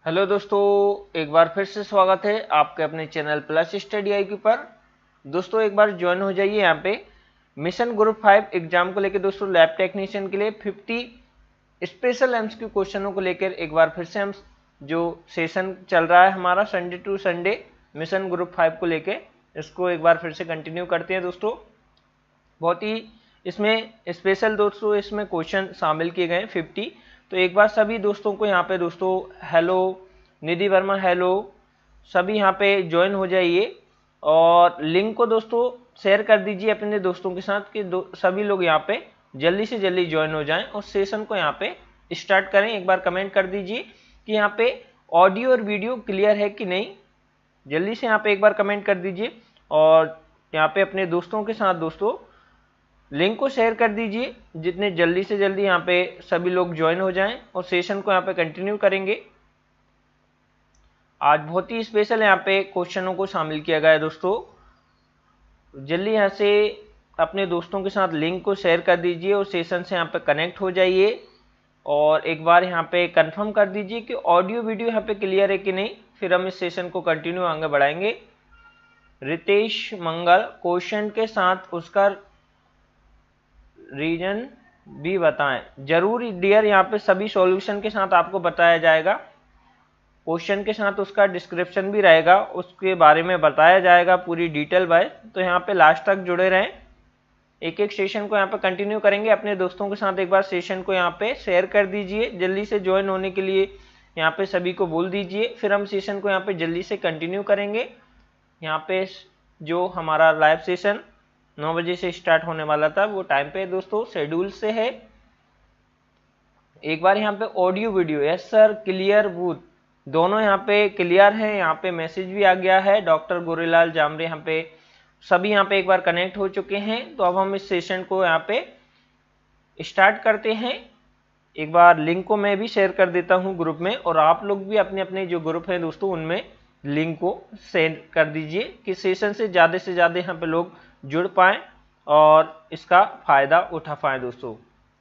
Hello दोस्तों, एक बार फिर से स्वागत है आपके अपने चैनल प्लस स्टडी IQ पर। दोस्तों एक बार ज्वाइन हो जाइए यहाँ पे मिशन ग्रुप 5 एग्जाम को लेकर। दोस्तों लैब टेक्नीशियन के लिए 50 स्पेशल एमसीक्यू क्वेश्चनों को लेकर एक बार फिर से हम जो सेशन चल रहा है हमारा Sunday to Sunday mission group 5 को लेकर, इसको एक बार फिर से कंटिन्यू करते हैं। दोस्तों बहुत ही इसमें स्पेशल दोस्तों इसमें क्वेश्चन शामिल किए गए 50। तो एक बार सभी दोस्तों को यहाँ पे दोस्तों हेलो, निधि वर्मा हेलो, सभी यहाँ पे ज्वाइन हो जाइए और लिंक को दोस्तों शेयर कर दीजिए अपने दोस्तों के साथ कि सभी लोग यहाँ पे जल्दी से जल्दी ज्वाइन हो जाएं और सेशन को यहाँ पे स्टार्ट करें। एक बार कमेंट कर दीजिए कि यहाँ पे ऑडियो और वीडियो क्लियर है कि नहीं, जल्दी से यहाँ पे एक बार कमेंट कर दीजिए और यहाँ पे अपने दोस्तों के साथ दोस्तों लिंक को शेयर कर दीजिए जितने जल्दी से जल्दी यहाँ पे सभी लोग ज्वाइन हो जाएं और सेशन को यहाँ पे कंटिन्यू करेंगे। आज बहुत ही स्पेशल यहाँ पे क्वेश्चनों को शामिल किया गया है दोस्तों। जल्दी यहाँ से अपने दोस्तों के साथ लिंक को शेयर कर दीजिए और सेशन से यहाँ पे कनेक्ट हो जाइए और एक बार यहाँ पे कंफर्म कर दीजिए कि ऑडियो वीडियो यहाँ पे क्लियर है कि नहीं, फिर हम इस सेशन को कंटिन्यू आगे बढ़ाएंगे। रितेश मंगल क्वेश्चन के साथ उसका रीजन भी बताएं। जरूर डियर, यहाँ पे सभी सॉल्यूशन के साथ आपको बताया जाएगा, क्वेश्चन के साथ उसका डिस्क्रिप्शन भी रहेगा, उसके बारे में बताया जाएगा पूरी डिटेल वाइज। तो यहाँ पे लास्ट तक जुड़े रहें, एक एक सेशन को यहाँ पे कंटिन्यू करेंगे। अपने दोस्तों के साथ एक बार सेशन को यहाँ पे शेयर कर दीजिए, जल्दी से ज्वाइन होने के लिए यहाँ पे सभी को बोल दीजिए, फिर हम सेशन को यहाँ पे जल्दी से कंटिन्यू करेंगे। यहाँ पे जो हमारा लाइव सेशन 9 बजे से स्टार्ट होने वाला था वो टाइम पे दोस्तों शेड्यूल से है। एक बार यहाँ पे audio video yes sir clear booth दोनों यहाँ पे क्लियर है। यहाँ पे मैसेज भी आ गया है डॉक्टर गोरेलाल जामरे, यहाँ पे सभी यहाँ पे एक बार कनेक्ट हो चुके हैं। तो अब हम इस सेशन को यहाँ पे स्टार्ट करते हैं। एक बार लिंक को मैं भी शेयर कर देता हूँ ग्रुप में और आप लोग भी अपने अपने जो ग्रुप है दोस्तों उनमें लिंक को शेयर कर दीजिए कि सेशन से ज़्यादा यहाँ पे लोग जुड़ पाएँ और इसका फ़ायदा उठा पाएँ दोस्तों।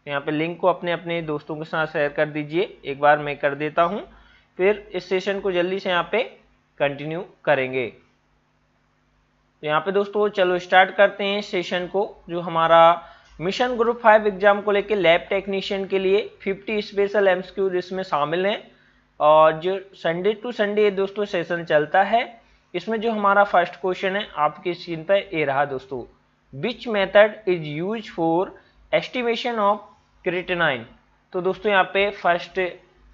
यहाँ पे लिंक को अपने अपने दोस्तों के साथ शेयर कर दीजिए, एक बार मैं कर देता हूँ, फिर इस सेशन को जल्दी से यहाँ पे कंटिन्यू करेंगे। तो यहाँ पे दोस्तों चलो स्टार्ट करते हैं सेशन को, जो हमारा मिशन ग्रुप 5 एग्जाम को लेके लैब टेक्नीशियन के लिए 50 स्पेशल एमसीक्यू इसमें शामिल हैं और जो संडे टू संडे दोस्तों सेशन चलता है। इसमें जो हमारा फर्स्ट क्वेश्चन है आपकी स्क्रीन पर ये रहा दोस्तों, which method is use for estimation of creatinine. तो दोस्तों यहाँ पे फर्स्ट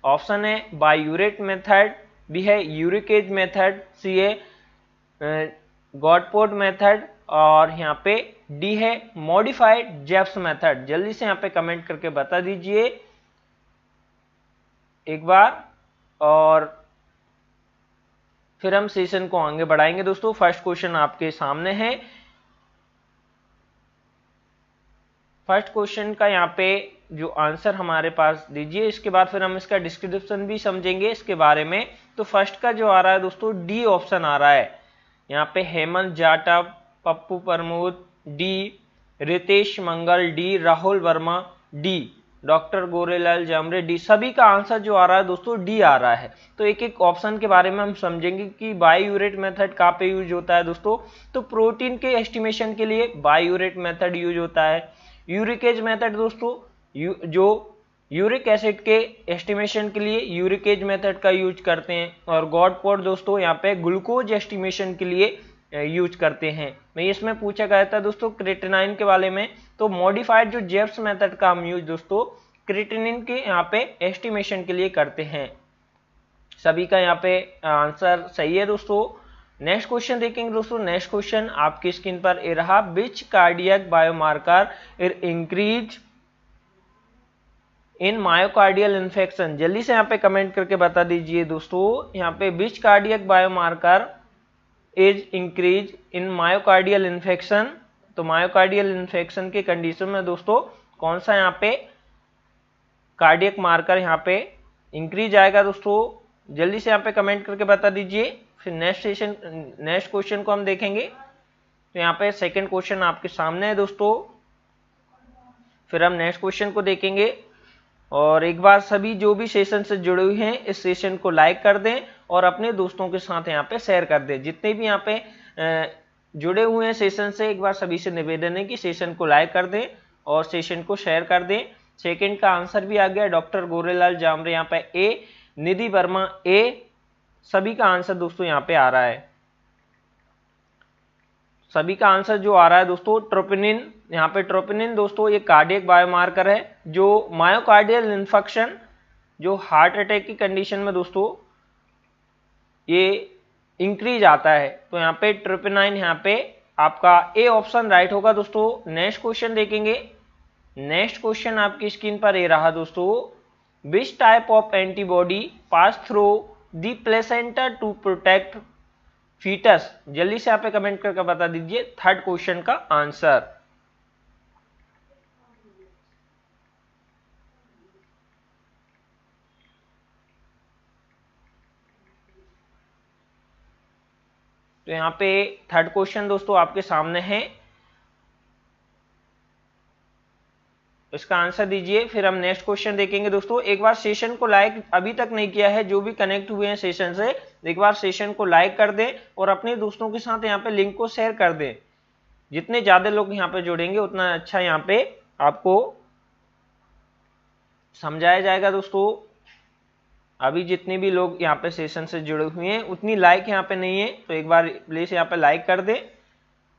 ऑप्शन है बायूरेट मेथड, बी है यूरिकेज मेथड, सी है गॉडपोर्ट मेथड और यहाँ पे डी है मॉडिफाइड जेप्स मेथड। जल्दी से यहाँ पे कमेंट करके बता दीजिए एक बार और फिर हम सेशन को आगे बढ़ाएंगे। दोस्तों फर्स्ट क्वेश्चन आपके सामने है। फर्स्ट क्वेश्चन का यहाँ पे जो आंसर हमारे पास दीजिए, इसके बाद फिर हम इसका डिस्क्रिप्शन भी समझेंगे इसके बारे में। तो फर्स्ट का जो आ रहा है दोस्तों डी ऑप्शन आ रहा है। यहाँ पे Hemant Jatav, Pappu Pramod D, Ritesh Mangal D, Rahul Verma D, doctor Gorelal Jamre D, सभी का आंसर जो आ रहा है दोस्तों डी आ रहा है। तो एक एक ऑप्शन के बारे में हम समझेंगे कि बायूरेट मेथड कहाँ पे यूज होता है दोस्तों। तो प्रोटीन के एस्टिमेशन के लिए बायूरेट मेथड यूज होता है। यूरिकेज मेथड दोस्तों जो यूरिक एसिड के एस्टिमेशन के लिए यूरिकेज मेथड का यूज करते हैं और गॉडपोर्ट दोस्तों यहाँ पे ग्लूकोज एस्टिमेशन के लिए यूज करते हैं। मैं इसमें पूछा गया था दोस्तों क्रिएटिनिन के बारे में, तो मॉडिफाइड जो जेप्स मेथड का हम यूज दोस्तों क्रिएटिनिन के यहाँ पे एस्टिमेशन के लिए करते हैं। सभी का यहाँ पे आंसर सही है दोस्तों। नेक्स्ट क्वेश्चन देखेंगे दोस्तों। नेक्स्ट क्वेश्चन आपकी स्क्रीन पर ये रहा, which cardiac biomarker is increase in myocardial infection. जल्दी से यहाँ पे कमेंट करके बता दीजिए दोस्तों यहाँ पे which cardiac biomarker is increase in myocardial infection. तो मायोकार्डियल इन्फेक्शन के कंडीशन में दोस्तों कौन सा यहाँ पे कार्डियक मार्कर यहाँ पे इंक्रीज आएगा दोस्तों, जल्दी से यहाँ पे कमेंट करके बता दीजिए। फिर नेक्स्ट क्वेश्चन को हम देखेंगे। तो यहाँ पे सेकंड क्वेश्चन आपके सामने है दोस्तों, फिर हम नेक्स्ट क्वेश्चन को देखेंगे और एक बार सभी जो भी सेशन से जुड़े हुए हैं इस सेशन को लाइक कर दें और अपने दोस्तों के साथ यहाँ पे शेयर कर दें। जितने भी यहाँ पे जुड़े हुए हैं सेशन से, एक बार सभी से निवेदन है कि सेशन को लाइक कर दें और सेशन को शेयर कर दें। सेकंड का आंसर भी आ गया, डॉक्टर गोरेलाल जामरे यहाँ पे ए, निधि वर्मा ए, सभी का आंसर दोस्तों यहाँ पे आ रहा है। सभी का आंसर जो आ रहा है दोस्तों ट्रोपोनिन, यहाँ पे ट्रोपोनिन दोस्तों ये कार्डियक बायोमार्कर है जो मायोकार्डियल इन्फेक्शन, जो हार्ट अटैक की कंडीशन में दोस्तों ये इंक्रीज आता है। तो यहाँ पे ट्रोपोनिन, यहाँ पे आपका ए ऑप्शन राइट होगा दोस्तों। नेक्स्ट क्वेश्चन देखेंगे। नेक्स्ट क्वेश्चन आपकी स्क्रीन पर ये रहा दोस्तों, which type of antibody pass through the placenta to protect foetus. जल्दी से आप कमेंट करके बता दीजिए थर्ड क्वेश्चन का आंसर। तो यहाँ पे थर्ड क्वेश्चन दोस्तों आपके सामने है, इसका आंसर दीजिए, फिर हम नेक्स्ट क्वेश्चन देखेंगे दोस्तों। एक बार सेशन को लाइक अभी तक नहीं किया है, जो भी कनेक्ट हुए हैं सेशन से, एक बार सेशन को लाइक कर दें और अपने दोस्तों के साथ यहाँ पे लिंक को शेयर कर दें। जितने ज्यादा लोग यहाँ पे जुड़ेंगे उतना अच्छा यहाँ पे आपको समझाया जाएगा दोस्तों। अभी जितने भी लोग यहाँ पे सेशन से जुड़े हुए हैं उतनी लाइक यहाँ पे नहीं है, तो एक बार प्लीज यहाँ पे लाइक कर दें,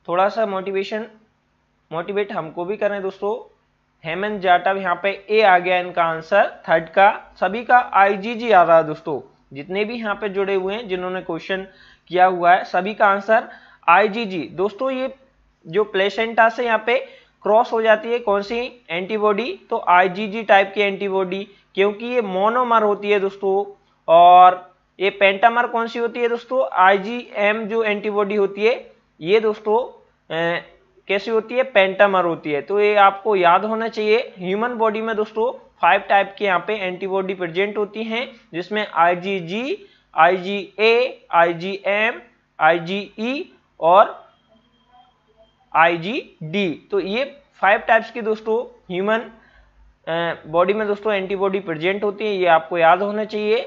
थोड़ा सा मोटिवेट हमको भी करें दोस्तों। हेमंत जाटव यहाँ पे ए आ गया इनका आंसर थर्ड का। सभी का आईजीजी आ रहा है दोस्तों, जितने भी यहाँ पे जुड़े हुए हैं जिन्होंने क्वेश्चन किया हुआ है सभी का आंसर आईजीजी। दोस्तों ये जो प्लेसेंटा से यहाँ पे क्रॉस हो जाती है कौन सी एंटीबॉडी, तो आईजीजी टाइप की एंटीबॉडी, क्योंकि ये मोनोमर होती है दोस्तों। और ये पेंटामर कौन सी होती है दोस्तों, आईजीएम जो एंटीबॉडी होती है ये दोस्तों कैसी होती है, पेंटामर होती है। तो ये आपको याद होना चाहिए। ह्यूमन बॉडी में दोस्तों 5 टाइप के यहाँ पे एंटीबॉडी प्रेजेंट होती हैं, जिसमें आईजीजी, आईजीए, आईजीएम, आईजीई और आईजीडी। तो ये 5 टाइप्स की दोस्तों ह्यूमन बॉडी में दोस्तों एंटीबॉडी प्रेजेंट होती है, ये आपको याद होना चाहिए।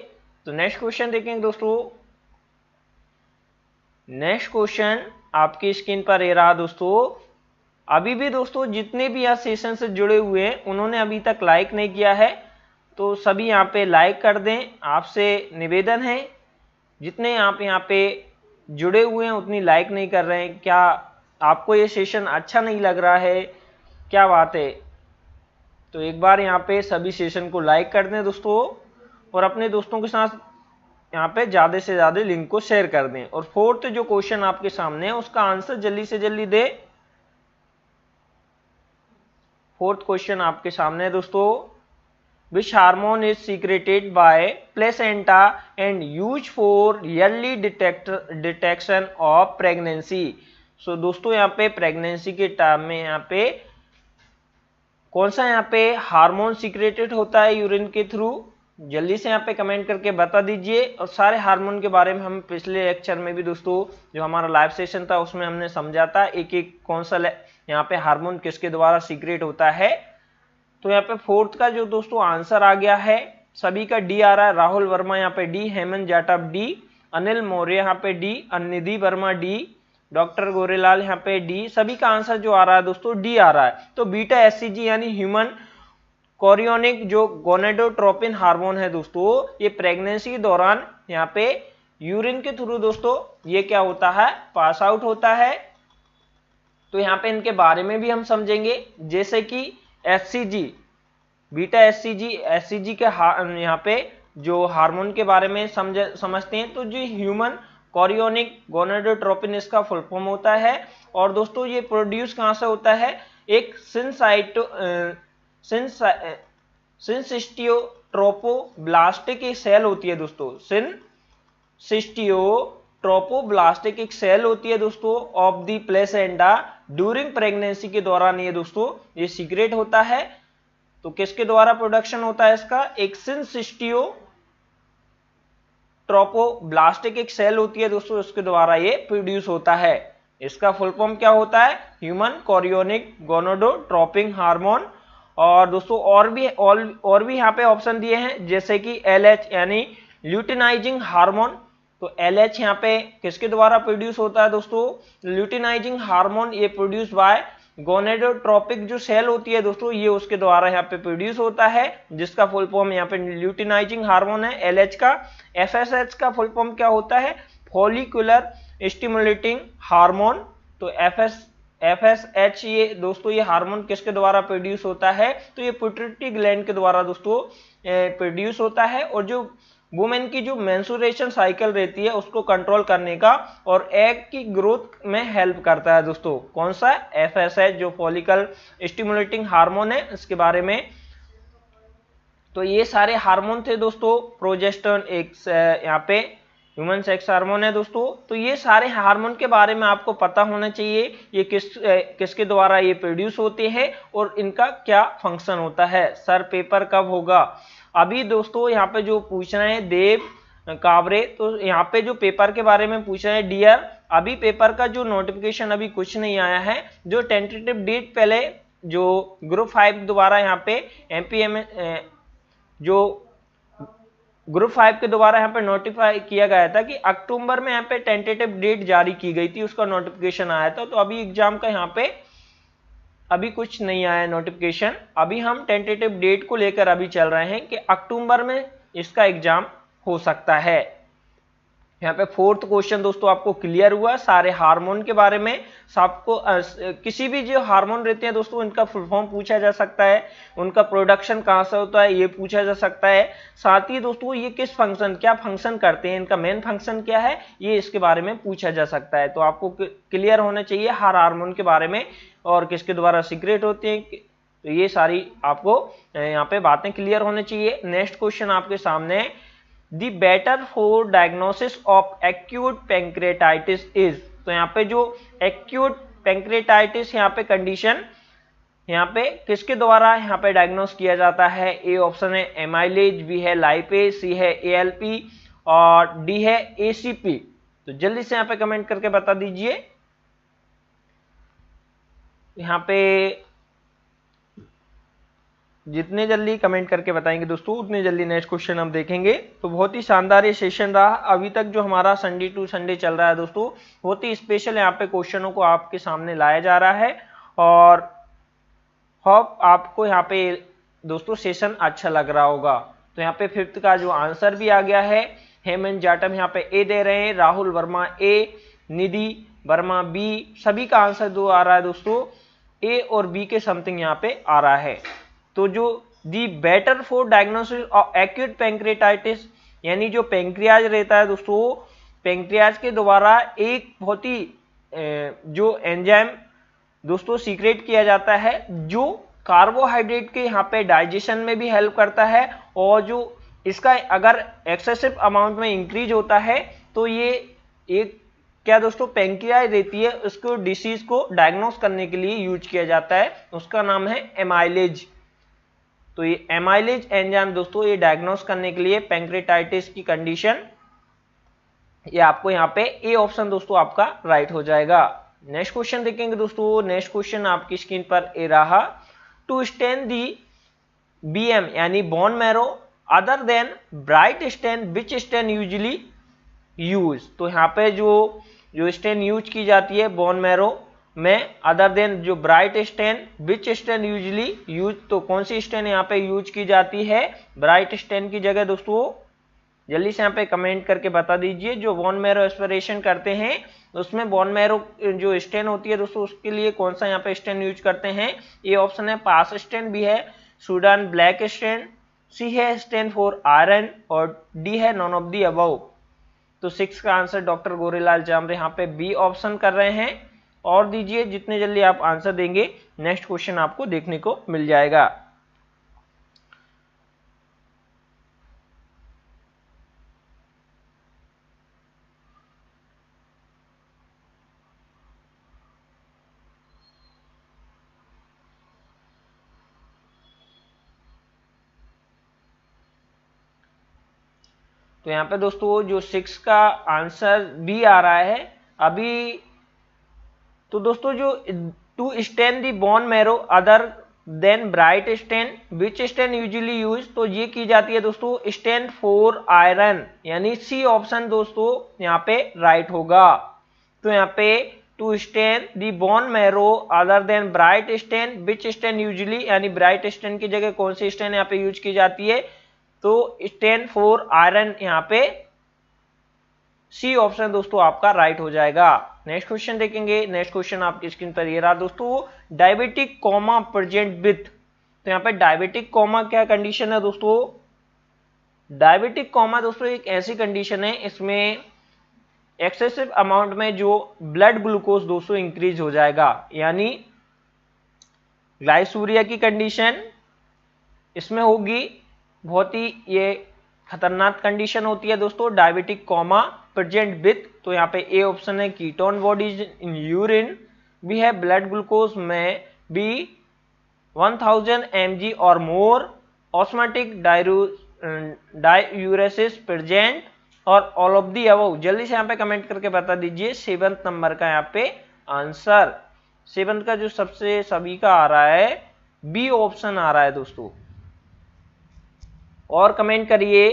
तो नेक्स्ट क्वेश्चन देखेंगे दोस्तों। नेक्स्ट क्वेश्चन आपकी स्क्रीन पर ये रहा दोस्तों। अभी भी दोस्तों जितने भी यहाँ सेशन से जुड़े हुए हैं उन्होंने अभी तक लाइक नहीं किया है, तो सभी यहाँ पे लाइक कर दें, आपसे निवेदन है। जितने आप यहाँ पे जुड़े हुए हैं उतनी लाइक नहीं कर रहे हैं, क्या आपको ये सेशन अच्छा नहीं लग रहा है, क्या बात है? तो एक बार यहाँ पे सभी सेशन को लाइक कर दें दोस्तों और अपने दोस्तों के साथ यहाँ पे ज्यादा से ज्यादा लिंक को शेयर कर दें। और फोर्थ जो क्वेश्चन आपके सामने है उसका आंसर जल्दी से जल्दी दे। फोर्थ क्वेश्चन आपके सामने है दोस्तों, which hormone is secreted by placenta and use for early detection of pregnancy. So दोस्तों यहाँ पे प्रेगनेंसी के टाइम में यहाँ पे कौन सा यहाँ पे हार्मोन सीक्रेटेड होता है यूरिन के थ्रू, जल्दी से यहाँ पे कमेंट करके बता दीजिए। और सारे हार्मोन के बारे में हम पिछले लेक्चर में भी दोस्तों जो हमारा लाइव सेशन था उसमें हमने समझा था एक एक कौन सा यहाँ पे हार्मोन किसके द्वारा सीक्रेट होता है। तो यहाँ पे फोर्थ का जो दोस्तों आंसर आ गया है, सभी का डी आ रहा है। राहुल वर्मा यहाँ पे डी, हेमंत जाटव डी, अनिल मौर्य यहाँ पे डी, निधि वर्मा डी, डॉक्टर गोरेलाल यहाँ पे डी, सभी का आंसर जो आ रहा है दोस्तों डी आ रहा है। तो बीटा एससीजी यानी ह्यूमन कोरियोनिक जो गोनेडोट्रोपिन हार्मोन है दोस्तों, ये प्रेगनेंसी के दौरान यहाँ पे यूरिन के थ्रू दोस्तों ये क्या होता है, पास आउट होता है। तो यहाँ पे इनके बारे में भी हम समझेंगे, जैसे कि एससीजी, बीटा एससीजी, एससीजी के यहाँ पे जो हार्मोन के बारे में समझते हैं। तो जो ह्यूमन कोरियोनिक गोनेडोट्रोपिन इसका फुल फॉर्म होता है। और दोस्तों ये प्रोड्यूस कहाँ से होता है, एक सिंसिस्टियोट्रोपोब्लास्टिक एक सेल होती है दोस्तों, सिंसिस्टियोट्रोपोब्लास्टिक एक सेल होती है दोस्तों of the placenta. During pregnancy के दौरान ये दोस्तों ये सीक्रेट होता है। तो किसके द्वारा प्रोडक्शन होता है इसका, एक सिंसिस्टियोट्रोपोब्लास्टिक एक सेल होती है दोस्तों, उसके द्वारा ये प्रोड्यूस होता है। इसका फुल फॉर्म क्या होता है, ह्यूमन कोरियोनिक गोनेडोट्रोपिन हार्मोन। और दोस्तों और भी यहाँ पे ऑप्शन दिए हैं, जैसे कि LH यानी ल्यूटिनाइजिंग हार्मोन। तो LH यहाँ पे किसके द्वारा प्रोड्यूस होता है दोस्तों? ल्यूटिनाइजिंग हार्मोन ये प्रोड्यूस बाय गोनेडोट्रोपिक जो सेल होती है दोस्तों, ये उसके द्वारा यहाँ पे प्रोड्यूस होता है, जिसका फुल फॉर्म यहाँ पे ल्यूटिनाइजिंग हार्मोन है LH का। FSH का फुल फॉर्म क्या होता है? Follicular stimulating hormone. तो FSH ये दोस्तों ये हार्मोन किसके द्वारा प्रोड्यूस होता है? तो ये पिट्यूटरी ग्लैंड के द्वारा दोस्तों प्रोड्यूस होता है, और जो वुमेन की जो मेंस्ट्रुएशन साइकिल रहती है उसको कंट्रोल करने का और एग की ग्रोथ में हेल्प करता है दोस्तों। कौन सा? FSH जो फॉलिकल स्टिमुलेटिंग हार्मोन है, इसके बारे में। तो ये सारे हार्मोन थे दोस्तों। प्रोजेस्टेरोन एक यहाँ पे ह्यूमन सेक्स हार्मोन है दोस्तों। तो ये सारे हार्मोन के बारे में आपको पता होना चाहिए, ये किसके द्वारा ये प्रोड्यूस होते हैं और इनका क्या फंक्शन होता है। सर पेपर कब होगा? अभी दोस्तों यहाँ पे जो पूछ रहे हैं देव कावरे, तो यहाँ पे जो पेपर के बारे में पूछ रहे हैं डियर, अभी पेपर का जो नोटिफिकेशन अभी कुछ नहीं आया है। जो टेंटेटिव डेट पहले जो ग्रुप 5 द्वारा यहाँ पे MPM जो ग्रुप 5 के द्वारा यहाँ पे नोटिफाई किया गया था कि अक्टूबर में यहाँ पे टेंटेटिव डेट जारी की गई थी, उसका नोटिफिकेशन आया था। तो अभी एग्जाम का यहाँ पे अभी कुछ नहीं आया नोटिफिकेशन। अभी हम टेंटेटिव डेट को लेकर अभी चल रहे हैं कि अक्टूबर में इसका एग्जाम हो सकता है। यहाँ पे 4th क्वेश्चन दोस्तों आपको क्लियर हुआ सारे हार्मोन के बारे में। सबको किसी भी जो हार्मोन रहते हैं दोस्तों, इनका फुल फॉर्म पूछा जा सकता है, उनका प्रोडक्शन कहाँ से होता है ये पूछा जा सकता है। साथ ही दोस्तों ये किस फंक्शन क्या फंक्शन करते हैं, इनका मेन फंक्शन क्या है, ये इसके बारे में पूछा जा सकता है। तो आपको क्लियर होना चाहिए हर हार्मोन के बारे में और किसके द्वारा सीक्रेट होते हैं। तो ये सारी आपको यहाँ पे बातें क्लियर होनी चाहिए। नेक्स्ट क्वेश्चन आपके सामने है, The better for diagnosis of acute pancreatitis is। तो यहाँ पे जो acute pancreatitis यहाँ पे कंडीशन यहाँ पे किसके द्वारा यहाँ पे डायग्नोस किया जाता है? ए ऑप्शन है एमाइलेज, बी है लाइपेज, सी है ALP और डी है ACP। तो जल्दी से यहाँ पे कमेंट करके बता दीजिए। यहाँ पे जितने जल्दी कमेंट करके बताएंगे दोस्तों उतने जल्दी नेक्स्ट क्वेश्चन हम देखेंगे। तो बहुत ही शानदार ये सेशन रहा अभी तक जो हमारा संडे टू संडे चल रहा है दोस्तों, बहुत ही स्पेशल यहाँ पे क्वेश्चनों को आपके सामने लाया जा रहा है और होप आपको यहाँ पे दोस्तों सेशन अच्छा लग रहा होगा। तो यहाँ पे 5th का जो आंसर भी आ गया है, हेमंत जाटम यहाँ पे ए दे रहे हैं, राहुल वर्मा ए, निधि वर्मा बी, सभी का आंसर जो आ रहा है दोस्तों ए और बी के समथिंग यहाँ पे आ रहा है। तो जो दी better for diagnosis of acute pancreatitis यानी जो पैंक्रियाज रहता है दोस्तों, पैंक्रियाज के द्वारा एक बहुत ही जो एंजाइम दोस्तों सीक्रेट किया जाता है जो कार्बोहाइड्रेट के यहाँ पे डाइजेशन में भी हेल्प करता है, और जो इसका अगर एक्सेसिव अमाउंट में इंक्रीज होता है तो ये एक क्या दोस्तों पैंक्रियाज रहती है, उसको डिसीज को डायग्नोस करने के लिए यूज किया जाता है, उसका नाम है एमाइलेज। तो ये एमाइलेज एंजाइम दोस्तों ये डायग्नोस करने के लिए पैंक्रेटाइटिस की कंडीशन, ये आपको यहाँ पे ए ऑप्शन दोस्तों आपका राइट हो जाएगा। नेक्स्ट क्वेश्चन देखेंगे दोस्तों। नेक्स्ट क्वेश्चन आपकी स्क्रीन पर ए रहा, टू स्टेन दी BM यानी bone marrow other than bright stain which stain usually use. तो यहाँ पे जो स्टेन यूज की जाती है बोन मैरो में अदर देन जो bright stain which stain usually use, तो कौन सी स्टेन यहाँ पे यूज की जाती है ब्राइट स्टेन की जगह दोस्तों? जल्दी से यहाँ पे कमेंट करके बता दीजिए। जो बोन मैरो एस्पिरेशन करते हैं उसमें बोन मैरो जो स्टेन होती है दोस्तों उसके लिए कौन सा यहाँ पे स्टेन यूज करते हैं? ए ऑप्शन है पास स्टेन, बी है सूडान ब्लैक स्टेन, सी है स्टेन फॉर आयरन और डी है नॉन ऑफ दी अबव। तो 6 का आंसर डॉक्टर गोरेलाल जामरे यहाँ पे बी ऑप्शन कर रहे हैं। और दीजिए, जितने जल्दी आप आंसर देंगे नेक्स्ट क्वेश्चन आपको देखने को मिल जाएगा। तो यहाँ पे दोस्तों जो 6 का आंसर बी आ रहा है अभी। तो दोस्तों जो to stain the bone marrow other than bright stain, which stain usually use, तो ये की जाती है दोस्तों स्टेन फॉर आयरन, यानी सी ऑप्शन दोस्तों यहाँ पे राइट होगा। तो यहाँ पे to stain the bone marrow other than bright stain, which stain usually, यानी ब्राइट स्टेन की जगह कौन सी स्टेन यहाँ पे यूज की जाती है, तो स्टेन फॉर आयरन, यहाँ पे सी ऑप्शन दोस्तों आपका राइट हो जाएगा। नेक्स्ट क्वेश्चन देखेंगे। नेक्स्ट क्वेश्चन आपकी स्क्रीन पर ये रहा दोस्तों, डायबिटिक कोमा प्रेजेंट विथ, तो यहाँ पे डायबिटिक कोमा क्या कंडीशन है दोस्तों, डायबिटिक कोमा दोस्तों एक ऐसी कंडीशन है इसमें एक्सेसिव अमाउंट में जो ब्लड ग्लूकोज दोस्तों इंक्रीज हो जाएगा, यानी ग्लाइसूरिया की कंडीशन इसमें होगी। बहुत ही ये खतरनाक कंडीशन होती है दोस्तों, डायबिटिक कोमा प्रेजेंट विथ, तो यहाँ पे ए ऑप्शन है ketone bodies in urine, B है ब्लड ग्लूकोज में बी 1000 mg और मोर, ऑस्मोटिक डायूरेसिस प्रेजेंट, और ऑल ऑफ दी अबव। जल्दी से यहाँ पे कमेंट करके बता दीजिए 7th नंबर का यहाँ पे आंसर, 7th का जो सबसे सभी का आ रहा है बी ऑप्शन आ रहा है दोस्तों। और कमेंट करिए,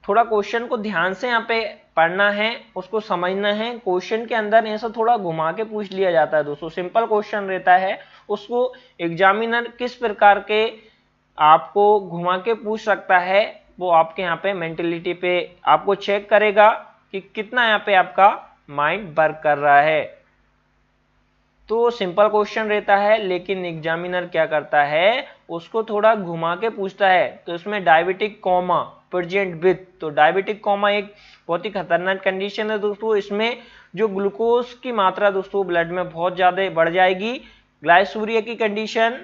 थोड़ा क्वेश्चन को ध्यान से यहाँ पे पढ़ना है, उसको समझना है। क्वेश्चन के अंदर ऐसा थोड़ा घुमा के पूछ लिया जाता है दोस्तों, सिंपल क्वेश्चन रहता है, उसको एग्जामिनर किस प्रकार के आपको घुमा के पूछ सकता है, वो आपके यहाँ पे मेंटेलिटी पे आपको चेक करेगा कि कितना यहाँ पे आपका माइंड वर्क कर रहा है। तो सिंपल क्वेश्चन रहता है, लेकिन एग्जामिनर क्या करता है, उसको थोड़ा घुमा के पूछता है। तो इसमें डायबिटिक कोमा प्रेजेंट विथ, तो डायबिटिक कोमा एक बहुत ही खतरनाक कंडीशन है दोस्तों, इसमें जो ग्लूकोज की मात्रा दोस्तों ब्लड में बहुत ज्यादा बढ़ जाएगी। ग्लाइसूरिया की कंडीशन,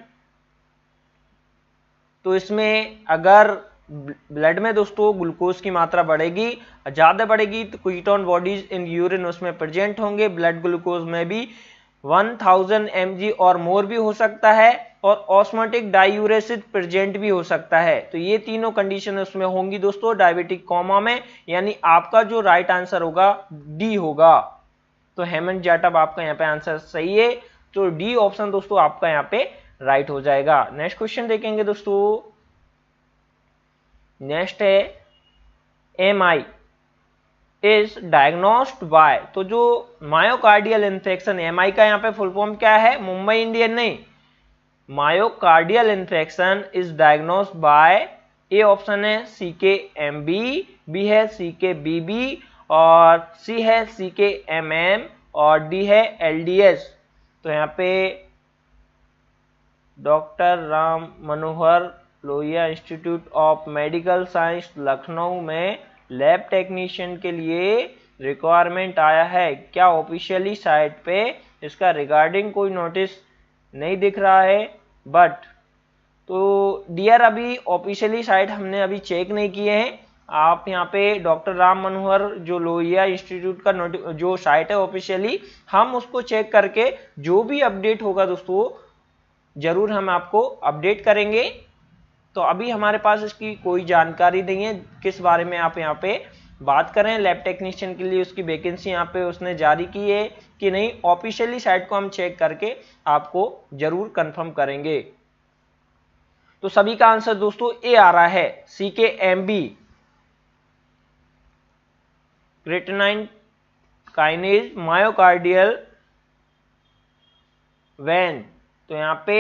तो इसमें अगर ब्लड में दोस्तों ग्लूकोज की मात्रा बढ़ेगी, ज्यादा बढ़ेगी, तो कीटोन बॉडीज इन यूरिन उसमें प्रेजेंट होंगे, ब्लड ग्लूकोज में भी 1000 mg और मोर भी हो सकता है, और ऑस्मोटिक डायूरेसिस प्रेजेंट भी हो सकता है। तो ये तीनों कंडीशन उसमें होंगी दोस्तों डायबिटिक कोमा में, यानी आपका जो राइट आंसर होगा डी होगा। तो हेमंत जाटव आपका यहाँ पे आंसर सही है, तो डी ऑप्शन दोस्तों आपका यहाँ पे राइट हो जाएगा। नेक्स्ट क्वेश्चन देखेंगे दोस्तों। नेक्स्ट है एमआई इज डायग्नोस्ड बाय, तो जो मायोकार्डियल इन्फेक्शन, एमआई का यहाँ पे फुल फॉर्म क्या है, मुंबई इंडियन नहीं, myocardial infection is diagnosed bye, A option है CKMB, बी है CKBB, और सी है CKMM, और डी है LDS। तो यहाँ पे doctor Ram Manohar Lohia institute of medical science Lucknow में लैब टेक्नीशियन के लिए रिक्वायरमेंट आया है। क्या ऑफिशियली साइट पे इसका रिगार्डिंग कोई नोटिस नहीं दिख रहा है, बट तो डियर अभी ऑफिशियली साइट हमने अभी चेक नहीं किए हैं। आप यहाँ पे डॉक्टर राम मनोहर जो लोहिया इंस्टीट्यूट का जो साइट है ऑफिशियली, हम उसको चेक करके जो भी अपडेट होगा दोस्तों जरूर हम आपको अपडेट करेंगे। तो अभी हमारे पास इसकी कोई जानकारी नहीं है किस बारे में आप यहाँ पे बात करें। लैब टेक्नीशियन के लिए उसकी वैकेंसी यहाँ पे उसने जारी की है कि नहीं, ऑफिशियली साइट को हम चेक करके आपको जरूर कंफर्म करेंगे। तो सभी का आंसर दोस्तों ए आ रहा है, CKMB, क्रेटिनाइन काइनेज मायोकार्डियल वैन। तो यहाँ पे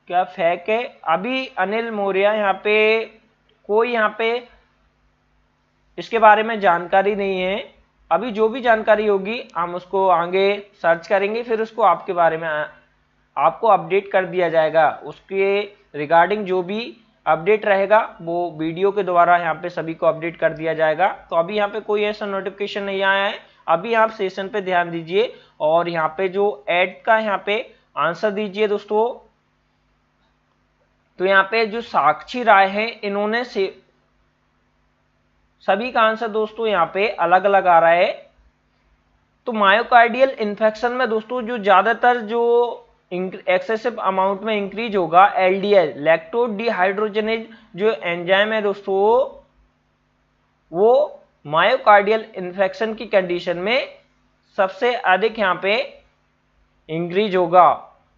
क्या फैक है, अभी अनिल मौर्य यहाँ पे कोई यहाँ पे इसके बारे में जानकारी नहीं है। अभी जो भी जानकारी होगी हम उसको आगे सर्च करेंगे, फिर उसको आपके बारे में आपको अपडेट कर दिया जाएगा। उसके रिगार्डिंग जो भी अपडेट रहेगा वो वीडियो के द्वारा यहाँ पे सभी को अपडेट कर दिया जाएगा। तो अभी यहाँ पे कोई ऐसा नोटिफिकेशन नहीं आया है। अभी आप सेशन पे ध्यान दीजिए और यहाँ पे जो एड का यहाँ पे आंसर दीजिए दोस्तों। तो यहाँ पे जो साक्षी राय है इन्होंने से सभी का आंसर दोस्तों यहाँ पे अलग अलग आ रहा है। तो मायोकार्डियल इन्फेक्शन में दोस्तों जो ज्यादातर जो एक्सेसिव अमाउंट में इंक्रीज होगा LDL लैक्टो डिहाइड्रोजनेज जो एंजाइम है दोस्तों, वो मायोकार्डियल इन्फेक्शन की कंडीशन में सबसे अधिक यहाँ पे इंक्रीज होगा।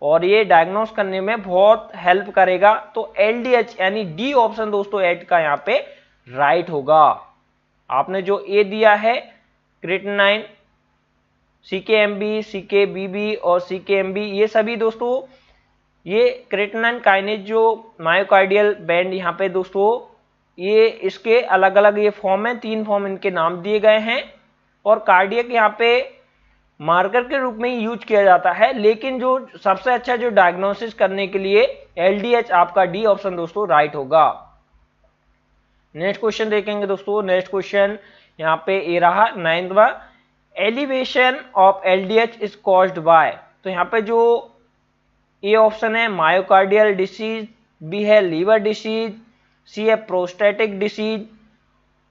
और ये डायग्नोस करने में बहुत हेल्प करेगा। तो LDH यानी डी ऑप्शन दोस्तों एड का यहाँ पे राइट होगा। आपने जो ए दिया है क्रिएटिनिन, CKMB, CKBB और CKMB, ये सभी दोस्तों ये क्रिएटिनिन काइनेज जो मायोकार्डियल बैंड यहाँ पे दोस्तों ये इसके अलग अलग ये फॉर्म है, 3 फॉर्म इनके नाम दिए गए हैं और कार्डियक यहाँ पे मार्कर के रूप में ही यूज किया जाता है। लेकिन जो सबसे अच्छा जो डायग्नोसिस करने के लिए LDH आपका डी ऑप्शन दोस्तों राइट होगा। नेक्स्ट क्वेश्चन देखेंगे दोस्तों। नेक्स्ट क्वेश्चन यहाँ पे ये रहा 9वां, elevation of LDH is caused by. तो यहाँ पे जो ए ऑप्शन है मायोकार्डियल डिसीज, बी है लीवर डिसीज, सी है प्रोस्टेटिक डिसीज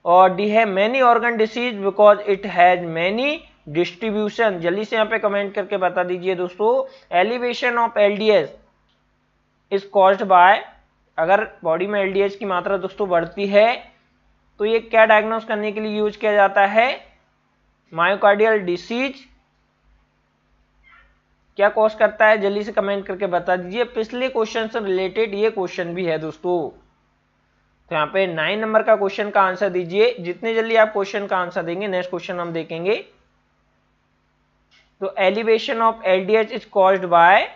और डी है many organ disease because it has many distribution. जल्दी से यहाँ पे कमेंट करके बता दीजिए दोस्तों। Elevation of LDH is caused by, अगर बॉडी में LDH की मात्रा दोस्तों बढ़ती है तो ये क्या डायग्नोस करने के लिए यूज किया जाता है? मायोकार्डियल डिसीज क्या कॉज करता है? जल्दी से कमेंट करके बता दीजिए। पिछले क्वेश्चन से रिलेटेड ये क्वेश्चन भी है दोस्तों। तो यहाँ पे 9 नंबर का क्वेश्चन का आंसर दीजिए। जितने जल्दी आप क्वेश्चन का आंसर देंगे नेक्स्ट क्वेश्चन हम देखेंगे। तो elevation of LDH is caused bye,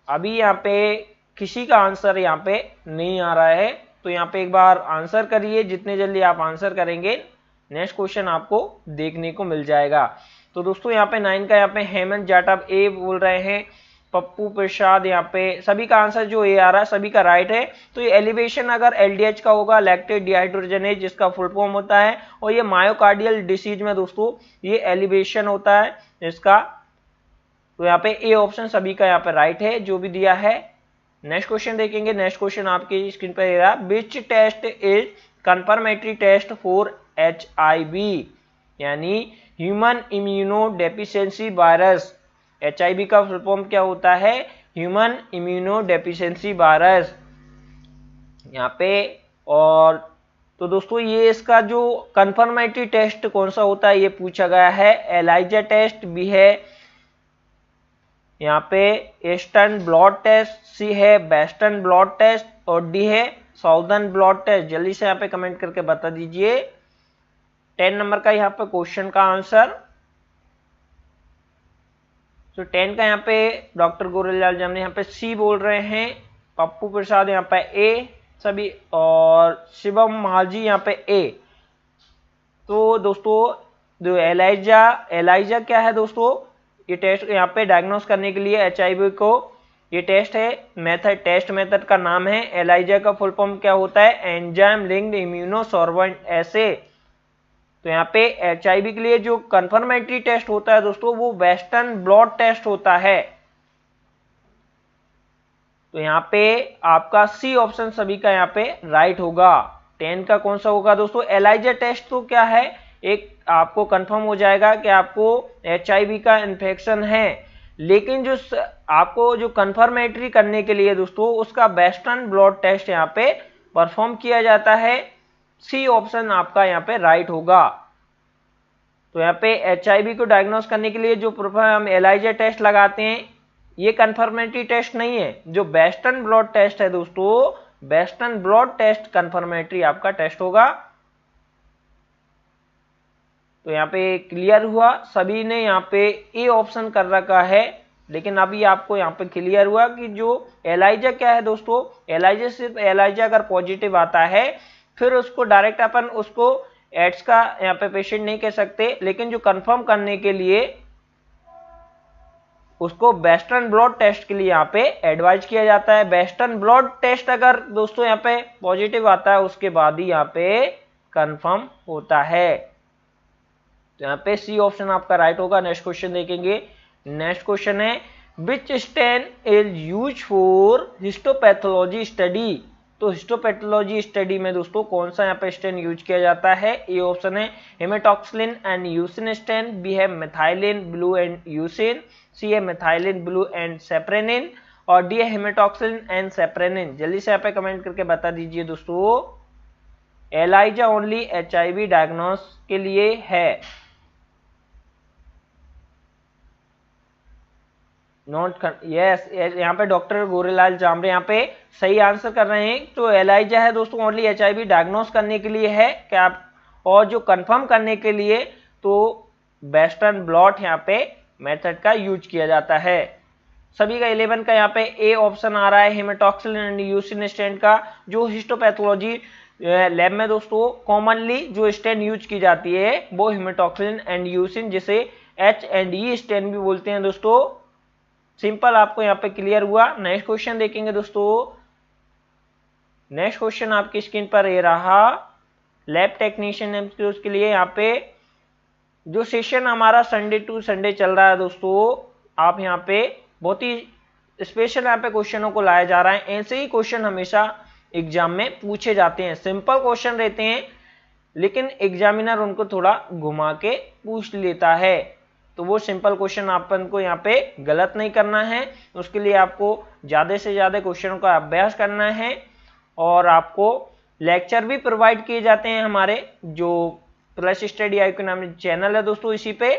अभी यहाँ पे किसी का आंसर यहाँ पे नहीं आ रहा है, तो यहाँ पे एक बार आंसर करिए। जितने जल्दी आप आंसर करेंगे नेक्स्ट क्वेश्चन आपको देखने को मिल जाएगा। तो दोस्तों यहाँ पे 9 का यहाँ पे हेमंत जाटव ए बोल रहे हैं, पप्पू प्रसाद यहाँ पे सभी का आंसर जो ए आ रहा है सभी का राइट है। तो ये एलिवेशन अगर LDH का होगा लैक्टेट डिहाइड्रोजनेज जिसका फुल फॉर्म होता है, और ये मायोकार्डियल डिसीज में दोस्तों ये एलिवेशन होता है इसका। तो यहाँ पे ए ऑप्शन सभी का यहाँ पे राइट है जो भी दिया है। नेक्स्ट क्वेश्चन देखेंगे। नेक्स्ट क्वेश्चन आपकी स्क्रीन पर रहा, which test is confirmatory test for HIV यानी human immunodeficiency virus. HIV का फुल फॉर्म क्या होता है? ह्यूमन इम्यूनो डेफिशिएंसी वायरस यहाँ पे। और तो दोस्तों ये इसका जो कंफर्मेटरी टेस्ट कौन सा होता है ये पूछा गया है। एलाइजा टेस्ट, बी है यहाँ पे ईस्टर्न ब्लॉट टेस्ट, सी है वेस्टर्न ब्लॉट टेस्ट और डी है साउदर्न ब्लॉट टेस्ट। जल्दी से यहाँ पे कमेंट करके बता दीजिए 10 नंबर का यहाँ पे क्वेश्चन का आंसर। तो 10 का यहाँ पे डॉक्टर गोरेलाल जामने यहाँ पे सी बोल रहे हैं, पप्पू प्रसाद यहाँ पे ए सभी और शिवम महाजी यहाँ पे ए। तो दोस्तों जो एलाइजा क्या है दोस्तों? ये टेस्ट यहाँ पे डायग्नोस करने के लिए HIV को ये टेस्ट है, टेस्ट मेथड का नाम है। एलाइजा का फुल फॉर्म क्या होता है? एंजाइम लिंक्ड इम्यूनोसॉर्बेंट एसे। तो यहाँ पे HIV के लिए जो कंफर्मेटरी टेस्ट होता है दोस्तों वो वेस्टर्न ब्लॉट टेस्ट होता है। तो यहाँ पे आपका सी ऑप्शन सभी का यहाँ पे राइट होगा। 10 का कौन सा होगा दोस्तों? एलाइजा टेस्ट तो क्या है, एक आपको कंफर्म हो जाएगा कि आपको HIV का इन्फेक्शन है, लेकिन जो आपको जो कंफर्मेटरी करने के लिए दोस्तों उसका वेस्टर्न ब्लॉट टेस्ट यहाँ पे परफॉर्म किया जाता है। सी ऑप्शन आपका यहाँ पे राइट होगा। तो यहाँ पे HIV को डायग्नोस करने के लिए जो हम एलाइजा टेस्ट लगाते हैं ये कंफर्मेटरी टेस्ट नहीं है। जो वेस्टर्न ब्लॉट टेस्ट है दोस्तों, वेस्टर्न ब्लॉट टेस्ट कंफर्मेटरी आपका टेस्ट होगा। तो यहाँ पे क्लियर हुआ, सभी ने यहाँ पे ए ऑप्शन कर रखा है, लेकिन अभी आपको यहाँ पे क्लियर हुआ कि जो एलाइजा क्या है दोस्तों। एलाइजा सिर्फ एलाइजा अगर पॉजिटिव आता है फिर उसको डायरेक्ट अपन उसको एड्स का यहाँ पे पेशेंट नहीं कह सकते, लेकिन जो कंफर्म करने के लिए उसको वेस्टर्न ब्लॉट टेस्ट के लिए यहाँ पे एडवाइज किया जाता है। वेस्टर्न ब्लॉट टेस्ट अगर दोस्तों यहाँ पे पॉजिटिव आता है उसके बाद ही यहाँ पे कंफर्म होता है। तो यहाँ पे सी ऑप्शन आपका राइट होगा। नेक्स्ट क्वेश्चन देखेंगे। नेक्स्ट क्वेश्चन है which stain is use for histopathology study. तो हिस्टोपैथोलॉजी स्टडी में दोस्तों कौन सा यहाँ पे स्टेन यूज किया जाता है? ए ऑप्शन है haematoxylin and eosin stand, B है मिथाइलिन ब्लू एंड यूसिन, सी है मिथाइलिन ब्लू एंड सेप्रेनिन और डी है हेमेटॉक्सिलिन एंड सेप्रेनिन। जल्दी से यहाँ पे कमेंट करके बता दीजिए दोस्तों। एलाइजा ओनली HIV डायग्नोस के लिए है। नोट कर, यस यहाँ पे डॉक्टर गोरेलाल जामरे यहाँ पे सही आंसर कर रहे हैं। तो एलाइजा है दोस्तों ओनली HIV डायग्नोस करने के लिए है क्या, और जो कंफर्म करने के लिए तो वेस्टर्न ब्लॉट यहाँ पे मेथड का यूज किया जाता है। सभी का 11 का यहाँ पे ए ऑप्शन आ रहा है, हेमेटॉक्सिलिन एंड यूसिन स्टेंट का। जो हिस्टोपैथोलॉजी लैब में दोस्तों कॉमनली जो स्टेंट यूज की जाती है वो हेमेटॉक्सिलिन एंड यूसिन, जिसे H&E स्टेंट भी बोलते हैं दोस्तों। सिंपल आपको यहाँ पे क्लियर हुआ। नेक्स्ट क्वेश्चन देखेंगे दोस्तों। नेक्स्ट क्वेश्चन आपकी स्क्रीन पर ये रहा, लैब टेक्नीशियन एमसीक्यूज के लिए। यहाँ पे जो सेशन हमारा संडे टू संडे चल रहा है दोस्तों, आप यहाँ पे बहुत ही स्पेशल यहाँ पे क्वेश्चनों को लाया जा रहा है। ऐसे ही क्वेश्चन हमेशा एग्जाम में पूछे जाते हैं, सिंपल क्वेश्चन रहते हैं लेकिन एग्जामिनर उनको थोड़ा घुमा के पूछ लेता है। तो वो सिंपल क्वेश्चन अपन को यहाँ पे गलत नहीं करना है, उसके लिए आपको ज्यादा से ज्यादा क्वेश्चनों का अभ्यास करना है। और आपको लेक्चर भी प्रोवाइड किए जाते हैं हमारे जो प्लस स्टडी आईक्यू नाम चैनल है दोस्तों, इसी पे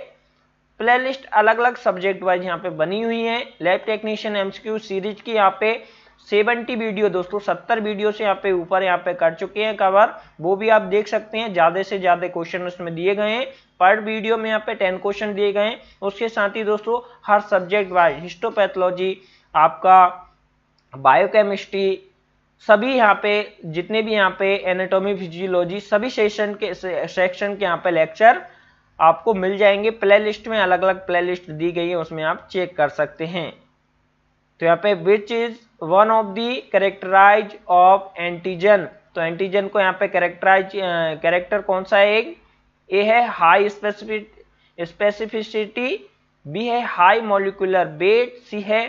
प्लेलिस्ट अलग अलग सब्जेक्ट वाइज यहाँ पे बनी हुई है। लैब टेक्नीशियन एमसीक्यू सीरीज की यहाँ पे 70 वीडियो दोस्तों, 70 वीडियो से यहाँ पे ऊपर यहाँ पे कर चुके हैं कवर, वो भी आप देख सकते हैं। ज्यादा से ज्यादा क्वेश्चन उसमें दिए गए हैं, पर वीडियो में यहाँ पे 10 क्वेश्चन दिए गए हैं। उसके साथ ही दोस्तों हर सब्जेक्ट वाइज हिस्टोपैथोलॉजी, आपका बायोकेमिस्ट्री, सभी यहाँ पे जितने भी यहाँ पे एनाटॉमी फिजियोलॉजी, सभी सेक्शन के यहाँ पे लेक्चर आपको मिल जाएंगे। प्ले लिस्ट में अलग अलग प्ले लिस्ट दी गई है, उसमें आप चेक कर सकते हैं। तो यहाँ पे which is one of the characterize of antigen, तो एंटीजन को यहाँ पे कैरेक्टर कौन सा है? ए है हाई स्पेसिफिसिटी, बी है हाई मॉलिक्यूलर वेट, सी है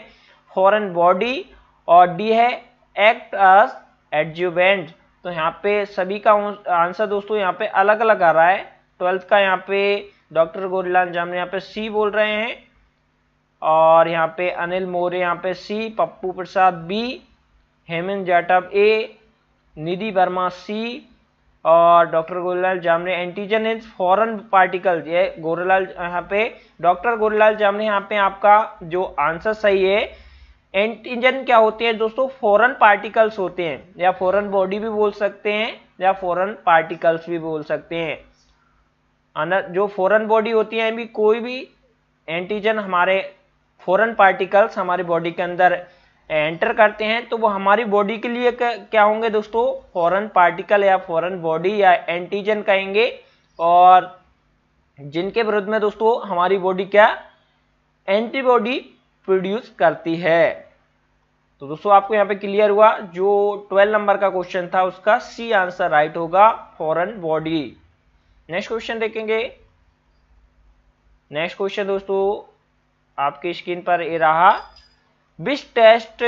फॉरेन बॉडी, और डी है एक्ट एज एडजुवेंट। तो यहाँ पे सभी का आंसर दोस्तों यहाँ पे अलग अलग आ रहा है। 12th का यहाँ पे डॉक्टर गोरेलाल जामरे यहाँ पे सी बोल रहे हैं, और यहाँ पे अनिल मोरे यहाँ पे C, Pappu Prasad B, Hemant Jatav A, Nidhi Verma C, और doctor Gorelal Jamre antigen is foreign particle. ये गोरेलाल यहाँ पे डॉक्टर गोरेलाल जामरे यहाँ पे आपका जो आंसर सही है। एंटीजन क्या होते हैं दोस्तों? फॉरेन पार्टिकल्स होते हैं, या फॉरेन बॉडी भी बोल सकते हैं, या फॉरेन पार्टिकल्स भी बोल सकते हैं। जो फॉरेन बॉडी होती है भी, कोई भी एंटीजन हमारे फॉरेन पार्टिकल्स हमारी बॉडी के अंदर एंटर करते हैं तो वो हमारी बॉडी के लिए क्या होंगे दोस्तों? फॉरेन पार्टिकल या फॉरेन बॉडी या एंटीजन कहेंगे। और जिनके विरुद्ध में दोस्तों हमारी बॉडी क्या एंटीबॉडी प्रोड्यूस करती है। तो दोस्तों आपको यहाँ पे क्लियर हुआ। जो 12 नंबर का क्वेश्चन था उसका सी आंसर राइट होगा, फॉरेन बॉडी। नेक्स्ट क्वेश्चन देखेंगे। नेक्स्ट क्वेश्चन दोस्तों आपकी स्क्रीन पर ये रहा, which test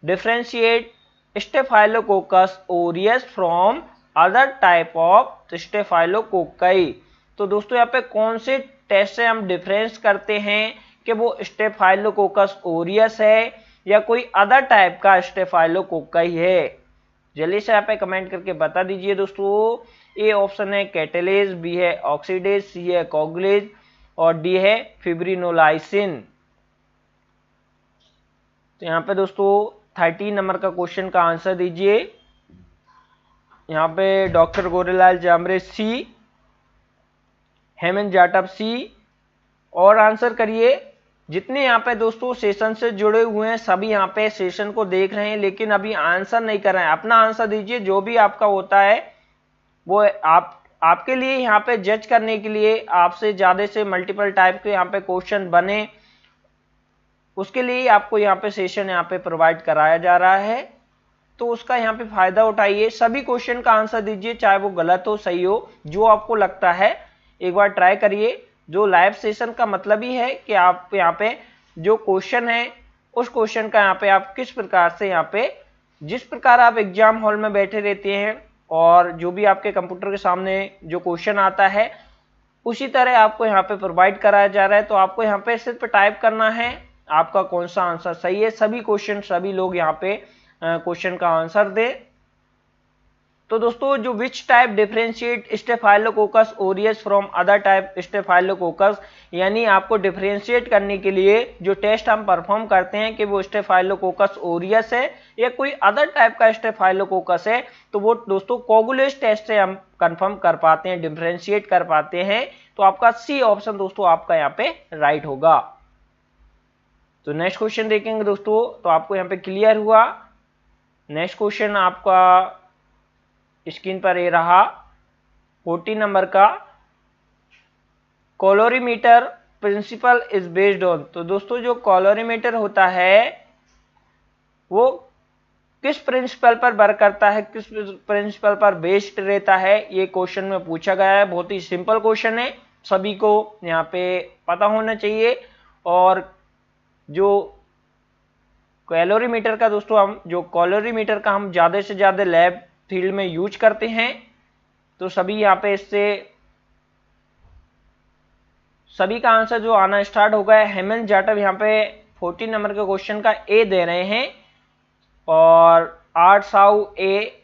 differentiate staphylococcus aureus from other type of staphylococci. तो दोस्तों यहाँ पे कौन से टेस्ट से हम डिफरेंस करते हैं कि वो स्टेफाइलोकोकस ओरियस है या कोई अदर टाइप का स्टेफाइलोकोकाई है? जल्दी से यहाँ पे कमेंट करके बता दीजिए दोस्तों। ए ऑप्शन है कैटेलेज, बी है ऑक्सीडेज, सी है कोगुलेज, और डी है फिब्रिनोलाइसिन। तो यहाँ पे दोस्तों 13 नंबर का क्वेश्चन का आंसर दीजिए। यहाँ पे डॉक्टर गोरेलाल जामरे सी, हेमंत जाटव सी, और आंसर करिए। जितने यहाँ पे दोस्तों सेशन से जुड़े हुए हैं सभी यहाँ पे सेशन को देख रहे हैं लेकिन अभी आंसर नहीं कर रहे हैं। अपना आंसर दीजिए, जो भी आपका होता है वो आपके लिए यहाँ पे जज करने के लिए आपसे ज्यादा से मल्टीपल टाइप के यहाँ पे क्वेश्चन बने, उसके लिए आपको यहाँ पे सेशन यहाँ पे प्रोवाइड कराया जा रहा है। तो उसका यहाँ पे फायदा उठाइए, सभी क्वेश्चन का आंसर दीजिए, चाहे वो गलत हो सही हो, जो आपको लगता है एक बार ट्राई करिए। जो लाइव सेशन का मतलब ही है कि आप यहाँ पे जो क्वेश्चन है उस क्वेश्चन का यहाँ पे आप किस प्रकार से यहाँ पे, जिस प्रकार आप एग्जाम हॉल में बैठे रहते हैं और जो भी आपके कंप्यूटर के सामने जो क्वेश्चन आता है उसी तरह आपको यहाँ पे प्रोवाइड कराया जा रहा है। तो आपको यहाँ पे सिर्फ टाइप करना है आपका कौन सा आंसर सही है। सभी क्वेश्चन सभी लोग यहाँ पे क्वेश्चन का आंसर दें। तो दोस्तों जो which type differentiate staphylococcus aureus from other type staphylococcus, यानी आपको डिफरेंशिएट करने के लिए जो टेस्ट हम परफॉर्म करते हैं कि वो स्टेफाइलोकोकस ओरियस है या कोई अदर टाइप का स्टेफाइलोकोकस है, तो वो दोस्तों कोगुलेज टेस्ट से हम कंफर्म कर पाते हैं, डिफरेंशिएट कर पाते हैं। तो आपका सी ऑप्शन दोस्तों आपका यहाँ पे राइट होगा। तो नेक्स्ट क्वेश्चन देखेंगे दोस्तों, तो आपको यहाँ पे क्लियर हुआ। नेक्स्ट क्वेश्चन आपका स्क्रीन पर ये रहा 14 नंबर का, calorimeter principle is based on. तो दोस्तों जो कैलोरीमीटर होता है वो किस प्रिंसिपल पर वर्क करता है, किस प्रिंसिपल पर बेस्ड रहता है, ये क्वेश्चन में पूछा गया है। बहुत ही सिंपल क्वेश्चन है, सभी को यहाँ पे पता होना चाहिए। और जो कैलोरीमीटर का दोस्तों कैलोरीमीटर का हम ज्यादा से ज्यादा लैब फील्ड में यूज करते हैं, तो सभी यहाँ पे इससे सभी का आंसर जो आना स्टार्ट हो गया है। हेमंत जाटव यहाँ पे 14 नंबर के क्वेश्चन का ए दे रहे हैं, और आर साउ ए,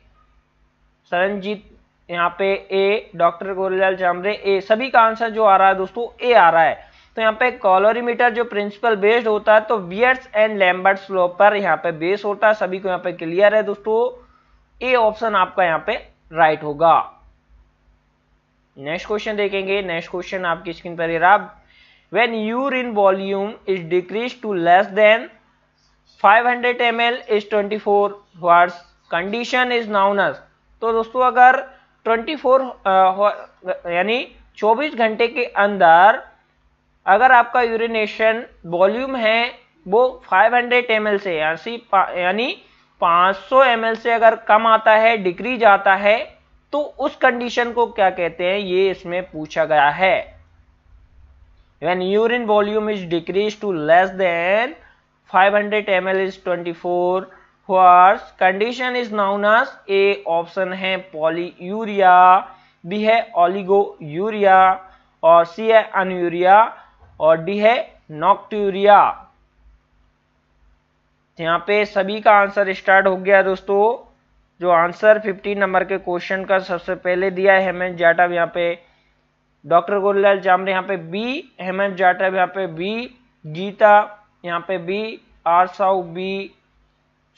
सरनजीत यहाँ पे ए, डॉक्टर गोरेलाल जामरे ए, सभी का आंसर जो आ रहा है दोस्तों ए आ रहा है। तो यहाँ पे कैलोरीमीटर जो प्रिंसिपल बेस्ड होता है तो वियर्स एंड लैम्बर्ट लॉ पर यहाँ पे बेस होता है। सभी को यहाँ पे क्लियर है दोस्तों, ए ऑप्शन आपका यहाँ पे राइट होगा। नेक्स्ट क्वेश्चन देखेंगे। नेक्स्ट क्वेश्चन आपकी स्क्रीन पर रहा, when urine volume is decrease to less than 500 ml is 24 hours condition is known as. तो दोस्तों अगर 24 यानी 24 घंटे के अंदर अगर आपका यूरिनेशन वॉल्यूम है वो 500 ml से यानी 500 ml से अगर कम आता है, डिक्रीज आता है, तो उस कंडीशन को क्या कहते हैं, ये इसमें पूछा गया है। When urine volume is decreased to less than 500 ml is 24 hours condition is known as, A option है पॉलीयूरिया, बी है ओलिगोयूरिया, और सी है अनयूरिया, और डी है नॉक्ट्यूरिया। यहाँ पे सभी का आंसर स्टार्ट हो गया दोस्तों। जो आंसर 15 नंबर के क्वेश्चन का सबसे पहले दिया है हेमंत जाटव यहाँ पे, डॉक्टर गोरेलाल जामरे यहाँ पे बी, हेमंत जाटव यहाँ पे बी, गीता यहाँ पे बी, आर साउ बी,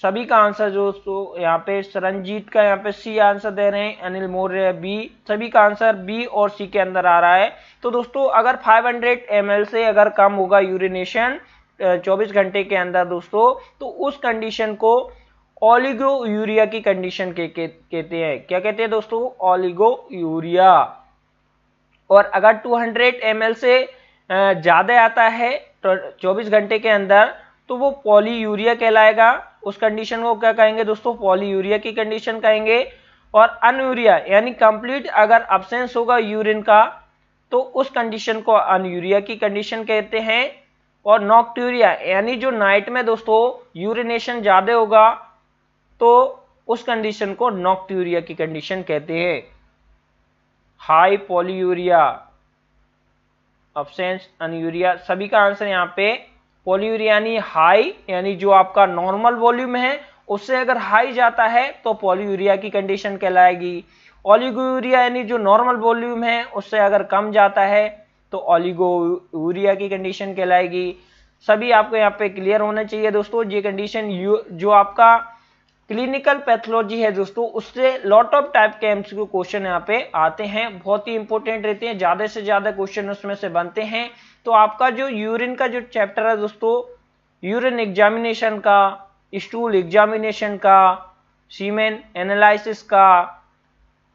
सभी का आंसर दोस्तों यहाँ पे सरनजीत का यहाँ पे सी आंसर दे रहे हैं, अनिल मौर्य बी, सभी का आंसर बी और सी के अंदर आ रहा है। तो दोस्तों अगर 500 ml से अगर कम होगा यूरिनेशन 24 घंटे के अंदर दोस्तों, तो उस कंडीशन को ओलिगोयूरिया की कंडीशन कहते हैं। क्या कहते हैं दोस्तों, ओलिगोयूरिया। और अगर 200 ml से ज्यादा आता है 24 घंटे के अंदर, तो वो पॉलीयूरिया कहलाएगा। उस कंडीशन को क्या कहेंगे दोस्तों, पॉलीयूरिया की कंडीशन कहेंगे। और अनयूरिया यानी कंप्लीट अगर अब्सेंस होगा यूरिन का, तो उस कंडीशन को अनयूरिया की कंडीशन कहते हैं। और नॉक्ट्यूरिया यानी जो नाइट में दोस्तों यूरिनेशन ज्यादा होगा, तो उस कंडीशन को नॉक्ट्यूरिया की कंडीशन कहते हैं। हाई पॉलीयूरिया, अब्सेंस अनयूरिया, सभी का आंसर यहाँ पे पॉलीयूरिया यानी हाई, यानी जो आपका नॉर्मल वॉल्यूम है उससे अगर हाई जाता है तो पॉलीयूरिया की कंडीशन कहलाएगी। ओलिगोयूरिया यानी जो नॉर्मल वॉल्यूम है उससे अगर कम जाता है तो ओलिगोयूरिया की कंडीशन कहलाएगी। सभी आपको यहाँ पे क्लियर होना चाहिए दोस्तों। ये कंडीशन जो आपका क्लिनिकल पैथोलॉजी है दोस्तों, उससे लॉट ऑफ टाइप के एमसीक्यू क्वेश्चन यहाँ पे आते हैं, बहुत ही इंपॉर्टेंट रहते हैं, ज्यादा से ज्यादा क्वेश्चन उसमें से बनते हैं। तो आपका जो यूरिन का जो चैप्टर है दोस्तों, यूरिन एग्जामिनेशन का, स्टूल एग्जामिनेशन का, सीमेन एनालिसिस का,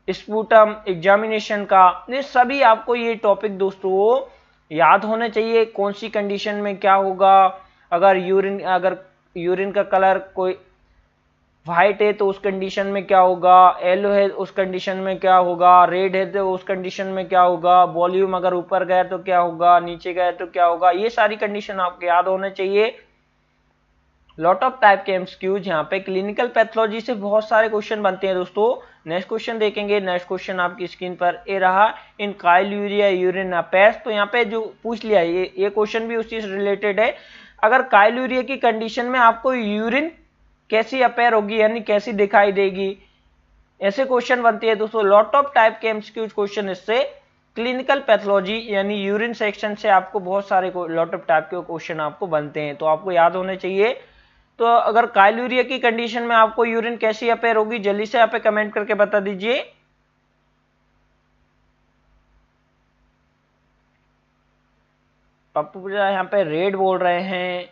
स्पूटम एग्जामिनेशन का, ये सभी आपको ये टॉपिक दोस्तों याद होने चाहिए। कौन सी कंडीशन में क्या होगा, अगर यूरिन का कलर कोई व्हाइट है तो उस कंडीशन में क्या होगा, येलो है उस कंडीशन में क्या होगा, रेड है तो उस कंडीशन में क्या होगा, वॉल्यूम अगर ऊपर गया तो क्या होगा, नीचे गया तो क्या होगा, ये सारी कंडीशन आपको याद होने चाहिए। लॉट ऑफ टाइप के एमसीक्यूज यहाँ पे क्लिनिकल पैथोलॉजी से बहुत सारे क्वेश्चन बनते हैं दोस्तों। नेक्स्ट क्वेश्चन देखेंगे। नेक्स्ट क्वेश्चन आपकी स्क्रीन पर ए रहा, इन काइल्यूरिया यूरिन अपेयर्स। तो यहाँ पे जो पूछ लिया ये क्वेश्चन भी उसी से रिलेटेड है। अगर काइल्यूरिया की कंडीशन में आपको यूरिन कैसी अपेयर होगी यानी कैसी दिखाई देगी, ऐसे क्वेश्चन बनते हैं दोस्तों। लॉट ऑफ टाइप के एमसीक्यू क्वेश्चन इससे क्लिनिकल पैथोलॉजी यानी यूरिन सेक्शन से आपको बहुत सारे लॉट ऑफ टाइप के क्वेश्चन आपको बनते हैं, तो आपको याद होने चाहिए। तो अगर काइलूरिया की कंडीशन में आपको यूरिन कैसी अपेयर होगी, जल्दी से आप कमेंट करके बता दीजिए। पप्पू यहाँ पे रेड बोल रहे हैं,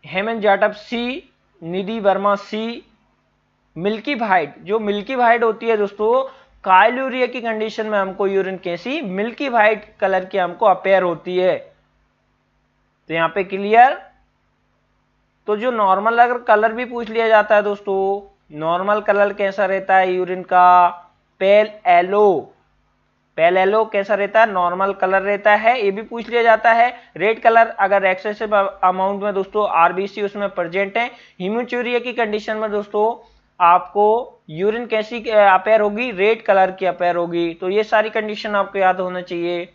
हेमंत जाटव सी, निधि वर्मा सी। मिल्की वाइट, जो मिल्की वाइट होती है दोस्तों, काइलूरिया की कंडीशन में हमको यूरिन कैसी मिल्की वाइट कलर की हमको अपेयर होती है। तो यहाँ पे क्लियर। तो जो नॉर्मल अगर कलर भी पूछ लिया जाता है दोस्तों, नॉर्मल कलर कैसा रहता है यूरिन का, पेल येलो। पेल येलो कैसा रहता है, नॉर्मल कलर रहता है, ये भी पूछ लिया जाता है। रेड कलर अगर एक्सेसिव अमाउंट में दोस्तों आरबीसी उसमें प्रेजेंट है। हीमोचूरिया की कंडीशन में दोस्तों आपको यूरिन कैसी अपेयर होगी, रेड कलर की अपेयर होगी। तो ये सारी कंडीशन आपको याद होना चाहिए।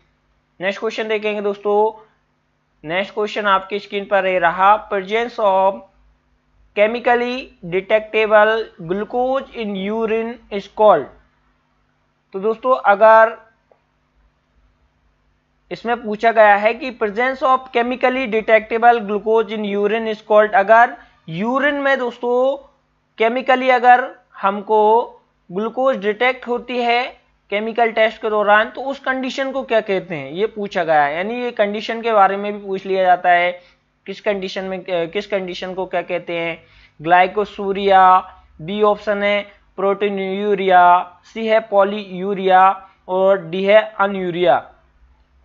नेक्स्ट क्वेश्चन देखेंगे दोस्तों। नेक्स्ट क्वेश्चन आपकी स्क्रीन पर रहा, presence of chemically detectable glucose in urine is called. तो दोस्तों अगर इसमें पूछा गया है कि presence of chemically detectable glucose in urine is called, अगर यूरिन में दोस्तों केमिकली अगर हमको ग्लूकोज डिटेक्ट होती है केमिकल टेस्ट के दौरान, तो उस कंडीशन को क्या कहते हैं, ये पूछा गया है। यानी ये कंडीशन के बारे में भी पूछ लिया जाता है, किस कंडीशन में किस कंडीशन को क्या कहते हैं। ग्लाइकोसूरिया, बी ऑप्शन है प्रोटीनयूरिया, सी है पॉलीयूरिया और डी है anuria.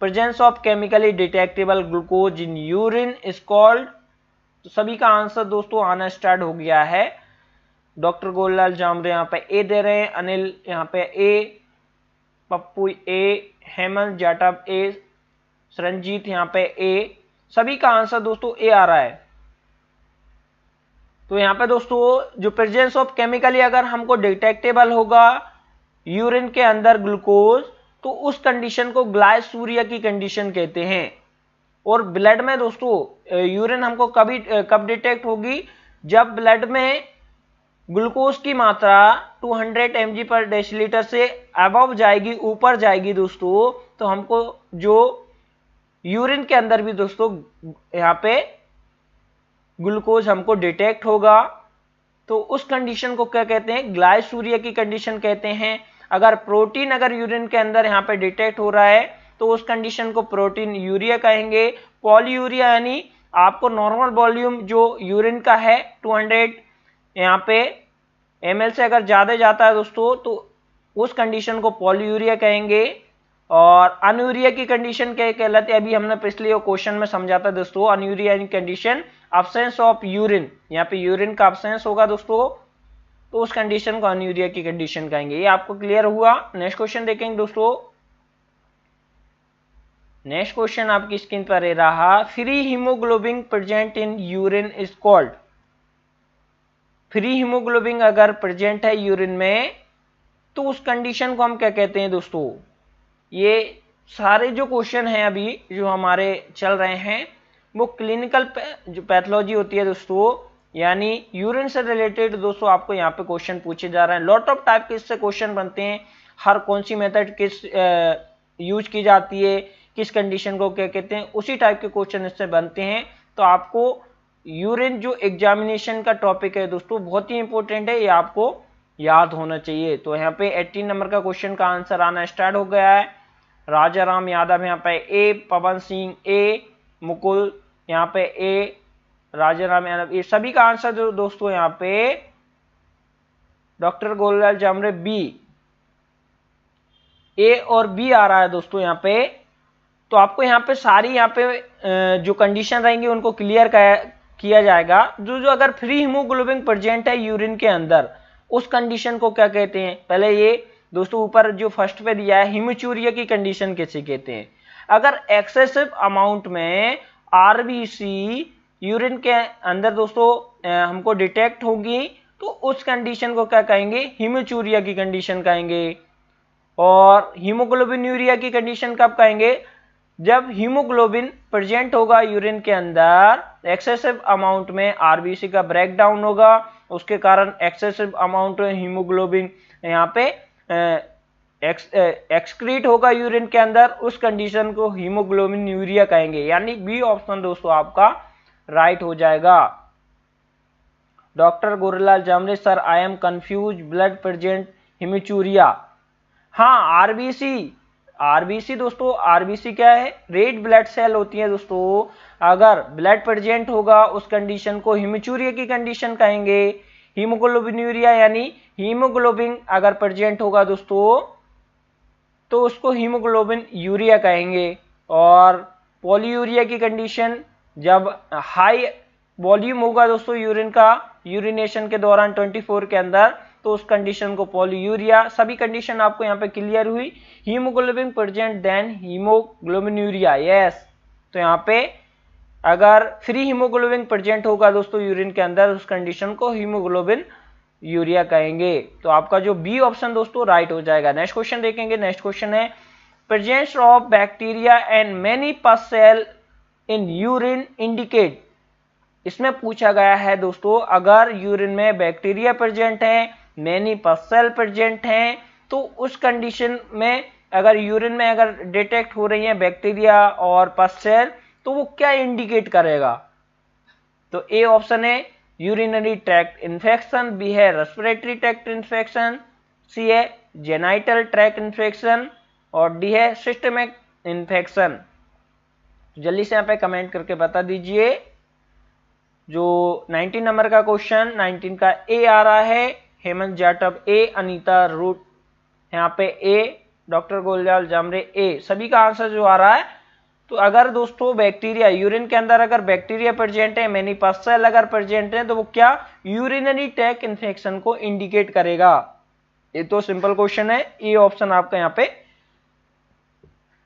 Presence of chemically detectable glucose in urine is called. तो सभी का आंसर दोस्तों आना स्टार्ट हो गया है। डॉक्टर गोललाल जामरे यहाँ पे ए दे रहे हैं, अनिल यहाँ पे ए, पप्पू ए, हेमंत जाटव ए, सरंजीत यहाँ पे ए। सभी का आंसर दोस्तों ए आ रहा है। तो यहाँ पे दोस्तों जो प्रेजेंस ऑफ केमिकली अगर हमको डिटेक्टेबल होगा यूरिन के अंदर ग्लूकोज, तो उस कंडीशन को ग्लाइसूरिया की कंडीशन कहते हैं। और ब्लड में दोस्तों यूरिन हमको कब डिटेक्ट होगी, जब ब्लड में ग्लूकोज की मात्रा 200 mg पर डेसीलीटर से अबव जाएगी, ऊपर जाएगी दोस्तों, तो हमको जो यूरिन के अंदर भी दोस्तों यहाँ पे ग्लूकोज हमको डिटेक्ट होगा। तो उस कंडीशन को क्या कहते हैं, ग्लाइसूरिया की कंडीशन कहते हैं। अगर प्रोटीन अगर यूरिन के अंदर यहाँ पे डिटेक्ट हो रहा है, तो उस कंडीशन को प्रोटीन यूरिया कहेंगे। पॉलीयूरिया यानी आपको नॉर्मल वॉल्यूम जो यूरिन का है 200 यहाँ पे ml से अगर ज्यादा जाता है दोस्तों, तो उस कंडीशन को पॉलीयूरिया कहेंगे। और अनयूरिया की कंडीशन क्या कहलाती है, अभी हमने पिछले क्वेश्चन में समझा था दोस्तों। अनयूरिया की कंडीशन अब्सेंस ऑफ यूरिन, यहाँ पे यूरिन का अब्सेंस होगा दोस्तों, तो उस कंडीशन को अनयूरिया की कंडीशन कहेंगे। ये आपको क्लियर हुआ। नेक्स्ट क्वेश्चन देखेंगे दोस्तों। नेक्स्ट क्वेश्चन आपकी स्क्रीन पर रहा, free haemoglobin present in urine is called. Free haemoglobin अगर प्रेजेंट है यूरिन में, तो उस कंडीशन को हम क्या कहते हैं दोस्तों। ये सारे जो क्वेश्चन हैं अभी जो हमारे चल रहे हैं, वो क्लिनिकल जो पैथोलॉजी होती है दोस्तों, यानी यूरिन से रिलेटेड दोस्तों आपको यहाँ पे क्वेश्चन पूछे जा रहे हैं। लॉट ऑफ टाइप के इससे क्वेश्चन बनते हैं, हर कौन सी मेथड किस यूज की जाती है, किस कंडीशन को क्या कहते हैं, उसी टाइप के क्वेश्चन इससे बनते हैं। तो आपको यूरिन जो एग्जामिनेशन का टॉपिक है दोस्तों बहुत ही इंपॉर्टेंट है, ये आपको याद होना चाहिए। तो यहाँ पे 18 नंबर का क्वेश्चन का आंसर आना स्टार्ट हो गया है। राजा राम यादव यहाँ पे ए, पवन सिंह ए, मुकुल यहाँ पे ए, राजा राम यादव, ये सभी का आंसर जो दोस्तों यहाँ पे डॉक्टर गोललाल जामरे बी, ए और बी आ रहा है दोस्तों यहाँ पे। तो आपको यहाँ पे सारी यहाँ पे जो कंडीशन रहेंगी उनको क्लियर किया जाएगा। जो अगर फ्री हीमोग्लोबिन प्रेजेंट है यूरिन के अंदर, उस कंडीशन को क्या कहते हैं। पहले ये दोस्तों ऊपर जो फर्स्ट पे दिया है, हीमोचूरिया की कंडीशन कैसे कहते हैं। अगर एक्सेसिव अमाउंट में आरबीसी यूरिन के अंदर दोस्तों हमको डिटेक्ट होगी, तो उस कंडीशन को क्या कहेंगे, हीमोचूरिया की कंडीशन कहेंगे। और हीमोग्लोबिनूरिया की कंडीशन कब कहेंगे, जब हीमोग्लोबिन प्रेजेंट होगा यूरिन के अंदर, एक्सेसिव अमाउंट में आरबीसी का ब्रेकडाउन होगा, उसके कारण एक्सेसिव अमाउंट हीमोग्लोबिन यहाँ पे एक्सक्रीट होगा यूरिन के अंदर, उस कंडीशन को हीमोग्लोबिन यूरिया कहेंगे। यानी बी ऑप्शन दोस्तों आपका राइट हो जाएगा। Doctor Gorelal Jamre, sir I am confused, blood present hematuria. हाँ, आरबीसी दोस्तों, आरबीसी क्या है? रेड ब्लड सेल होती है दोस्तों। अगर ब्लड प्रेजेंट होगा उस कंडीशन को हिमिचूरिया की कंडीशन कहेंगे। हीमोग्लोबिन यूरिया यानी हीमोग्लोबिन अगर प्रेजेंट होगा दोस्तों तो उसको हीमोग्लोबिन यूरिया कहेंगे। और पॉलीयूरिया की कंडीशन जब हाई वॉल्यूम होगा दोस्तों यूरिन का, यूरिनेशन के दौरान 24 के अंदर, तो उस कंडीशन को पॉलीयूरिया। सभी कंडीशन आपको यहाँ पे क्लियर हुई। Haemoglobin present then haemoglobinuria, yes. तो यहाँ पे अगर फ्री हीमोग्लोबिन प्रेजेंट होगा दोस्तों यूरिन के अंदर, उस कंडीशन को हीमोग्लोबिन यूरिया कहेंगे। तो आपका जो बी ऑप्शन दोस्तों राइट हो जाएगा। नेक्स्ट क्वेश्चन देखेंगे। नेक्स्ट क्वेश्चन है presence of bacteria and many पस सेल इन यूरिन इंडिकेट। इसमें पूछा गया है दोस्तों अगर यूरिन में बैक्टीरिया प्रेजेंट है, मेनी पस सेल प्रेजेंट हैं, तो उस कंडीशन में अगर यूरिन में अगर डिटेक्ट हो रही है बैक्टीरिया और पस सेल, तो वो क्या इंडिकेट करेगा? तो ए ऑप्शन है यूरिनरी ट्रैक्ट इन्फेक्शन, बी है रेस्पिरेटरी ट्रैक्ट इन्फेक्शन, सी है जेनाइटल ट्रैक्ट इन्फेक्शन और डी है सिस्टमिक इन्फेक्शन। जल्दी से यहाँ पे कमेंट करके बता दीजिए। जो 19 नंबर का क्वेश्चन 19 का ए आ रहा है, हेमंत जाटव ए, अनीता रूट यहाँ पे ए, डॉक्टर गोरेलाल जामरे ए, सभी का आंसर जो आ रहा है। तो अगर दोस्तों बैक्टीरिया यूरिन के अंदर अगर बैक्टीरिया प्रेजेंट है, मेनी पस सेल अगर प्रेजेंट है, तो वो क्या यूरिनरी ट्रैक्ट इन्फेक्शन को इंडिकेट करेगा। ये तो सिंपल क्वेश्चन है, ये ऑप्शन आपका यहाँ पे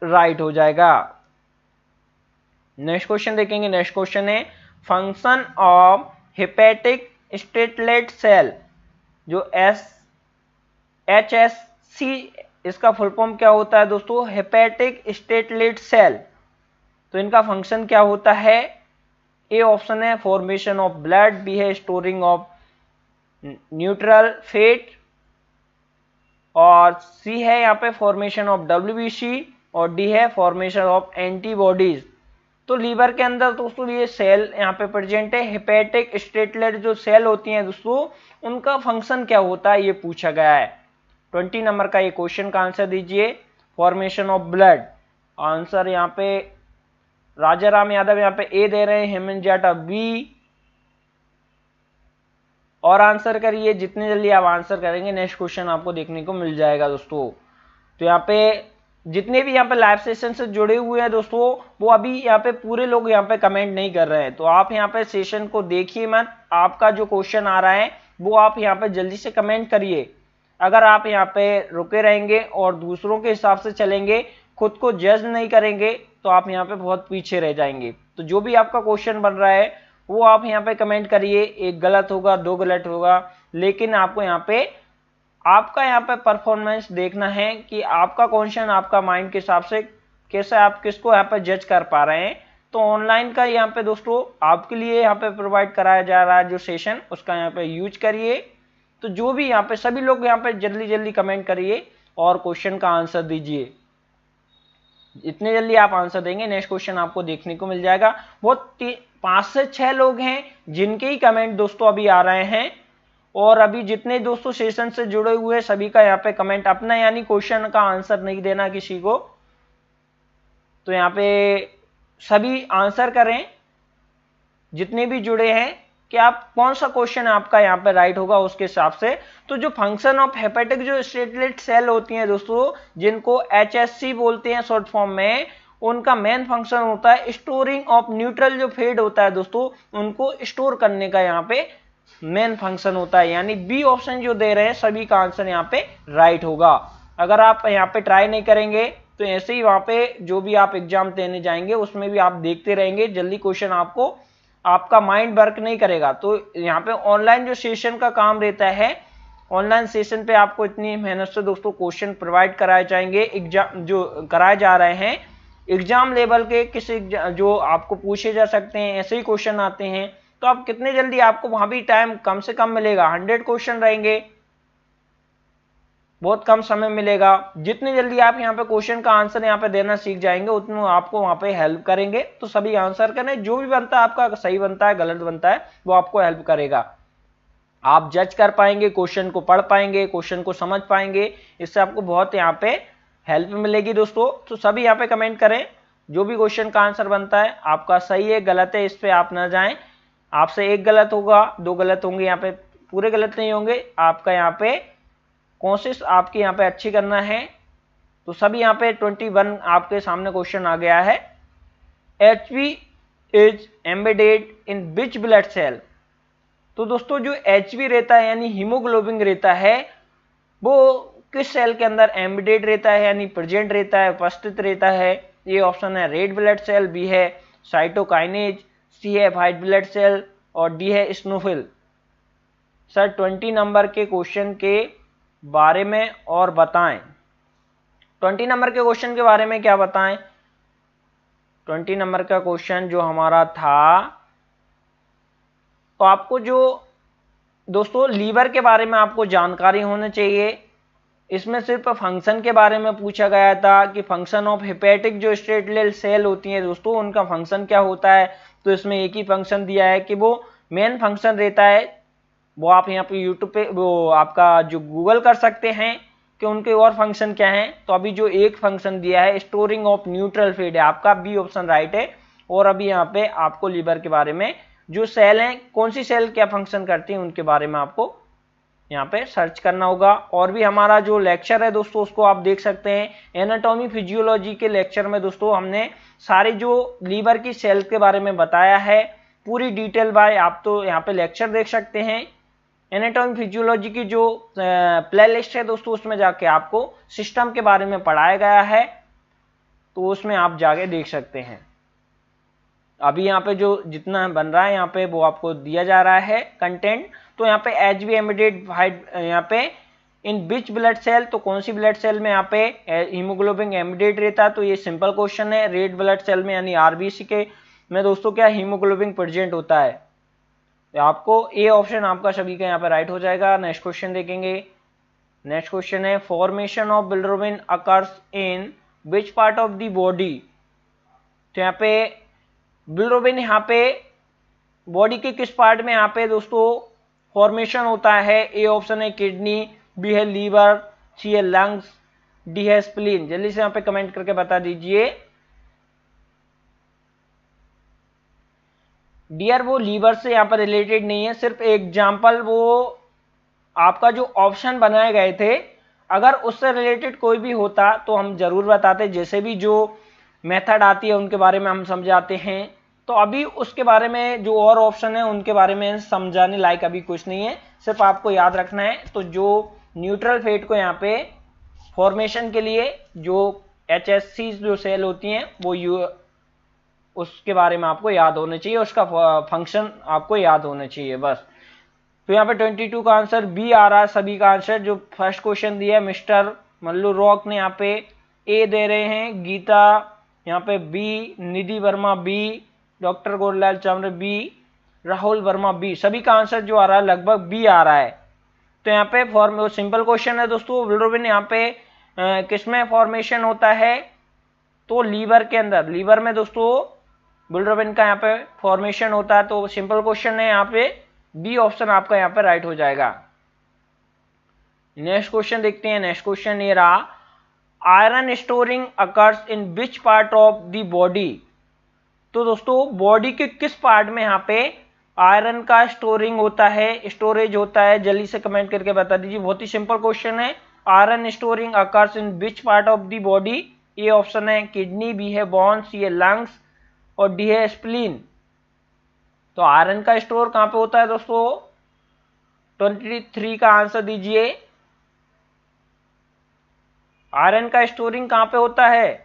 राइट हो जाएगा। नेक्स्ट क्वेश्चन देखेंगे। नेक्स्ट क्वेश्चन है function of hepatic stellate cell, जो HSC, इसका फुल फॉर्म क्या होता है दोस्तों? Hepatic stellate cell. तो इनका फंक्शन क्या होता है? ए ऑप्शन है फॉर्मेशन ऑफ ब्लड, बी है स्टोरिंग ऑफ न्यूट्रल फैट और सी है यहाँ पे फॉर्मेशन ऑफ WBC और डी है फॉर्मेशन ऑफ एंटीबॉडीज। तो लीवर के अंदर दोस्तों ये सेल यहाँ पे प्रेजेंट है। हेपेटिक स्टेटलेट जो सेल होती हैं दोस्तों, उनका फंक्शन क्या होता है ये पूछा गया है। 20 नंबर का ये क्वेश्चन का आंसर दीजिए। फॉर्मेशन ऑफ ब्लड, आंसर यहाँ पे राजा राम यादव यहाँ पे ए दे रहे हैं, हेमंत जाटव बी। और आंसर करिए, जितने जल्दी आप आंसर करेंगे नेक्स्ट क्वेश्चन आपको देखने को मिल जाएगा दोस्तों। तो यहाँ पे जितने भी यहाँ पे लाइव सेशन से जुड़े हुए हैं दोस्तों, वो अभी यहाँ पे पूरे लोग यहाँ पे कमेंट नहीं कर रहे हैं। तो आप यहाँ पे सेशन को देखिए मत, आपका जो क्वेश्चन आ रहा है वो आप यहाँ पे जल्दी से कमेंट करिए। अगर आप यहाँ पे रुके रहेंगे और दूसरों के हिसाब से चलेंगे, खुद को जज नहीं करेंगे, तो आप यहाँ पे बहुत पीछे रह जाएंगे। तो जो भी आपका क्वेश्चन बन रहा है वो आप यहाँ पे कमेंट करिए। एक गलत होगा, दो गलत होगा, लेकिन आपको यहाँ पे आपका यहाँ पे परफॉर्मेंस देखना है कि आपका क्वेश्चन आपका माइंड के हिसाब से कैसे आप किसको यहाँ पे जज कर पा रहे हैं। तो ऑनलाइन का यहाँ पे दोस्तों आपके लिए यहाँ पे प्रोवाइड कराया जा रहा है जो सेशन, उसका यहाँ पे यूज करिए। तो जो भी यहाँ पे सभी लोग यहाँ पे जल्दी जल्दी कमेंट करिए और क्वेश्चन का आंसर दीजिए। इतने जल्दी आप आंसर देंगे नेक्स्ट क्वेश्चन आपको देखने को मिल जाएगा। वो 5 से 6 लोग हैं जिनके ही कमेंट दोस्तों अभी आ रहे हैं। और अभी जितने दोस्तों सेशन से जुड़े हुए सभी का यहाँ पे कमेंट अपना, यानी क्वेश्चन का आंसर नहीं देना किसी को। तो यहाँ पे सभी आंसर करें जितने भी जुड़े हैं कि आप कौन सा क्वेश्चन आपका यहाँ पे राइट होगा उसके हिसाब से। तो जो फंक्शन ऑफ हेपेटिक जो स्टेटलेट सेल होती हैं दोस्तों, जिनको HSC बोलते हैं शॉर्ट फॉर्म में, उनका मेन फंक्शन होता है स्टोरिंग ऑफ न्यूट्रल जो फैट होता है दोस्तों, उनको स्टोर करने का यहाँ पे मेन फंक्शन होता है। यानी बी ऑप्शन जो दे रहे हैं सभी का आंसर यहाँ पे राइट होगा। अगर आप यहाँ पे ट्राई नहीं करेंगे तो ऐसे ही वहां पे जो भी आप एग्जाम देने जाएंगे उसमें भी आप देखते रहेंगे, जल्दी क्वेश्चन आपको आपका माइंड वर्क नहीं करेगा। तो यहाँ पे ऑनलाइन जो सेशन का काम रहता है, ऑनलाइन सेशन पे आपको इतनी मेहनत से दोस्तों क्वेश्चन प्रोवाइड कराए जाएंगे, एग्जाम जो कराए जा रहे हैं एग्जाम लेवल के, किसी जो आपको पूछे जा सकते हैं ऐसे ही क्वेश्चन आते हैं। तो आप कितने जल्दी, आपको वहां भी टाइम कम से कम मिलेगा, 100 क्वेश्चन रहेंगे, बहुत कम समय मिलेगा। जितनी जल्दी आप यहाँ पे क्वेश्चन का आंसर यहाँ पे देना सीख जाएंगे उतना आपको वहां पे हेल्प करेंगे। तो सभी आंसर करें, जो भी बनता है आपका सही बनता है गलत बनता है वो आपको हेल्प करेगा। आप जज कर पाएंगे, क्वेश्चन को पढ़ पाएंगे, क्वेश्चन को समझ पाएंगे, इससे आपको बहुत यहाँ पे हेल्प मिलेगी दोस्तों। तो सभी यहाँ पे कमेंट करें, जो भी क्वेश्चन का आंसर बनता है आपका सही है गलत है इस पे आप ना जाएं। आपसे एक गलत होगा, 2 गलत होंगे, यहाँ पे पूरे गलत नहीं होंगे। आपका यहाँ पे कोशिश आपकी यहाँ पे अच्छी करना है। तो सभी यहाँ पे 21 आपके सामने क्वेश्चन आ गया है। HV is embedded in which blood cell. तो दोस्तों जो HV रहता है यानी हीमोग्लोबिन रहता है वो किस सेल के अंदर एम्बेडेड रहता है यानी प्रेजेंट रहता है, उपस्थित रहता है। ये ऑप्शन है रेड ब्लड सेल, बी है साइटोकाइनेज, सी है व्हाइट ब्लड सेल और डी है स्नोफिल। सर 20 नंबर के क्वेश्चन के बारे में और बताएं। 20 नंबर के क्वेश्चन के बारे में क्या बताएं। 20 नंबर का क्वेश्चन जो हमारा था, तो आपको जो दोस्तों लीवर के बारे में आपको जानकारी होनी चाहिए। इसमें सिर्फ फंक्शन के बारे में पूछा गया था कि फंक्शन ऑफ हेपेटिक जो स्टेटल सेल होती है दोस्तों उनका फंक्शन क्या होता है। तो इसमें एक ही फंक्शन दिया है कि वो मेन फंक्शन रहता है, वो आप यहाँ पे यूट्यूब पे वो आपका जो गूगल कर सकते हैं कि उनके और फंक्शन क्या हैं। तो अभी जो एक फंक्शन दिया है स्टोरिंग ऑफ न्यूट्रल फीड है, आपका बी ऑप्शन राइट है। और अभी यहाँ पे आपको लीवर के बारे में जो सेल हैं, कौन सी सेल क्या फंक्शन करती है उनके बारे में आपको यहाँ पे सर्च करना होगा। और भी हमारा जो लेक्चर है दोस्तों उसको आप देख सकते हैं। एनाटॉमी फिजियोलॉजी के लेक्चर में दोस्तों हमने सारे जो लीवर की सेल के बारे में बताया है पूरी डिटेल बाय, आप तो यहाँ पे लेक्चर देख सकते हैं। एनाटॉमी फिजियोलॉजी की जो प्लेलिस्ट है दोस्तों उसमें जाके आपको सिस्टम के बारे में पढ़ाया गया है, तो उसमें आप जाके देख सकते हैं। अभी यहाँ पे जो जितना बन रहा है यहाँ पे वो आपको दिया जा रहा है कंटेंट। तो यहाँ पे HV एम्बेडेड व्हाइट यहाँ पे इन विच ब्लड सेल, तो कौन सी ब्लड सेल में यहाँ पे हीमोग्लोबिन एम्बेडेड रहता है। तो ये सिंपल क्वेश्चन है। रेड ब्लड सेल में यानी RBC के में दोस्तों क्या हीमोग्लोबिन प्रेजेंट होता है। तो आपको ए ऑप्शन आपका सभी का यहाँ पे राइट हो जाएगा। नेक्स्ट क्वेश्चन देखेंगे। नेक्स्ट क्वेश्चन है formation of bilirubin occurs in which part of the body. तो यहाँ पे बिलिरुबिन यहाँ पे बॉडी के किस पार्ट में यहाँ पे दोस्तों फॉर्मेशन होता है। ए ऑप्शन है किडनी, बी है लीवर, सी है लंग्स, डी है स्प्लीन। जल्दी से यहाँ पे कमेंट करके बता दीजिए। डियर वो लीवर से यहाँ पर रिलेटेड नहीं है, सिर्फ एग्जाम्पल वो आपका जो ऑप्शन बनाए गए थे अगर उससे रिलेटेड कोई भी होता तो हम जरूर बताते। जैसे भी जो मेथड आती है उनके बारे में हम समझाते हैं। तो अभी उसके बारे में जो और ऑप्शन है उनके बारे में समझाने लायक अभी कुछ नहीं है, सिर्फ आपको याद रखना है। तो जो न्यूट्रल फेट को यहाँ पे फॉर्मेशन के लिए जो HSC जो सेल होती हैं वो उसके बारे में आपको याद होना चाहिए, उसका फंक्शन आपको याद होना चाहिए बस। तो यहाँ पे 22 का आंसर बी आ रहा है सभी का आंसर। जो फर्स्ट क्वेश्चन दिया है मिस्टर मल्लू रॉक ने यहाँ पे ए दे रहे हैं, गीता यहाँ पे B, Nidhi Verma B, doctor Gorelal Chamre B, Rahul Verma B. सभी का आंसर जो आ रहा है लगभग बी आ रहा है। तो यहाँ पे फॉर्म सिंपल क्वेश्चन है दोस्तों। बिलिरुबिन यहाँ पे किसमें फॉर्मेशन होता है, तो लीवर के अंदर, लीवर में दोस्तों बिलिरुबिन का यहाँ पे फॉर्मेशन होता है। तो सिंपल क्वेश्चन है, यहाँ पे बी ऑप्शन आपका यहाँ पे राइट हो जाएगा। नेक्स्ट क्वेश्चन देखते हैं। नेक्स्ट क्वेश्चन ये रहा, iron storing occurs in which part of the body. तो दोस्तों बॉडी के किस पार्ट में यहाँ पे आयरन का स्टोरिंग होता है, स्टोरेज होता है, जल्दी से कमेंट करके बता दीजिए। बहुत ही सिंपल क्वेश्चन है। Iron storing occurs in which part of the body. A option है किडनी, बी है बोन, सी है लंग्स और डी है स्प्लीन। तो आयरन का स्टोर कहां पे होता है दोस्तों, 23 का आंसर दीजिए। आयरन का स्टोरिंग कहां पे होता है,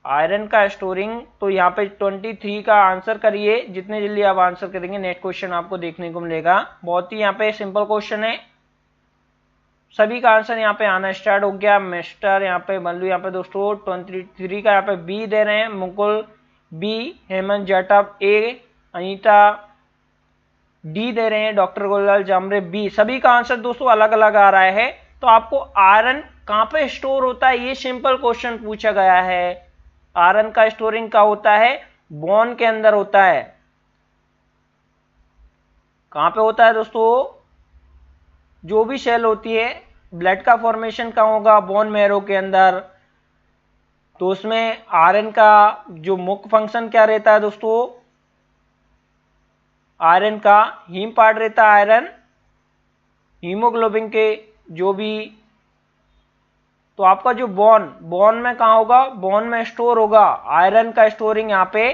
आयरन का स्टोरिंग तो यहाँ पे 23 का आंसर करिए। जितने जल्दी आप आंसर करेंगे नेक्स्ट क्वेश्चन आपको देखने को मिलेगा। बहुत ही यहाँ पे सिंपल क्वेश्चन है। सभी का आंसर यहाँ पे आना स्टार्ट हो गया। मिस्टर यहाँ पे बल्लू यहाँ पे दोस्तों 23 का यहाँ पे बी दे रहे हैं। मुकुल बी हेमंत जाटव, ए अनीता, डी दे रहे हैं डॉक्टर गोरेलाल जामरे बी। सभी का आंसर दोस्तों अलग अलग आ रहा है। तो आपको आयरन कहां पे स्टोर होता है ये सिंपल क्वेश्चन पूछा गया है। आयरन का स्टोरिंग कहां होता है? बोन के अंदर होता है। कहां पे होता है दोस्तों? जो भी सेल होती है, ब्लड का फॉर्मेशन कहां होगा? बोन मैरो के अंदर। तो उसमें आयरन का जो मुख्य फंक्शन क्या रहता है दोस्तों? आयरन का हीम पार्ट रहता है। आयरन हीमोग्लोबिन के जो भी, तो आपका जो बोन में कहां होगा? बोन में स्टोर होगा। आयरन का स्टोरिंग यहाँ पे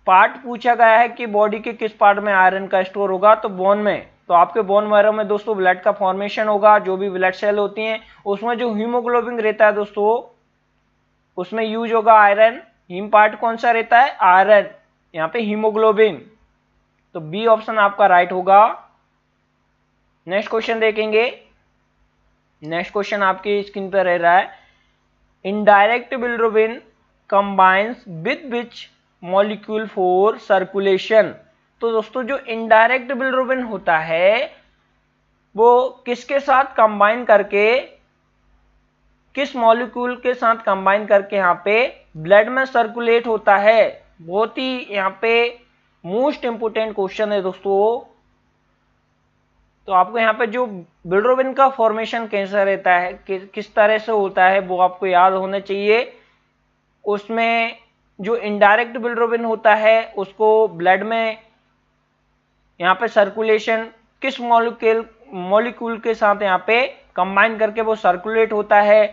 पार्ट पूछा गया है कि बॉडी के किस पार्ट में आयरन का स्टोर होगा, तो बोन में। तो आपके बोन मैरो में दोस्तों ब्लड का फॉर्मेशन होगा, जो भी ब्लड सेल होती हैं उसमें जो हीमोग्लोबिन रहता है दोस्तों उसमें यूज होगा आयरन। हीम पार्ट कौन सा रहता है? आयरन, यहाँ पे हीमोग्लोबिन। तो बी ऑप्शन आपका राइट होगा। नेक्स्ट क्वेश्चन देखेंगे। नेक्स्ट क्वेश्चन आपकी स्क्रीन पर रह रहा है, indirect bilirubin combines with which molecule for circulation. तो दोस्तों जो इनडायरेक्ट बिलिरुबिन होता है वो किसके साथ कंबाइन करके, किस मॉलिक्यूल के साथ कंबाइन करके यहाँ पे ब्लड में सर्कुलेट होता है? बहुत ही यहाँ पे मोस्ट इंपोर्टेंट क्वेश्चन है दोस्तों। तो आपको यहाँ पे जो बिलिरुबिन का फॉर्मेशन कैसा रहता है, किस तरह से होता है, वो आपको याद होना चाहिए। उसमें जो इनडायरेक्ट बिलिरुबिन होता है उसको ब्लड में यहाँ पे सर्कुलेशन किस मॉलिक्यूल के साथ यहाँ पे कंबाइन करके वो सर्कुलेट होता है,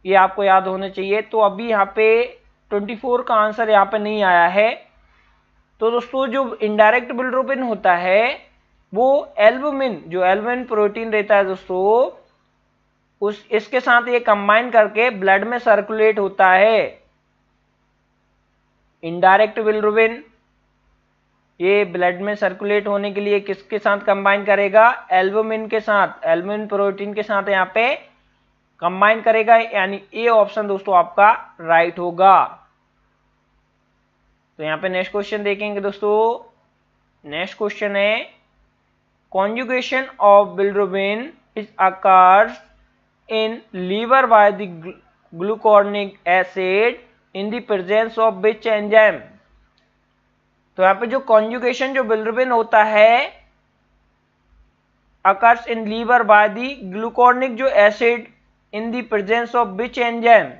ये आपको याद होना चाहिए। तो अभी यहाँ पे 24 का आंसर यहाँ पे नहीं आया है। तो दोस्तों जो इनडायरेक्ट बिलिरुबिन होता है वो एल्बुमिन, जो एल्बुमिन प्रोटीन रहता है दोस्तों, इसके साथ ये कंबाइन करके ब्लड में सर्कुलेट होता है। इनडायरेक्ट बिलिरुबिन ये ब्लड में सर्कुलेट होने के लिए किसके साथ कंबाइन करेगा? एल्बुमिन के साथ, एल्बुमिन प्रोटीन के साथ यहाँ पे कंबाइन करेगा, यानी ए ऑप्शन दोस्तों आपका राइट होगा। तो यहाँ पे नेक्स्ट क्वेश्चन देखेंगे दोस्तों। नेक्स्ट क्वेश्चन है, conjugation of bilirubin is occurs in liver by the glucuronic acid in the presence of which enzyme। तो यहाँ पे जो conjugation जो बिलिरुबिन होता है occurs in liver by the glucuronic जो acid in the presence of which enzyme।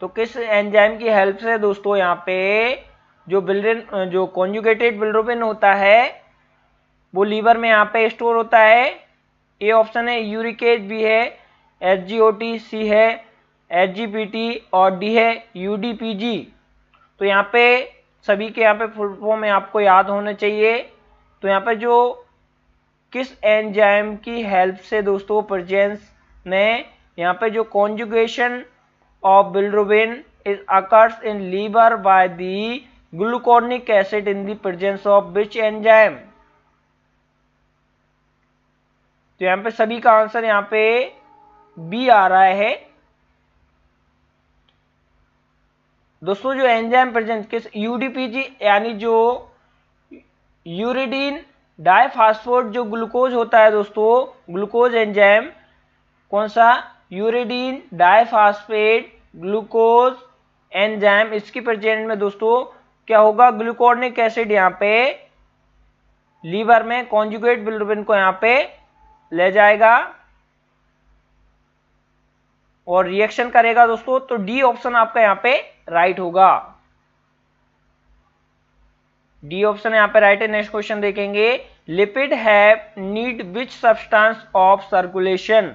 तो किस एंजाइम की हेल्प से दोस्तों यहाँ पे जो कॉन्जुगेटेड बिलिरुबिन होता है वो लीवर में यहाँ पे स्टोर होता है? ए ऑप्शन है यूरिकेज, बी है एसजीओटी, सी है एसजीपीटी और डी है यूडीपीजी। तो यहाँ पे सभी के यहाँ पे फुल फॉर्म में आपको याद होना चाहिए। तो यहाँ पे जो किस एंजाइम की हेल्प से दोस्तों प्रेजेंस में यहाँ पे जो conjugation of bilirubin is occurs in liver by the glucuronic acid in the presence of which enzyme। तो यहाँ पे सभी का आंसर यहाँ पे बी आ रहा है दोस्तों। जो एंजाइम प्रेजेंट किस यूडीपीजी, यानी जो यूरिडीन डाइफास्फेट जो ग्लूकोज होता है दोस्तों, ग्लूकोज एंजाइम कौन सा? यूरिडीन डाइफास्फेट ग्लूकोज एंजाइम, इसकी प्रेजेंट में दोस्तों क्या होगा? ग्लूकोनिक एसिड यहाँ पे लीवर में कॉन्जुगेट बिलिरुबिन को यहाँ पे ले जाएगा और रिएक्शन करेगा दोस्तों। तो डी ऑप्शन आपका यहाँ पे राइट होगा। डी ऑप्शन यहाँ पे राइट है। नेक्स्ट क्वेश्चन देखेंगे, lipid have need which substance of circulation.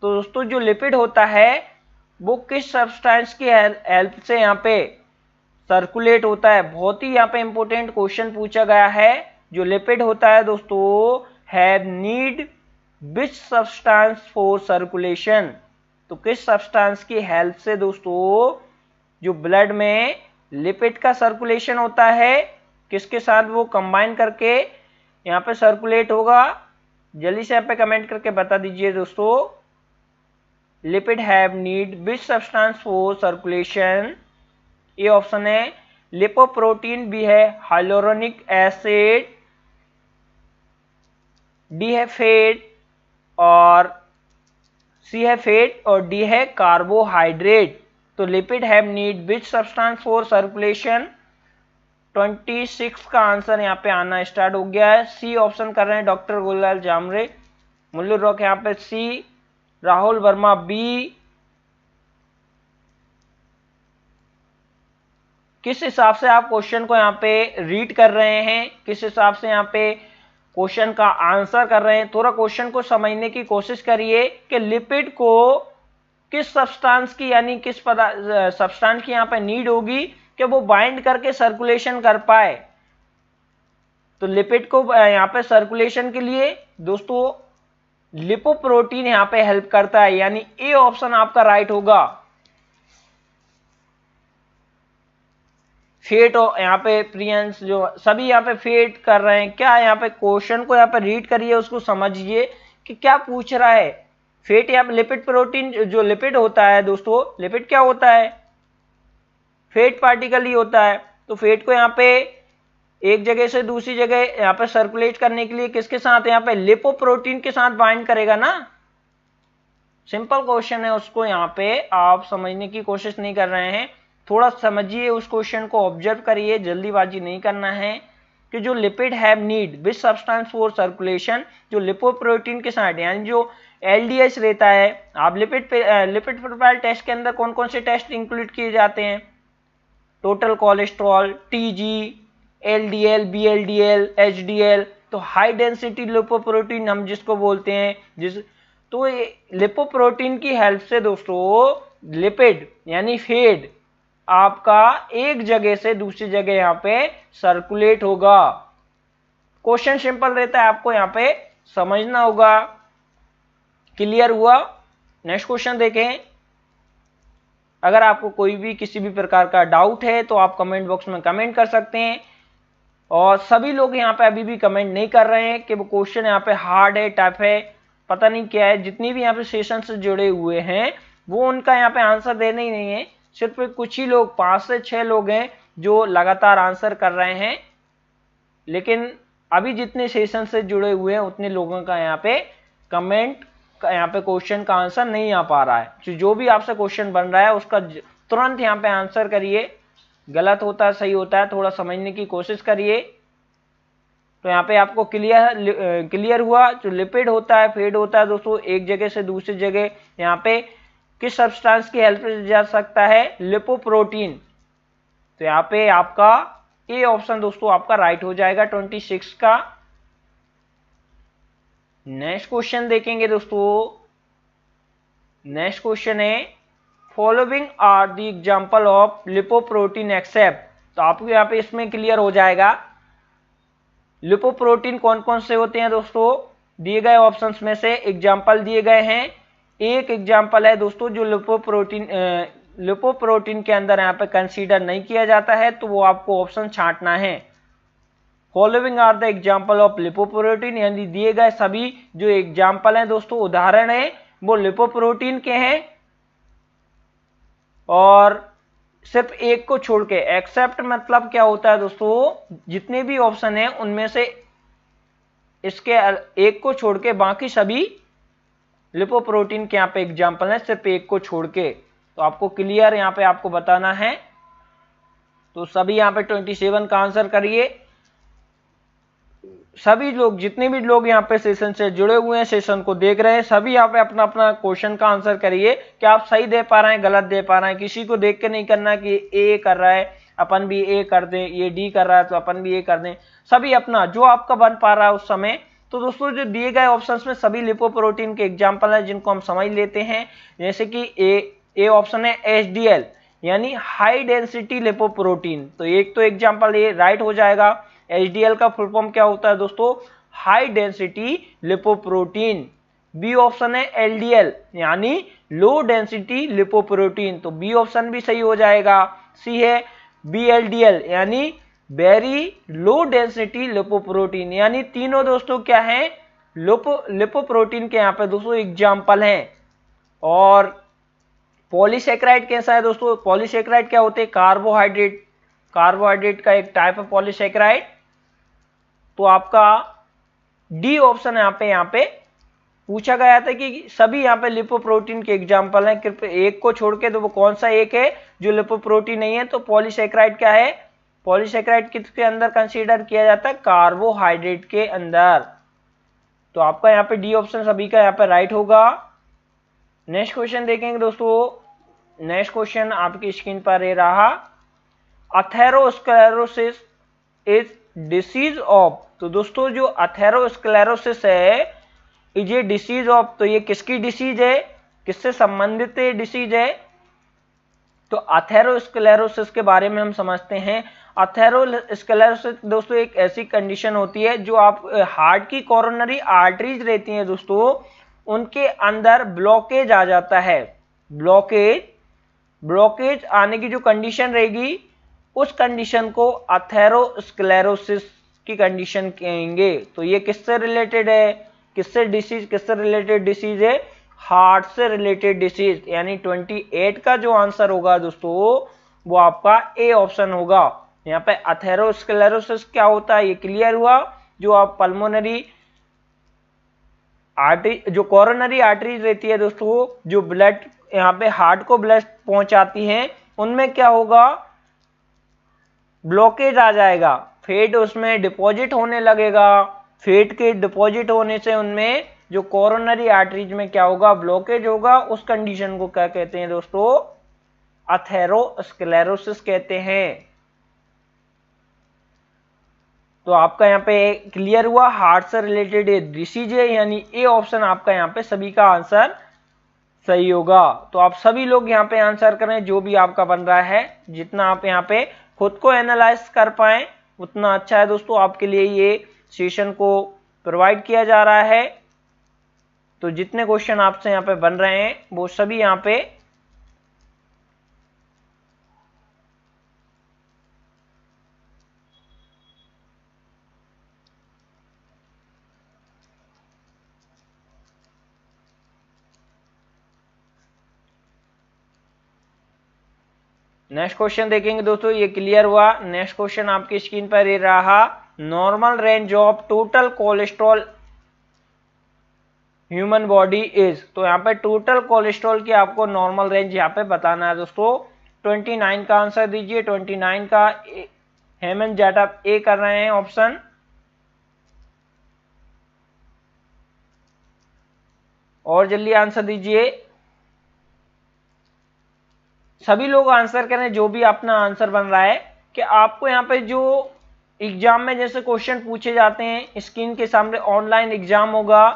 तो दोस्तों जो लिपिड होता है वो किस सब्सटेंस की हेल्प से यहाँ पे सर्कुलेट होता है? बहुत ही यहाँ पे इंपॉर्टेंट क्वेश्चन पूछा गया है। जो लिपिड होता है दोस्तों have need which substance for circulation. तो किस सब्सटेंस की हेल्प से दोस्तों जो ब्लड में लिपिड का सर्कुलेशन होता है, किसके साथ वो कंबाइन करके यहाँ पे सर्कुलेट होगा? जल्दी से यहाँ पे कमेंट करके बता दीजिए दोस्तों। Lipid have need which substance for circulation. ये ऑप्शन है लिपोप्रोटीन, बी है हाइलोरोनिक एसिड, डी है फैट और सी है फैट और डी है कार्बोहाइड्रेट। तो lipid have need which substance for circulation. 26 का आंसर यहाँ पे आना स्टार्ट हो गया है। सी ऑप्शन कर रहे हैं डॉक्टर गोरेलाल जामरे, मुल्लू रॉक यहाँ पे सी, राहुल वर्मा बी। किस हिसाब से आप क्वेश्चन को यहाँ पे रीड कर रहे हैं, किस हिसाब से यहाँ पे क्वेश्चन का आंसर कर रहे हैं, थोड़ा क्वेश्चन को समझने की कोशिश करिए कि लिपिड को किस सब्सटेंस की यानी किस सब्सटेंस की यहाँ पे नीड होगी कि वो बाइंड करके सर्कुलेशन कर पाए। तो लिपिड को यहाँ पे सर्कुलेशन के लिए दोस्तों लिपोप्रोटीन यहाँ पे हेल्प करता है, यानी ए ऑप्शन आपका राइट होगा। फेट यहाँ पे प्रियंस जो सभी यहाँ पे फेट कर रहे हैं, क्या यहाँ पे क्वेश्चन को यहाँ पे रीड करिए, उसको समझिए कि क्या पूछ रहा है। फेट या लिपिड प्रोटीन, जो लिपिड होता है दोस्तों, लिपिड क्या होता है, फेट पार्टिकल ही होता है। तो फेट को यहाँ पे एक जगह से दूसरी जगह यहाँ पे सर्कुलेट करने के लिए किसके साथ यहाँ पे लिपोप्रोटीन के साथ बाइंड करेगा ना। सिंपल क्वेश्चन है, उसको यहाँ पे आप समझने की कोशिश नहीं कर रहे हैं। थोड़ा समझिए उस क्वेश्चन को, ऑब्जर्व करिए, जल्दीबाजी नहीं करना है। कि जो lipid have need which substance for circulation, जो लिपोप्रोटीन के साथ यानी जो एलडीएच रहता है। आप लिपिड प्रोफाइल टेस्ट के अंदर कौन कौन से टेस्ट इंक्लूड किए जाते हैं, total cholesterol, TG, LDL, VLDL, HDL. तो हाई डेंसिटी लिपोप्रोटीन हम जिसको बोलते हैं, तो लिपोप्रोटीन की हेल्प से दोस्तों लिपिड यानी फैट आपका एक जगह से दूसरी जगह यहाँ पे सर्कुलेट होगा। क्वेश्चन सिंपल रहता है, आपको यहाँ पे समझना होगा। क्लियर हुआ? नेक्स्ट क्वेश्चन देखें। अगर आपको कोई भी किसी भी प्रकार का डाउट है तो आप कमेंट बॉक्स में कमेंट कर सकते हैं। और सभी लोग यहाँ पे अभी भी कमेंट नहीं कर रहे हैं कि वो क्वेश्चन यहाँ पे हार्ड है, टफ है, पता नहीं क्या है। जितनी भी यहाँ पे सेशन से जुड़े हुए हैं वो उनका यहाँ पे आंसर देना ही नहीं है। सिर्फ कुछ ही लोग, 5 से 6 लोग हैं जो लगातार आंसर कर रहे हैं। लेकिन अभी जितने सेशन से जुड़े हुए हैं उतने लोगों का यहाँ पे कमेंट यहाँ पे क्वेश्चन का आंसर नहीं आ पा रहा है। जो भी आपसे क्वेश्चन बन रहा है उसका तुरंत यहाँ पे आंसर करिए। गलत होता है सही होता है, थोड़ा समझने की कोशिश करिए। तो यहाँ पे आपको क्लियर हुआ। जो लिपिड होता है, फैट होता है दोस्तों, एक जगह से दूसरी जगह यहाँ पे किस सब्सटेंस की हेल्प से जा सकता है, लिपोप्रोटीन। तो यहाँ पे आपका ए ऑप्शन दोस्तों आपका राइट हो जाएगा 26 का। नेक्स्ट क्वेश्चन देखेंगे दोस्तों। नेक्स्ट क्वेश्चन है following are the example of lipoprotein except. तो आपको यहाँ पे इसमें क्लियर हो जाएगा लिपोप्रोटीन कौन कौन से होते हैं दोस्तों। दिए गए ऑप्शंस में से एग्जांपल दिए गए हैं। एक एग्जांपल है दोस्तों जो लिपोप्रोटीन के अंदर यहाँ पे कंसीडर नहीं किया जाता है, तो वो आपको ऑप्शन छांटना है। Following are the example of lipoprotein, यानी दिए गए सभी जो एग्जांपल हैं दोस्तों, उदाहरण है, वो लिपोप्रोटीन के हैं। और सिर्फ एक को छोड़ के, एक्सेप्ट मतलब क्या होता है दोस्तों, जितने भी ऑप्शन हैं उनमें से इसके एक को छोड़ के बाकी सभी लिपोप्रोटीन के यहाँ पे एग्जांपल है, सिर्फ एक को छोड़ के। तो आपको क्लियर यहाँ पे आपको बताना है। तो सभी यहाँ पे 27 का आंसर करिए। सभी लोग, जितने भी लोग यहाँ पे सेशन से जुड़े हुए हैं, सेशन को देख रहे हैं, सभी यहाँ पे अपना अपना क्वेश्चन का आंसर करिए कि आप सही दे पा रहे हैं, गलत दे पा रहे हैं। किसी को देख के नहीं करना कि ए कर रहा है अपन भी ए कर दें, ये डी कर रहा है तो अपन भी ए कर दें। सभी अपना जो आपका बन पा रहा है उस समय। तो दोस्तों जो दिए गए ऑप्शंस में सभी लिपोप्रोटीन के एग्जाम्पल है जिनको हम समझ लेते हैं। जैसे कि ए ऑप्शन है एचडीएल यानी हाई डेंसिटी लिपोप्रोटीन। तो एक तो एग्जाम्पल ये राइट हो जाएगा। एचडीएल का फुल फॉर्म क्या होता है दोस्तों, high density lipoprotein. B option है एलडीएल यानी लो डेंसिटी लिपोप्रोटीन, तो बी ऑप्शन भी सही हो जाएगा। सी है बीएलडीएल यानी वेरी लो डेंसिटी लिपोप्रोटीन, यानी तीनों दोस्तों क्या है, लिपोप्रोटीन के यहाँ पे दोस्तों एग्जाम्पल हैं। और पॉलीसेकेराइड कैसा है दोस्तों? पॉलीसेकेराइड क्या होते हैं? कार्बोहाइड्रेट, कार्बोहाइड्रेट का एक टाइप है पॉलीसेकेराइड। तो आपका डी ऑप्शन यहाँ पे पूछा गया था कि सभी यहाँ पे लिपोप्रोटीन के एग्जाम्पल हैं, कृपया एक को छोड़ के, तो वो कौन सा एक है जो लिपोप्रोटीन नहीं है? तो पॉलीसेकेराइड क्या है? पॉलीसेकेराइड किसके अंदर कंसीडर किया जाता है? कार्बोहाइड्रेट के अंदर। तो आपका यहाँ पे डी ऑप्शन सभी का यहाँ पे राइट होगा। नेक्स्ट क्वेश्चन देखेंगे दोस्तों। नेक्स्ट क्वेश्चन आपकी स्क्रीन पर ये रहा, अथेरोस्क्लेरोसिस इज डिसीज ऑफ। तो दोस्तों जो अथेरोस्क्लेरोसिस है इज ए डिसीज ऑफ, तो ये किसकी डिसीज है, किससे संबंधित है डिसीज है? तो अथेरोस्क्लेरोसिस के बारे में हम समझते हैं। अथेरोस्क्लेरोसिस दोस्तों एक ऐसी कंडीशन होती है जो आप हार्ट की कोरोनरी आर्टरीज रहती हैं दोस्तों, उनके अंदर ब्लॉकेज आ जाता है। ब्लॉकेज आने की जो कंडीशन रहेगी उस कंडीशन को अथेरोस्क्लेरोसिस की कंडीशन कहेंगे। तो ये किससे रिलेटेड है? किससे रिलेटेड डिसीज है? हार्ट से रिलेटेड डिसीज। यानी 28 का जो आंसर होगा दोस्तों वो आपका ए ऑप्शन होगा। यहाँ पे अथेरोस्क्लेरोसिस क्या होता है ये क्लियर हुआ। जो आप पल्मोनरी आर्टरी, जो कोरोनरी आर्टरीज रहती है दोस्तों, जो ब्लड यहाँ पे हार्ट को ब्लड पहुंचाती हैं, उनमें क्या होगा? ब्लॉकेज आ जाएगा, फैट उसमें डिपॉजिट होने लगेगा। फैट के डिपॉजिट होने से उनमें जो कोरोनरी आर्टरीज में क्या होगा? ब्लॉकेज होगा। उस कंडीशन को क्या कहते हैं दोस्तों? अथेरोस्क्लेरोसिस कहते हैं। तो आपका यहाँ पे क्लियर हुआ, हार्ट से रिलेटेड डिसीज है, यानी ए ऑप्शन आपका यहाँ पे सभी का आंसर सही होगा। तो आप सभी लोग यहाँ पे आंसर करें जो भी आपका बन रहा है। जितना आप यहाँ पे खुद को एनालाइज कर पाए उतना अच्छा है दोस्तों। आपके लिए ये सेशन को प्रोवाइड किया जा रहा है। तो जितने क्वेश्चन आपसे यहाँ पे बन रहे हैं वो सभी यहाँ पे नेक्स्ट क्वेश्चन देखेंगे दोस्तों। ये क्लियर हुआ। नेक्स्ट क्वेश्चन आपकी स्क्रीन पर ये रहा, normal range of total cholesterol human body is. तो यहाँ पे टोटल कोलेस्ट्रॉल की आपको नॉर्मल रेंज यहाँ पे बताना है दोस्तों। 29 का आंसर दीजिए। 29 का हेमंत जाटव ए कर रहे हैं ऑप्शन। और जल्दी आंसर दीजिए। सभी लोग आंसर करें जो भी अपना आंसर बन रहा है। कि आपको यहाँ पे जो एग्जाम में जैसे क्वेश्चन पूछे जाते हैं, स्क्रीन के सामने ऑनलाइन एग्जाम होगा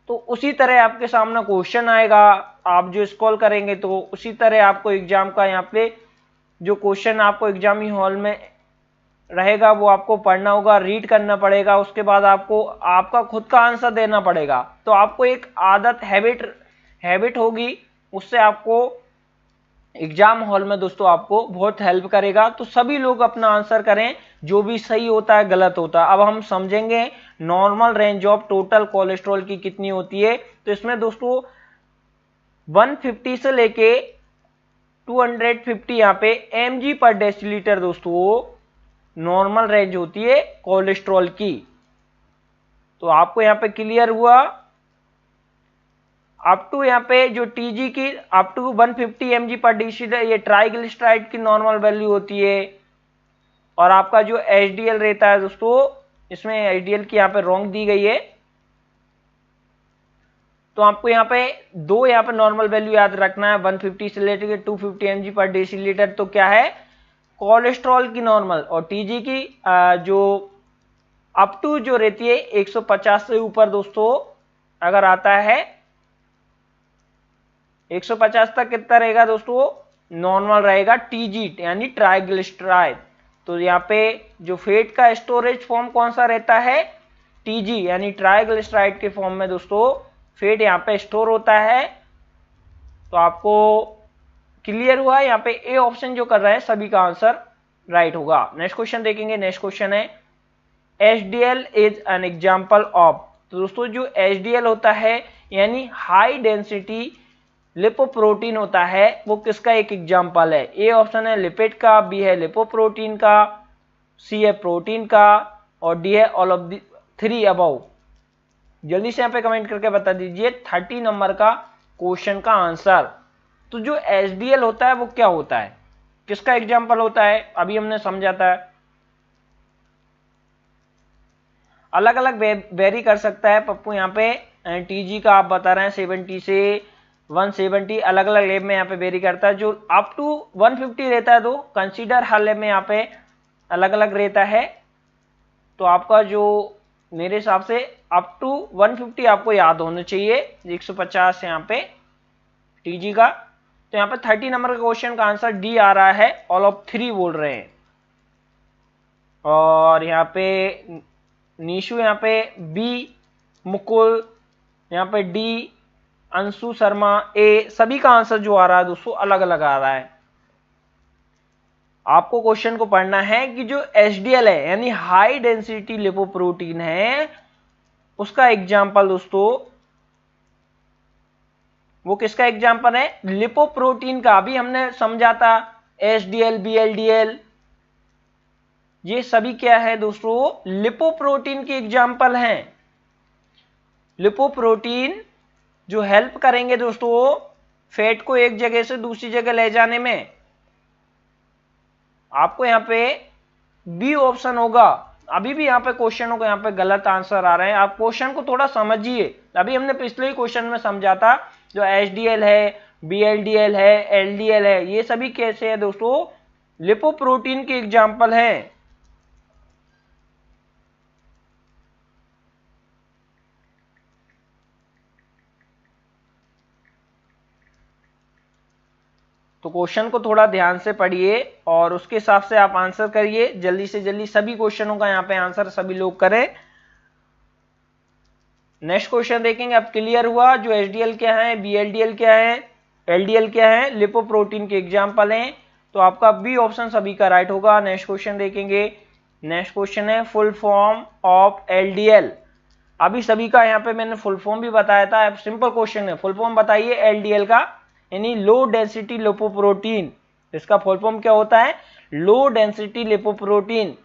तो उसी तरह आपके सामने क्वेश्चन आएगा। आप जो स्क्रॉल करेंगे तो उसी तरह आपको एग्जाम का यहाँ पे जो क्वेश्चन आपको एग्जाम हॉल में रहेगा वो आपको पढ़ना होगा, रीड करना पड़ेगा। उसके बाद आपको आपका खुद का आंसर देना पड़ेगा। तो आपको एक आदत हैबिट होगी, उससे आपको एग्जाम हॉल में दोस्तों आपको बहुत हेल्प करेगा। तो सभी लोग अपना आंसर करें, जो भी सही होता है गलत होता है। अब हम समझेंगे normal range of total cholesterol की कितनी होती है। तो इसमें दोस्तों 150 से लेके 250 यहाँ पे mg पर डेसीलीटर दोस्तों नॉर्मल रेंज होती है कोलेस्ट्रॉल की। तो आपको यहाँ पे क्लियर हुआ। अप टू यहाँ पे जो टीजी की अप टू 150 mg पर डेसीलीटर ये ट्राइग्लिसराइड की नॉर्मल वैल्यू होती है। और आपका जो एचडीएल रहता है दोस्तों, इसमें एचडीएल की यहाँ पे रॉन्ग दी गई है। तो आपको यहाँ पे नॉर्मल वैल्यू याद रखना है, 150 से लेकर 250 mg पर डेसीलीटर। तो क्या है? कोलेस्ट्रॉल की नॉर्मल। और टीजी की जो अप टू जो रहती है 150 से ऊपर दोस्तों अगर आता है 150 तक कितना रहेगा दोस्तों? नॉर्मल रहेगा टीजी यानी ट्राइग्लिसराइड। तो यहाँ पे जो फैट का स्टोरेज फॉर्म कौन सा रहता है? टीजी यानी ट्राइग्लिसराइड के फॉर्म में दोस्तों फैट यहाँ पे स्टोर होता है। तो आपको क्लियर हुआ। यहाँ पे ए ऑप्शन जो कर रहा है सभी का आंसर राइट होगा। नेक्स्ट क्वेश्चन देखेंगे। नेक्स्ट क्वेश्चन है, HDL is an example of. तो दोस्तों जो HDL होता है यानी हाई डेंसिटी लिपोप्रोटीन होता है, वो किसका एक एग्जाम्पल है? ए ऑप्शन है लिपिड का, बी है लिपोप्रोटीन का, सी है प्रोटीन का, और डी है all of the three above. जल्दी से यहाँ पे कमेंट करके बता दीजिए 30 नंबर का क्वेश्चन का आंसर। तो जो HDL होता है वो क्या होता है, किसका एग्जाम्पल होता है, अभी हमने समझा था। अलग अलग वेरी कर सकता है पप्पू यहाँ पे। TG का आप बता रहे हैं 70 से 170, अलग अलग लैब में यहाँ पे वेरी करता है। जो अप टू 150 रहता है तो कंसीडर हर लैब में यहाँ पे अलग अलग रहता है। तो आपका जो मेरे हिसाब से अप टू 150 आपको याद होना चाहिए, 150 यहाँ पे TG का। तो यहाँ पे 30 नंबर का क्वेश्चन का आंसर डी आ रहा है, ऑल ऑफ थ्री बोल रहे हैं। और यहाँ पे निशु, यहाँ पे बी, मुकुल, यहाँ पे डी, अंशु शर्मा ए, सभी का आंसर जो आ रहा है दोस्तों अलग अलग आ रहा है। आपको क्वेश्चन को पढ़ना है कि जो HDL है यानी हाई डेंसिटी लिपोप्रोटीन है, उसका एग्जाम्पल दोस्तों वो किसका एग्जाम्पल है? लिपोप्रोटीन का। अभी हमने समझा था HDL, BLDL, ये सभी क्या है दोस्तों? लिपोप्रोटीन के एग्जाम्पल हैं। लिपोप्रोटीन जो हेल्प करेंगे दोस्तों फैट को एक जगह से दूसरी जगह ले जाने में। आपको यहाँ पे बी ऑप्शन होगा। अभी भी यहाँ पे क्वेश्चनों को यहाँ पे गलत आंसर आ रहे हैं, आप क्वेश्चन को थोड़ा समझिए। अभी हमने पिछले ही क्वेश्चन में समझा था जो HDL है, BLDL है, LDL है, ये सभी कैसे है दोस्तों? लिपोप्रोटीन के एग्जाम्पल हैं। तो क्वेश्चन को थोड़ा ध्यान से पढ़िए और उसके हिसाब से आप आंसर करिए। जल्दी से जल्दी सभी क्वेश्चनों का यहाँ पे आंसर सभी लोग करें। नेक्स्ट क्वेश्चन देखेंगे। अब क्लियर हुआ जो HDL क्या है, BLDL क्या है, LDL क्या है, लिपोप्रोटीन के एग्जाम्पल हैं। तो आपका बी ऑप्शन सभी का राइट होगा। नेक्स्ट क्वेश्चन देखेंगे। नेक्स्ट क्वेश्चन है फुल फॉर्म ऑफ LDL। अभी सभी का यहाँ पे मैंने फुल फॉर्म भी बताया था। अब सिंपल क्वेश्चन है, फुल फॉर्म बताइए LDL का, यानी लो डेंसिटी लिपोप्रोटीन। इसका फुल फॉर्म क्या होता है? Low density lipoprotein.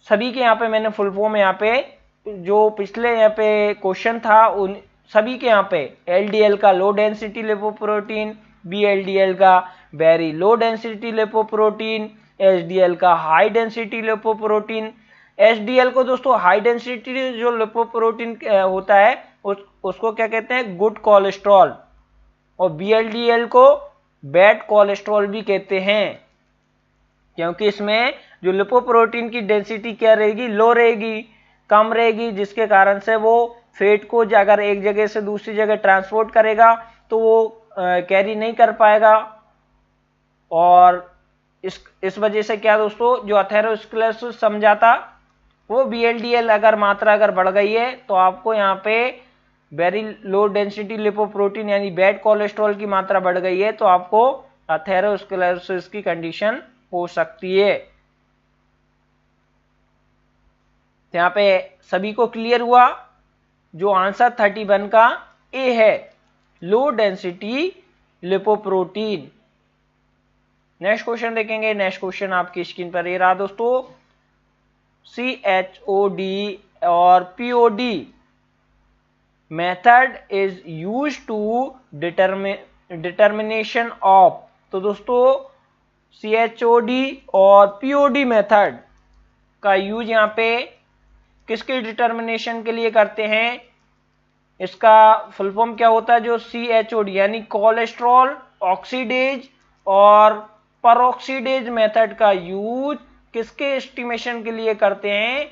सभी के यहाँ पे मैंने फुल फॉर्म यहाँ पे जो पिछले यहाँ पे क्वेश्चन था उन सभी के यहाँ पे LDL का लो डेंसिटी लिपोप्रोटीन, BLDL का very low density lipoprotein, HDL का हाई डेंसिटी लिपोप्रोटीन। HDL को दोस्तों हाई डेंसिटी जो लिपोप्रोटीन होता है उसको क्या कहते हैं? Good cholesterol. और BLDL को बैड कोलेस्ट्रॉल भी कहते हैं, क्योंकि इसमें जो लिपोप्रोटीन की डेंसिटी क्या रहेगी? लो रहेगी, कम रहेगी, जिसके कारण से वो फैट को अगर एक जगह से दूसरी जगह ट्रांसपोर्ट करेगा तो वो कैरी नहीं कर पाएगा। और इस वजह से क्या दोस्तों, जो अथेरोस्क्लेरोसिस समझाता वो BLDL अगर मात्रा अगर बढ़ गई है तो आपको यहाँ पे वेरी लो डेंसिटी लिपोप्रोटीन यानी बैड कोलेस्ट्रॉल की मात्रा बढ़ गई है तो आपको अथेरोस्क्लेरोसिस की कंडीशन हो सकती है। तो यहाँ पे सभी को क्लियर हुआ। जो आंसर 31 का ए है, low density lipoprotein. Next question देखेंगे। नेक्स्ट क्वेश्चन आपकी स्क्रीन पर ये रहा दोस्तों। CHOD और POD method is use to determination of. तो दोस्तों CHOD और POD मेथड का यूज यहाँ पे किसके डिटर्मिनेशन के लिए करते हैं? इसका फुल फॉर्म क्या होता है? जो CHOD यानी कोलेस्ट्रॉल ऑक्सीडेज और परऑक्सीडेज मेथड का यूज किसके एस्टिमेशन के लिए करते हैं?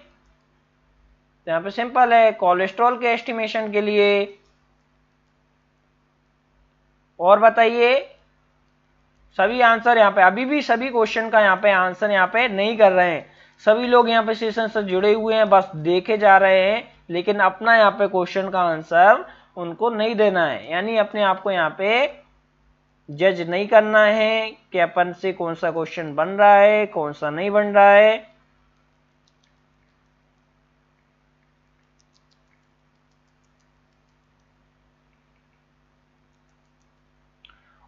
यहाँ पे सिंपल है, कोलेस्ट्रॉल के एस्टिमेशन के लिए। और बताइए सभी आंसर यहाँ पे, अभी भी सभी क्वेश्चन का यहाँ पे आंसर यहाँ पे नहीं कर रहे हैं। सभी लोग यहाँ पे सेशन से जुड़े हुए हैं, बस देखे जा रहे हैं, लेकिन अपना यहाँ पे क्वेश्चन का आंसर उनको नहीं देना है। यानी अपने आप को यहाँ पे जज नहीं करना है कि अपन से कौन सा क्वेश्चन बन रहा है, कौन सा नहीं बन रहा है।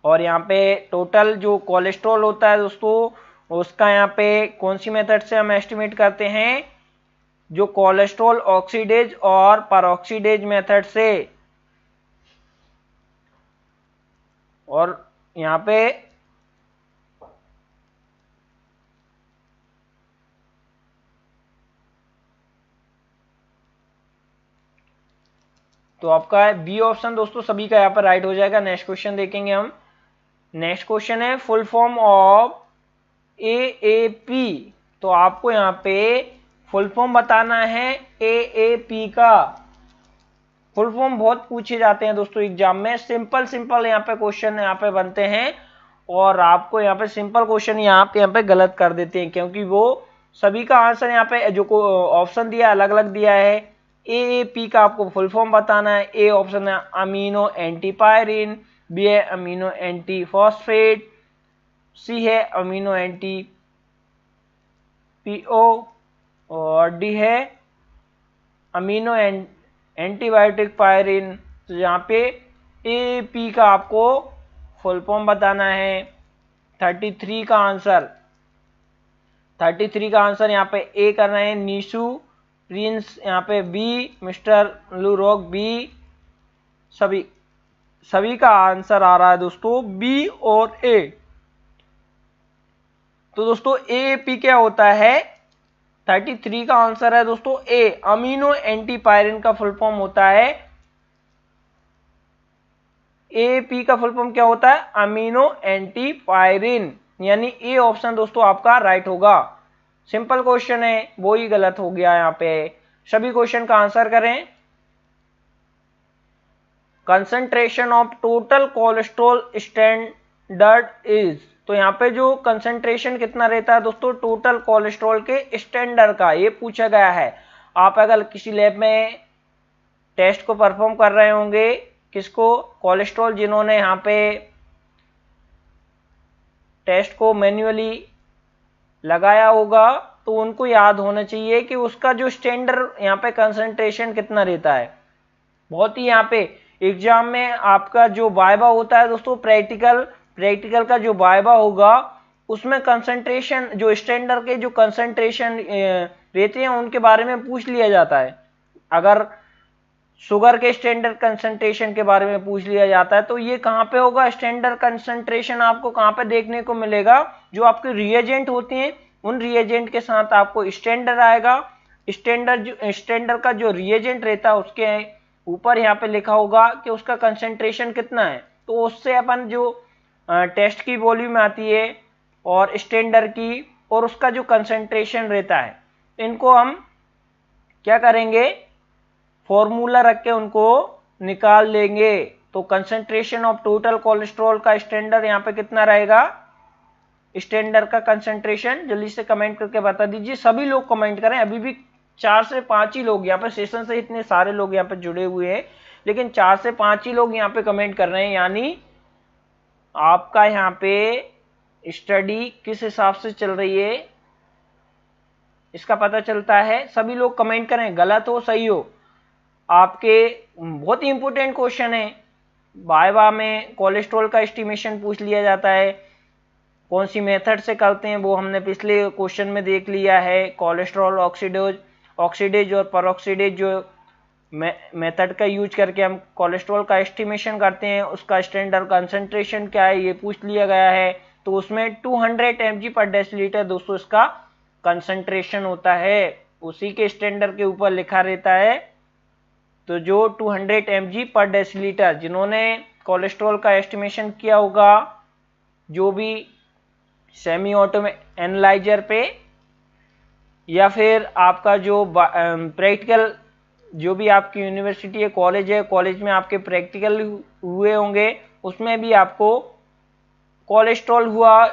और यहाँ पे टोटल जो कोलेस्ट्रॉल होता है दोस्तों उसका यहाँ पे कौन सी मेथड से हम एस्टिमेट करते हैं, जो कोलेस्ट्रॉल ऑक्सीडेज और परऑक्सीडेज मेथड से। और यहाँ पे तो आपका बी ऑप्शन दोस्तों सभी का यहाँ पर राइट हो जाएगा। नेक्स्ट क्वेश्चन देखेंगे हम। नेक्स्ट क्वेश्चन है फुल फॉर्म ऑफ एएपी। तो आपको यहाँ पे फुल फॉर्म बताना है एएपी का। फुल फॉर्म बहुत पूछे जाते हैं दोस्तों एग्जाम में, सिंपल सिंपल यहाँ पे क्वेश्चन यहाँ पे बनते हैं और आपको यहाँ पे सिंपल क्वेश्चन यहाँ पे गलत कर देते हैं, क्योंकि वो सभी का आंसर यहाँ पे जो ऑप्शन दिया अलग अलग दिया है। एएपी का आपको फुल फॉर्म बताना है। ए ऑप्शन है अमीनो एंटीपायरिन, बी है अमीनो एंटी फॉस्फेट, सी है अमीनो एंटी पीओ और डी है अमीनो एंटीबायोटिक पायरिन। तो यहाँ पे एपी का आपको फुल फॉर्म बताना है। 33 का आंसर 33 का आंसर यहाँ पे ए कर रहे हैं नीशू प्रिंस, यहाँ पे बी मिस्टर लूरोक, बी सभी का आंसर आ रहा है दोस्तों बी और ए। तो दोस्तों एपी क्या होता है, 33 का आंसर है दोस्तों ए, अमीनो एंटीपायरिन का फुल फॉर्म होता है। एपी का फुल फॉर्म क्या होता है, अमीनो एंटीपायरिन, यानी ए ऑप्शन दोस्तों आपका राइट होगा। सिंपल क्वेश्चन है, वो ही गलत हो गया यहाँ पे। सभी क्वेश्चन का आंसर करें। Concentration of total cholesterol standard is. तो यहाँ पे जो कंसंट्रेशन कितना रहता है दोस्तों टोटल कोलेस्ट्रॉल के स्टैंडर्ड का, ये पूछा गया है। आप अगर किसी लैब में टेस्ट को परफॉर्म कर रहे होंगे, किसको, कोलेस्ट्रॉल, जिन्होंने यहाँ पे टेस्ट को मैन्युअली लगाया होगा, तो उनको याद होना चाहिए कि उसका जो स्टैंडर्ड यहाँ पे कंसंट्रेशन कितना रहता है। बहुत ही यहाँ पे एग्जाम में आपका जो वाइवा होता है दोस्तों, प्रैक्टिकल का जो वाइवा होगा उसमें कंसंट्रेशन, जो स्टैंडर्ड के जो कंसंट्रेशन रहते हैं उनके बारे में पूछ लिया जाता है। अगर शुगर के स्टैंडर्ड कंसंट्रेशन के बारे में पूछ लिया जाता है तो ये कहाँ पे होगा, स्टैंडर्ड कंसंट्रेशन आपको कहाँ पे देखने को मिलेगा, जो आपके रिएजेंट होते हैं उन रिएजेंट के साथ आपको स्टैंडर्ड आएगा। स्टैंडर्ड का जो रिएजेंट रहता है उसके ऊपर यहाँ पे लिखा होगा कि उसका कंसंट्रेशन कितना है। तो उससे अपन जो टेस्ट की वॉल्यूम आती है और स्टैंडर्ड की और उसका जो कंसंट्रेशन रहता है, इनको हम क्या करेंगे, फॉर्मूला रख के उनको निकाल लेंगे। तो कंसंट्रेशन ऑफ टोटल कोलेस्ट्रॉल का स्टैंडर्ड यहाँ पे कितना रहेगा, स्टैंडर्ड का कंसंट्रेशन जल्दी से कमेंट करके बता दीजिए। सभी लोग कमेंट करें, अभी भी 4 से 5 ही लोग यहाँ पे, सेशन से इतने सारे लोग यहाँ पे जुड़े हुए हैं लेकिन 4 से 5 ही लोग यहाँ पे कमेंट कर रहे हैं, यानी आपका यहाँ पे स्टडी किस हिसाब से चल रही है इसका पता चलता है। सभी लोग कमेंट करें, गलत हो सही हो। आपके बहुत ही इंपॉर्टेंट क्वेश्चन है, वाइवा में कोलेस्ट्रॉल का एस्टिमेशन पूछ लिया जाता है, कौन सी मेथड से करते हैं वो हमने पिछले क्वेश्चन में देख लिया है। कोलेस्ट्रॉल ऑक्सीडेज और परऑक्सीडेज जो मेथड का यूज करके हम कोलेस्ट्रॉल का एस्टिमेशन करते हैं, उसका स्टैंडर्ड कंसंट्रेशन क्या है ये पूछ लिया गया है। तो उसमें 200 mg पर डेसीलीटर दोस्तों इसका कंसंट्रेशन होता है, उसी के स्टैंडर्ड के ऊपर लिखा रहता है। तो जो 200 mg पर डेसीलीटर, जिन्होंने कोलेस्ट्रॉल का एस्टिमेशन किया होगा जो भी सेमी ऑटो एनालाइजर पे या फिर आपका जो प्रैक्टिकल, जो भी आपकी यूनिवर्सिटी है, कॉलेज है, कॉलेज में आपके प्रैक्टिकल हुए होंगे, उसमें भी आपको कोलेस्ट्रॉल हुआ,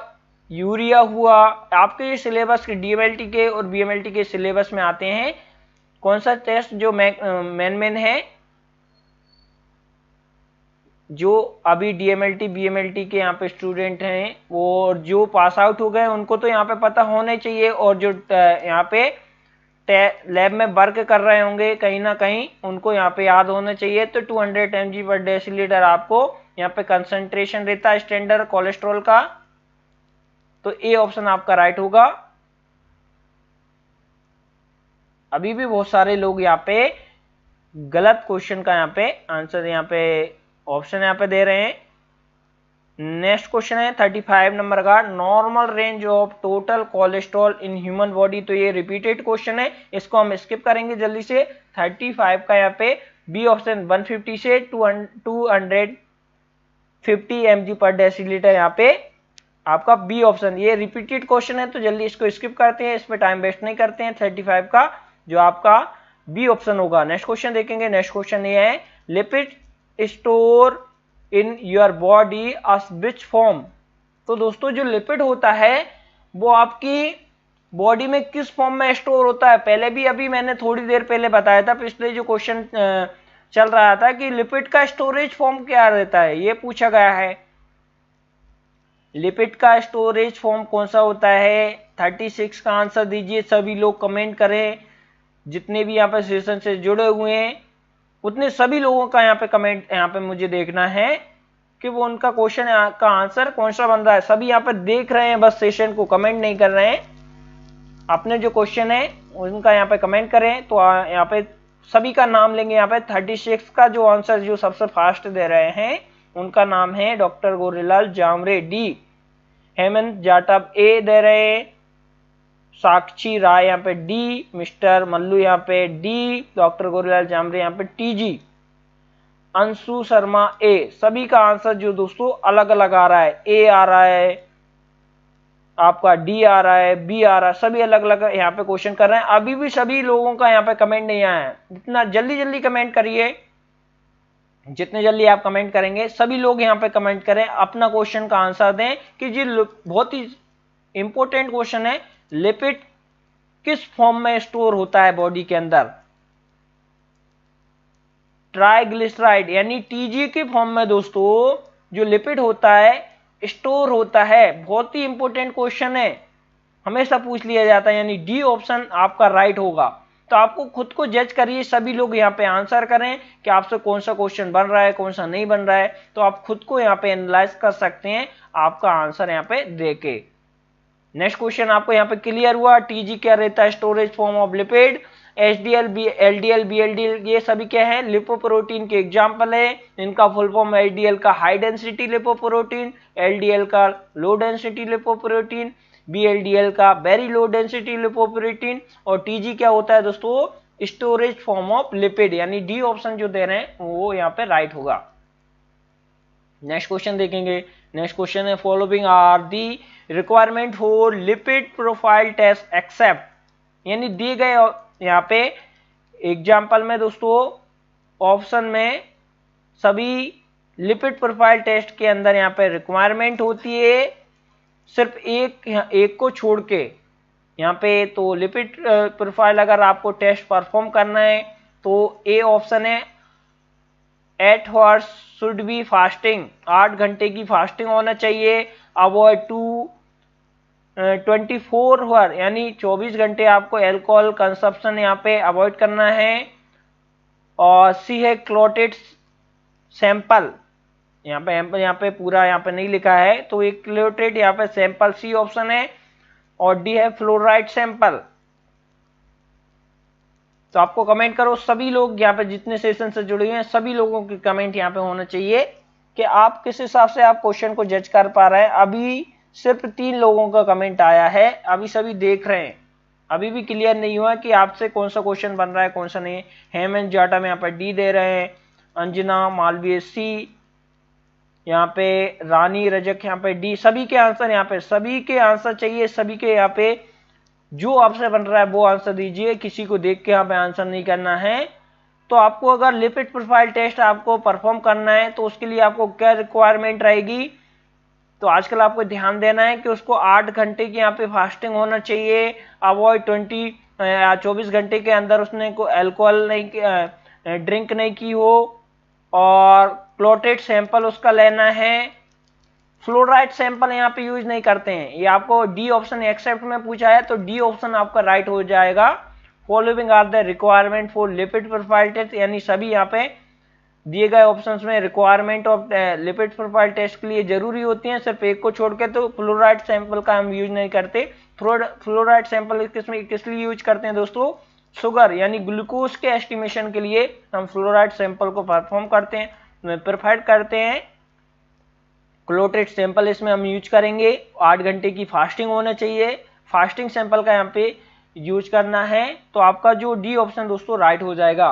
यूरिया हुआ, आपके ये सिलेबस के डीएमएलटी के और बीएमएलटी के सिलेबस में आते हैं। कौन सा टेस्ट जो मेन है, जो अभी डीएमएलटी बीएमएलटी के यहाँ पे स्टूडेंट हैं वो जो पास आउट हो गए उनको तो यहाँ पे पता होना चाहिए, और जो यहाँ पे लैब में वर्क कर रहे होंगे कहीं ना कहीं उनको यहाँ पे याद होना चाहिए। तो 200 mg पर डेसीलीटर आपको यहाँ पे कंसंट्रेशन रहता है स्टैंडर्ड कोलेस्ट्रॉल का, तो ए ऑप्शन आपका राइट होगा। अभी भी बहुत सारे लोग यहाँ पे गलत क्वेश्चन का यहाँ पे आंसर यहाँ पे ऑप्शन यहाँ पे दे रहे हैं। नेक्स्ट क्वेश्चन है 35 नंबर का, normal range of total cholesterol in human body. तो ये रिपीटेड क्वेश्चन है, इसको हम स्किप करेंगे जल्दी से। 35 का यहाँ पे बी ऑप्शन 150 से 250 mg पर डेसीलीटर, यहाँ पे आपका बी ऑप्शन। ये रिपीटेड क्वेश्चन है तो जल्दी इसको स्किप करते हैं, इसमें टाइम वेस्ट नहीं करते हैं। 35 का जो आपका बी ऑप्शन होगा। नेक्स्ट क्वेश्चन देखेंगे। नेक्स्ट क्वेश्चन ये है, lipid store in your body as which form. तो दोस्तों जो लिपिड होता है वो आपकी बॉडी में किस फॉर्म में स्टोर होता है, पहले भी अभी मैंने थोड़ी देर पहले बताया था, पिछले जो क्वेश्चन चल रहा था कि लिपिड का स्टोरेज फॉर्म क्या रहता है, ये पूछा गया है। लिपिड का स्टोरेज फॉर्म कौन सा होता है? 36 का आंसर दीजिए, सभी लोग कमेंट करें। जितने भी यहाँ पे सेशन से जुड़े हुए हैं उतने सभी लोगों का यहाँ पे कमेंट यहाँ पे मुझे देखना है कि वो उनका क्वेश्चन का आंसर कौन सा बन रहा है। सभी यहाँ पे देख रहे हैं बस सेशन को, कमेंट नहीं कर रहे हैं। अपने जो क्वेश्चन है उनका यहाँ पे कमेंट करें तो यहाँ पे सभी का नाम लेंगे। यहाँ पे 36 का जो आंसर जो सबसे फास्ट दे रहे हैं उनका नाम है डॉक्टर गोरेलाल जामरे डी, हेमंत जाटव ए दे रहे हैं, साक्षी राय यहाँ पे डी, मिस्टर मल्लू यहाँ पे डी, डॉक्टर गोरेलाल जामरे यहाँ पे टीजी, अंशु शर्मा ए। सभी का आंसर जो दोस्तों अलग अलग आ रहा है, ए आ रहा है, आपका डी आ रहा है, बी आ रहा है, सभी अलग अलग यहाँ पे क्वेश्चन कर रहे हैं। अभी भी सभी लोगों का यहाँ पे कमेंट नहीं आया है, जितना जल्दी जल्दी कमेंट करिए, जितने जल्दी आप कमेंट करेंगे सभी लोग यहाँ पे कमेंट करें, अपना क्वेश्चन का आंसर दें कि जी बहुत ही इंपॉर्टेंट क्वेश्चन है, लिपिड किस फॉर्म में स्टोर होता है बॉडी के अंदर? ट्राइग्लिसराइड यानी टीजी के फॉर्म में दोस्तों जो लिपिड होता है स्टोर होता है। बहुत ही इंपॉर्टेंट क्वेश्चन है, हमेशा पूछ लिया जाता है, यानी डी ऑप्शन आपका राइट होगा। तो आपको खुद को जज करिए, सभी लोग यहाँ पे आंसर करें कि आपसे कौन सा क्वेश्चन बन रहा है कौन सा नहीं बन रहा है, तो आप खुद को यहाँ पे एनालाइज कर सकते हैं आपका आंसर यहाँ पे देके। नेक्स्ट क्वेश्चन आपको यहाँ पे क्लियर हुआ, टीजी क्या रहता है? Storage form of lipid. HDL, LDL, VLDL ये सभी क्या है? लिपोप्रोटीन के एग्जाम्पल है। इनका फुल फॉर्म एचडीएल का हाई डेंसिटी लिपोप्रोटीन, एलडीएल का लो डेंसिटी लिपोप्रोटीन, बीएलडीएल का वेरी लो डेंसिटी लिपोप्रोटीन, और टीजी क्या होता है दोस्तों? स्टोरेज फॉर्म ऑफ लिपिड, यानी डी ऑप्शन जो दे रहे हैं वो यहाँ पे राइट होगा। नेक्स्ट क्वेश्चन देखेंगे। नेक्स्ट क्वेश्चन है, following are the requirement for lipid profile test except, यानी दिए गए यहाँ पे एग्जाम्पल में दोस्तों ऑप्शन में सभी लिपिड प्रोफाइल टेस्ट के अंदर यहाँ पे रिक्वायरमेंट होती है, सिर्फ एक को छोड़ के यहाँ पे। तो लिपिड प्रोफाइल अगर आपको टेस्ट परफॉर्म करना है तो ए ऑप्शन है 8 hours शुड बी फास्टिंग, 8 घंटे की फास्टिंग होना चाहिए। अवॉइड 24 आवर यानी 24 घंटे आपको एल्कोहल कंजप्शन यहाँ पे अवॉइड करना है। और सी है क्लोटेड सैंपल, यहाँ पे पूरा यहाँ पे नहीं लिखा है तो एक क्लोटेड यहाँ पे सैंपल सी ऑप्शन है। और डी है फ्लोराइड सैंपल। तो आपको कमेंट करो, सभी लोग यहाँ पे जितने सेशन से जुड़े हुए हैं सभी लोगों की कमेंट यहाँ पे होना चाहिए कि आप किस हिसाब से आप क्वेश्चन को जज कर पा रहे हैं। अभी सिर्फ 3 लोगों का कमेंट आया है, अभी सभी देख रहे हैं, अभी भी क्लियर नहीं हुआ कि आपसे कौन सा क्वेश्चन बन रहा है कौन सा नहीं। हेमंत जाटव यहाँ पे डी दे रहे हैं, अंजना मालवीय सी, यहाँ पे रानी रजक यहाँ पे डी। सभी के आंसर यहाँ पे, सभी के आंसर चाहिए, सभी के यहाँ पे जो आपसे बन रहा है वो आंसर दीजिए, किसी को देख के यहाँ पे आंसर नहीं करना है। तो आपको अगर लिपिड प्रोफाइल टेस्ट आपको परफॉर्म करना है तो उसके लिए आपको क्या रिक्वायरमेंट रहेगी? तो आजकल आपको ध्यान देना है कि उसको 8 घंटे की यहाँ पे फास्टिंग होना चाहिए। अवॉइड 24 घंटे के अंदर उसने को अल्कोहल नहीं ड्रिंक नहीं की हो, और क्लोटेड सैंपल उसका लेना है। फ्लोराइड सैंपल यहाँ पे यूज नहीं करते हैं। ये आपको डी ऑप्शन एक्सेप्ट में पूछा है तो डी ऑप्शन आपका राइट हो जाएगा। Following are the requirement for lipid profile test, यानी सभी यहाँ पे दिए गए ऑप्शंस में requirement of lipid profile test के लिए जरूरी होती हैं, सिर्फ एक को छोड़ के तो फ्लोराइड सैंपल का हम यूज नहीं करते। फ्लोराइड सैंपल किस लिए यूज करते हैं दोस्तों? शुगर यानी ग्लूकोज के एस्टिमेशन के लिए हम फ्लोराइड सैंपल को परफॉर्म करते हैं, प्रोवाइड करते हैं। क्लोटेड सैंपल इसमें हम यूज करेंगे। 8 घंटे की फास्टिंग होना चाहिए, फास्टिंग सैंपल का यहाँ पे यूज करना है। तो आपका जो डी ऑप्शन दोस्तों राइट हो जाएगा।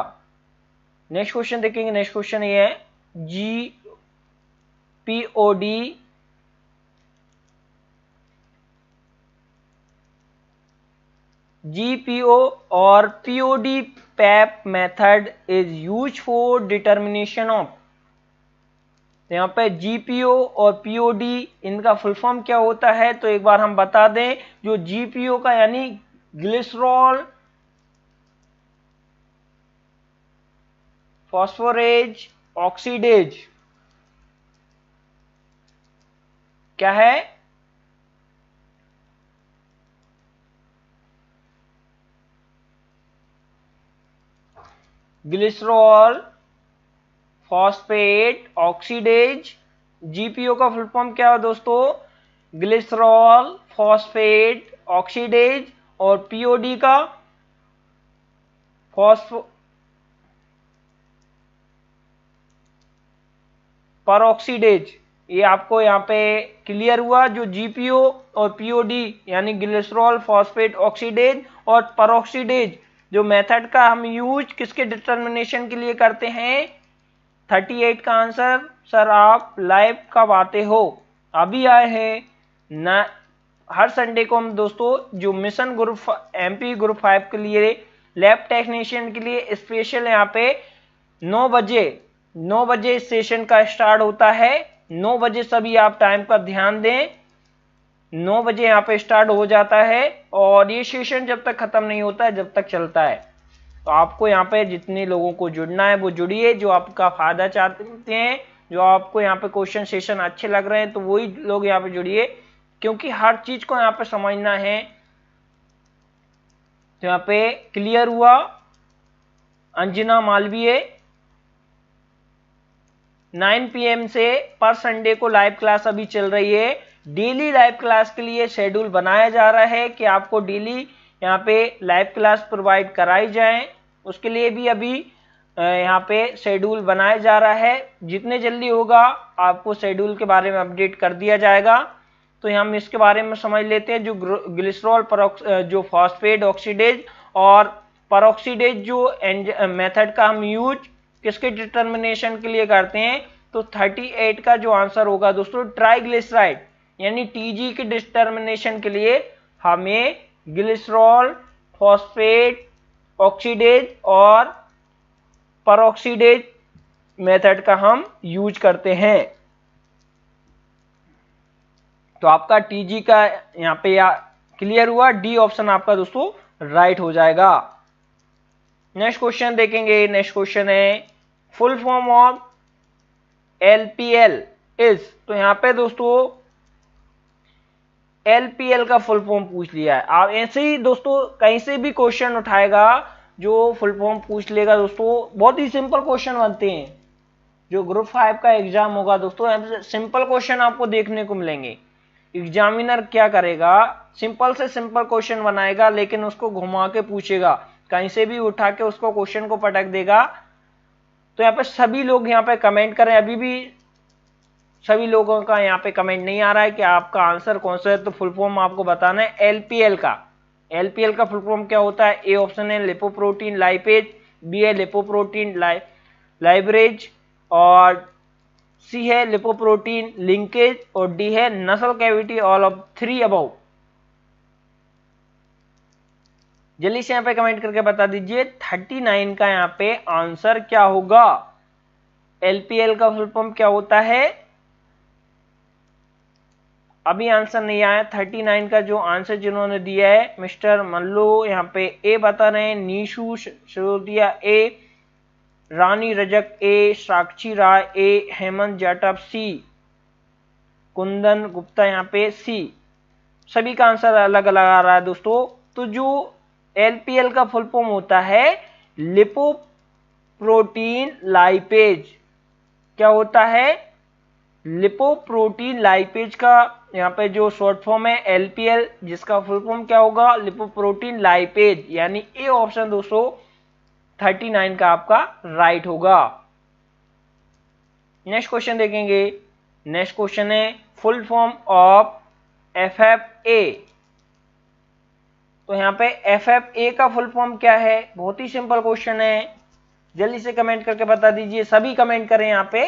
नेक्स्ट क्वेश्चन देखेंगे। नेक्स्ट क्वेश्चन ये है GPO और POD PAP method is use for determination of. तो यहाँ पे GPO और POD इनका फुल फॉर्म क्या होता है? तो एक बार हम बता दें, जो GPO का यानी ग्लिसरॉल फॉस्फोरेज ऑक्सीडेज क्या है? Glycerol phosphate oxidase. GPO का फुल फॉर्म क्या है दोस्तों? Glycerol phosphate oxidase. और POD का परऑक्सीडेज। ये आपको यहाँ पे क्लियर हुआ। जो GPO और POD यानी ग्लिसरॉल फॉस्फेट ऑक्सीडेज और परऑक्सीडेज जो मेथड का हम यूज किसके डिटर्मिनेशन के लिए करते हैं? 38 का आंसर। सर आप लाइव कब आते हो? अभी आए हैं ना। हर संडे को हम दोस्तों जो मिशन ग्रुप MP ग्रुप 5 के लिए लैब टेक्नीशियन के लिए स्पेशल यहाँ पे 9 बजे सेशन का स्टार्ट होता है। 9 बजे सभी आप टाइम पर ध्यान दें। 9 बजे यहाँ पे स्टार्ट हो जाता है और ये सेशन जब तक खत्म नहीं होता है, जब तक चलता है। तो आपको यहाँ पे जितने लोगों को जुड़ना है वो जुड़िए, जो आपका फायदा चाहते हैं, जो आपको यहाँ पे क्वेश्चन सेशन अच्छे लग रहे हैं, तो वही लोग यहाँ पे जुड़िए, क्योंकि हर चीज को यहाँ पे समझना है। तो यहाँ पे क्लियर हुआ। अंजना मालवीय 9 PM से पर संडे को लाइव क्लास अभी चल रही है। डेली लाइव क्लास के लिए शेड्यूल बनाया जा रहा है कि आपको डेली यहाँ पे लाइव क्लास प्रोवाइड कराई जाए। उसके लिए भी अभी यहाँ पे शेड्यूल बनाया जा रहा है। जितने जल्दी होगा आपको शेड्यूल के बारे में अपडेट कर दिया जाएगा। तो हम इसके बारे में समझ लेते हैं। जो ग्लिसरॉल जो फॉस्फेट ऑक्सीडेज और परऑक्सीडेज जो मेथड का हम यूज किसके डिटर्मिनेशन के लिए करते हैं? तो 38 का जो आंसर होगा दोस्तों ट्राइग्लिसराइड यानी TG के डिटर्मिनेशन के लिए हमें ग्लिसरॉल फॉस्फेट ऑक्सीडेज और परऑक्सीडेज मेथड का हम यूज करते हैं। तो आपका TG का यहाँ पे क्लियर हुआ। डी ऑप्शन आपका दोस्तों राइट हो जाएगा। नेक्स्ट क्वेश्चन देखेंगे। नेक्स्ट क्वेश्चन है full form of LPL is. तो यहाँ पे दोस्तों LPL का फुल फॉर्म पूछ लिया है। आप ऐसे ही दोस्तों कहीं से भी क्वेश्चन उठाएगा जो फुल फॉर्म पूछ लेगा दोस्तों, बहुत ही सिंपल क्वेश्चन बनते हैं। जो ग्रुप 5 का एग्जाम होगा दोस्तों, सिंपल क्वेश्चन आपको देखने को मिलेंगे। एग्जामिनर क्या करेगा? सिंपल से सिंपल क्वेश्चन बनाएगा, लेकिन उसको घुमा के पूछेगा, कहीं से भी उठा के उसको क्वेश्चन को पटक देगा। तो यहाँ पे सभी लोग यहाँ पे कमेंट करें। अभी भी सभी लोगों का यहाँ पे कमेंट नहीं आ रहा है कि आपका आंसर कौन सा है। तो फुल फॉर्म आपको बताना है LPL का। LPL का फुल फॉर्म क्या होता है? ए ऑप्शन है लिपोप्रोटीन लाइपेज, बी है लिपोप्रोटीन लाइब्रेज, और सी है लिपोप्रोटीन लिंकेज, और डी है नसल कैविटी ऑल ऑफ 3 अबव। जल्दी से यहाँ पे कमेंट करके बता दीजिए 39 का यहाँ पे आंसर क्या होगा? LPL का फुल फॉर्म क्या होता है? अभी आंसर नहीं आया। 39 का जो आंसर जिन्होंने दिया है मिस्टर मल्लू यहाँ पे ए बता रहे हैं, नीशू सिरोदिया ए, रानी रजक ए, साक्षी राय ए, हेमंत जाटव सी, कुंदन गुप्ता यहाँ पे सी। सभी का आंसर अलग अलग आ रहा है दोस्तों। तो जो LPL का फुल फॉर्म होता है लिपोप्रोटीन लाइपेज। क्या होता है, लिपोप्रोटीन लाइपेज का यहाँ पे जो शॉर्ट फॉर्म है LPL, जिसका फुल फॉर्म क्या होगा, लिपोप्रोटीन लाइपेज, यानी ए ऑप्शन दोस्तों 39 का आपका राइट होगा। नेक्स्ट क्वेश्चन देखेंगे। नेक्स्ट क्वेश्चन है फुल फॉर्म ऑफ FFA। तो यहाँ पे FFA का फुल फॉर्म क्या है, बहुत ही सिंपल क्वेश्चन है, जल्दी से कमेंट करके बता दीजिए, सभी कमेंट करें। यहाँ पे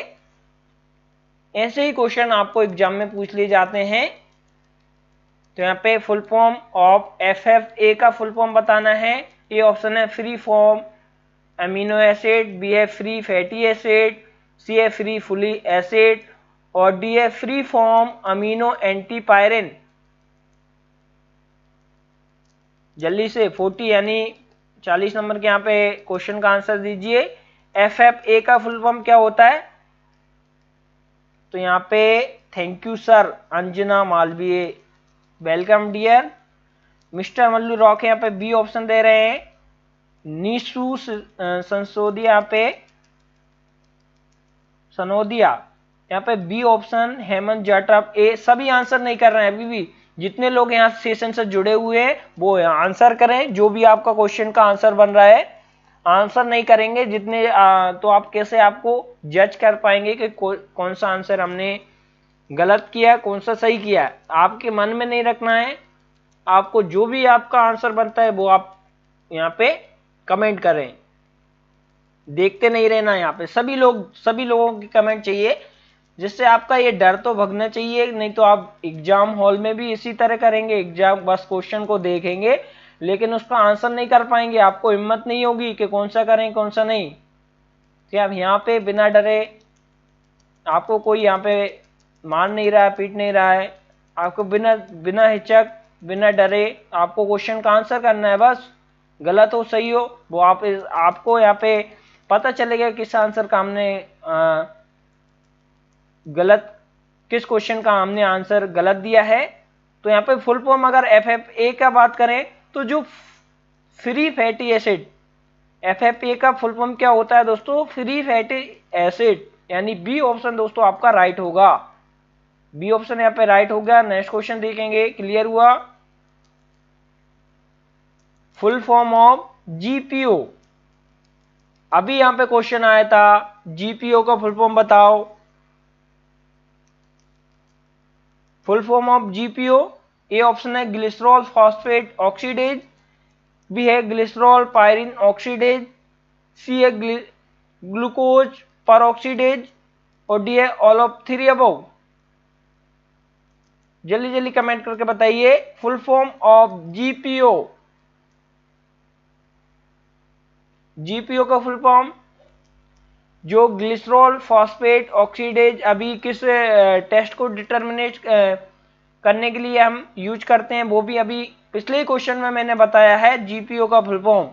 ऐसे ही क्वेश्चन आपको एग्जाम में पूछ लिए जाते हैं। तो यहाँ पे फुल फॉर्म ऑफ FFA का फुल फॉर्म बताना है। ए ऑप्शन है free form amino acid, B है फ्री फैटी एसिड, सी है फ्री फुली एसिड और डी है फ्री फॉर्म अमीनो एंटीपायरिन। जल्दी से 40 यानी 40 नंबर के यहाँ पे क्वेश्चन का आंसर दीजिए। FFA का फुल फॉर्म क्या होता है, तो यहाँ पे thank you sir Anjana Malviya, welcome dear. Mister Mallu rock यहाँ पे बी ऑप्शन दे रहे हैं। नीशू संसोदिया यहाँ पे सनोदिया यहाँ पे बी ऑप्शन। हेमंत जाटव ए। सभी आंसर नहीं कर रहे हैं अभी भी, जितने लोग यहाँ सेशन से जुड़े हुए हैं वो आंसर करें। जो भी आपका क्वेश्चन का आंसर बन रहा है, आंसर नहीं करेंगे जितने तो आप कैसे आपको जज कर पाएंगे कि कौन सा आंसर हमने गलत किया, कौन सा सही किया। आपके मन में नहीं रखना है, आपको जो भी आपका आंसर बनता है वो आप यहाँ पे कमेंट करें, देखते नहीं रहना। यहाँ पे सभी लोगों की कमेंट चाहिए, जिससे आपका ये डर तो भगना चाहिए। नहीं तो आप एग्जाम हॉल में भी इसी तरह करेंगे, एग्जाम बस क्वेश्चन को देखेंगे लेकिन उसका आंसर नहीं कर पाएंगे, आपको हिम्मत नहीं होगी कि कौन सा करें कौन सा नहीं। कि आप यहाँ पे बिना डरे, आपको कोई यहाँ पे मार नहीं रहा है, पीट नहीं रहा है, आपको बिना हिचक बिना डरे आपको क्वेश्चन का आंसर करना है। बस गलत हो सही हो वो आपको यहाँ पे पता चलेगा किस आंसर का हमने गलत, किस क्वेश्चन का हमने आंसर गलत दिया है। तो यहाँ पे फुल फॉर्म अगर FFA का बात करें तो जो फ्री फैटी एसिड, FFA का फुल फॉर्म क्या होता है दोस्तों, फ्री फैटी एसिड, यानी बी ऑप्शन दोस्तों आपका राइट होगा। बी ऑप्शन यहाँ पे राइट हो गया। नेक्स्ट क्वेश्चन देखेंगे, क्लियर हुआ। फुल फॉर्म ऑफ GPO, अभी यहाँ पे क्वेश्चन आया था, GPO का फुल फॉर्म बताओ। Full form of GPO, A option है ग्लिसरॉल फॉस्फेट ऑक्सीडेज, बी है ग्लिसरॉल पायरिन ऑक्सीडेज, सी है ग्लूकोज परऑक्सीडेज और डी है ऑल ऑफ थ्री अबव। जल्दी जल्दी कमेंट करके बताइए full form of GPO। GPO का फुल फॉर्म, जो ग्लिसरॉल फॉस्फेट ऑक्सीडेज अभी किस टेस्ट को डिटरमिनेट करने के लिए हम यूज करते हैं, वो भी अभी पिछले क्वेश्चन में मैंने बताया है। GPO का फुल फॉर्म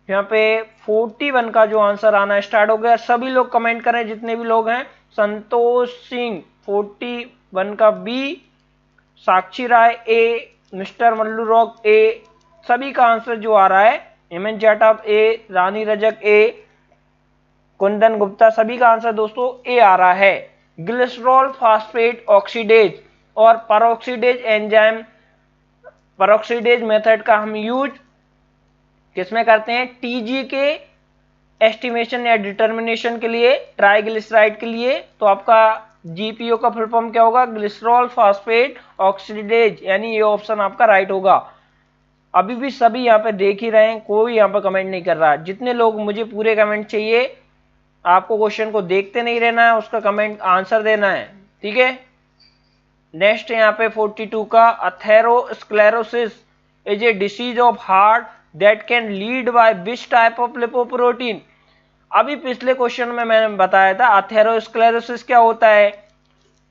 यहाँ पे 41 का जो आंसर आना स्टार्ट हो गया। सभी लोग कमेंट करें जितने भी लोग हैं। संतोष सिंह 41 का बी, साक्षी राय ए, मिस्टर मल्लू रॉक ए, सभी का आंसर जो आ रहा है, हेमंत जाटव ए, रानी रजक ए, कुंदन गुप्ता, सभी का आंसर दोस्तों ए आ रहा है। ग्लिसरॉल फॉस्फेट ऑक्सीडेज और परऑक्सीडेज एंजाइम, परऑक्सीडेज मेथड का हम यूज किसमें करते हैं, TG के एस्टिमेशन या डिटर्मिनेशन के लिए, ट्राइग्लिसराइड के लिए। तो आपका GPO का फुल फॉर्म क्या होगा, ग्लिसरॉल फॉस्फेट ऑक्सीडेज, यानी ये ऑप्शन आपका राइट होगा। अभी भी सभी यहाँ पे देख ही रहे हैं, कोई यहाँ पे कमेंट नहीं कर रहा। जितने लोग, मुझे पूरे कमेंट चाहिए, आपको क्वेश्चन को देखते नहीं रहना है, उसका कमेंट आंसर देना है, ठीक है। नेक्स्ट यहाँ पे 42 का, atherosclerosis is a disease of heart that can lead by which type of lipoprotein. अभी पिछले क्वेश्चन में मैंने बताया था अथेरोस्क्लेरोसिस क्या होता है।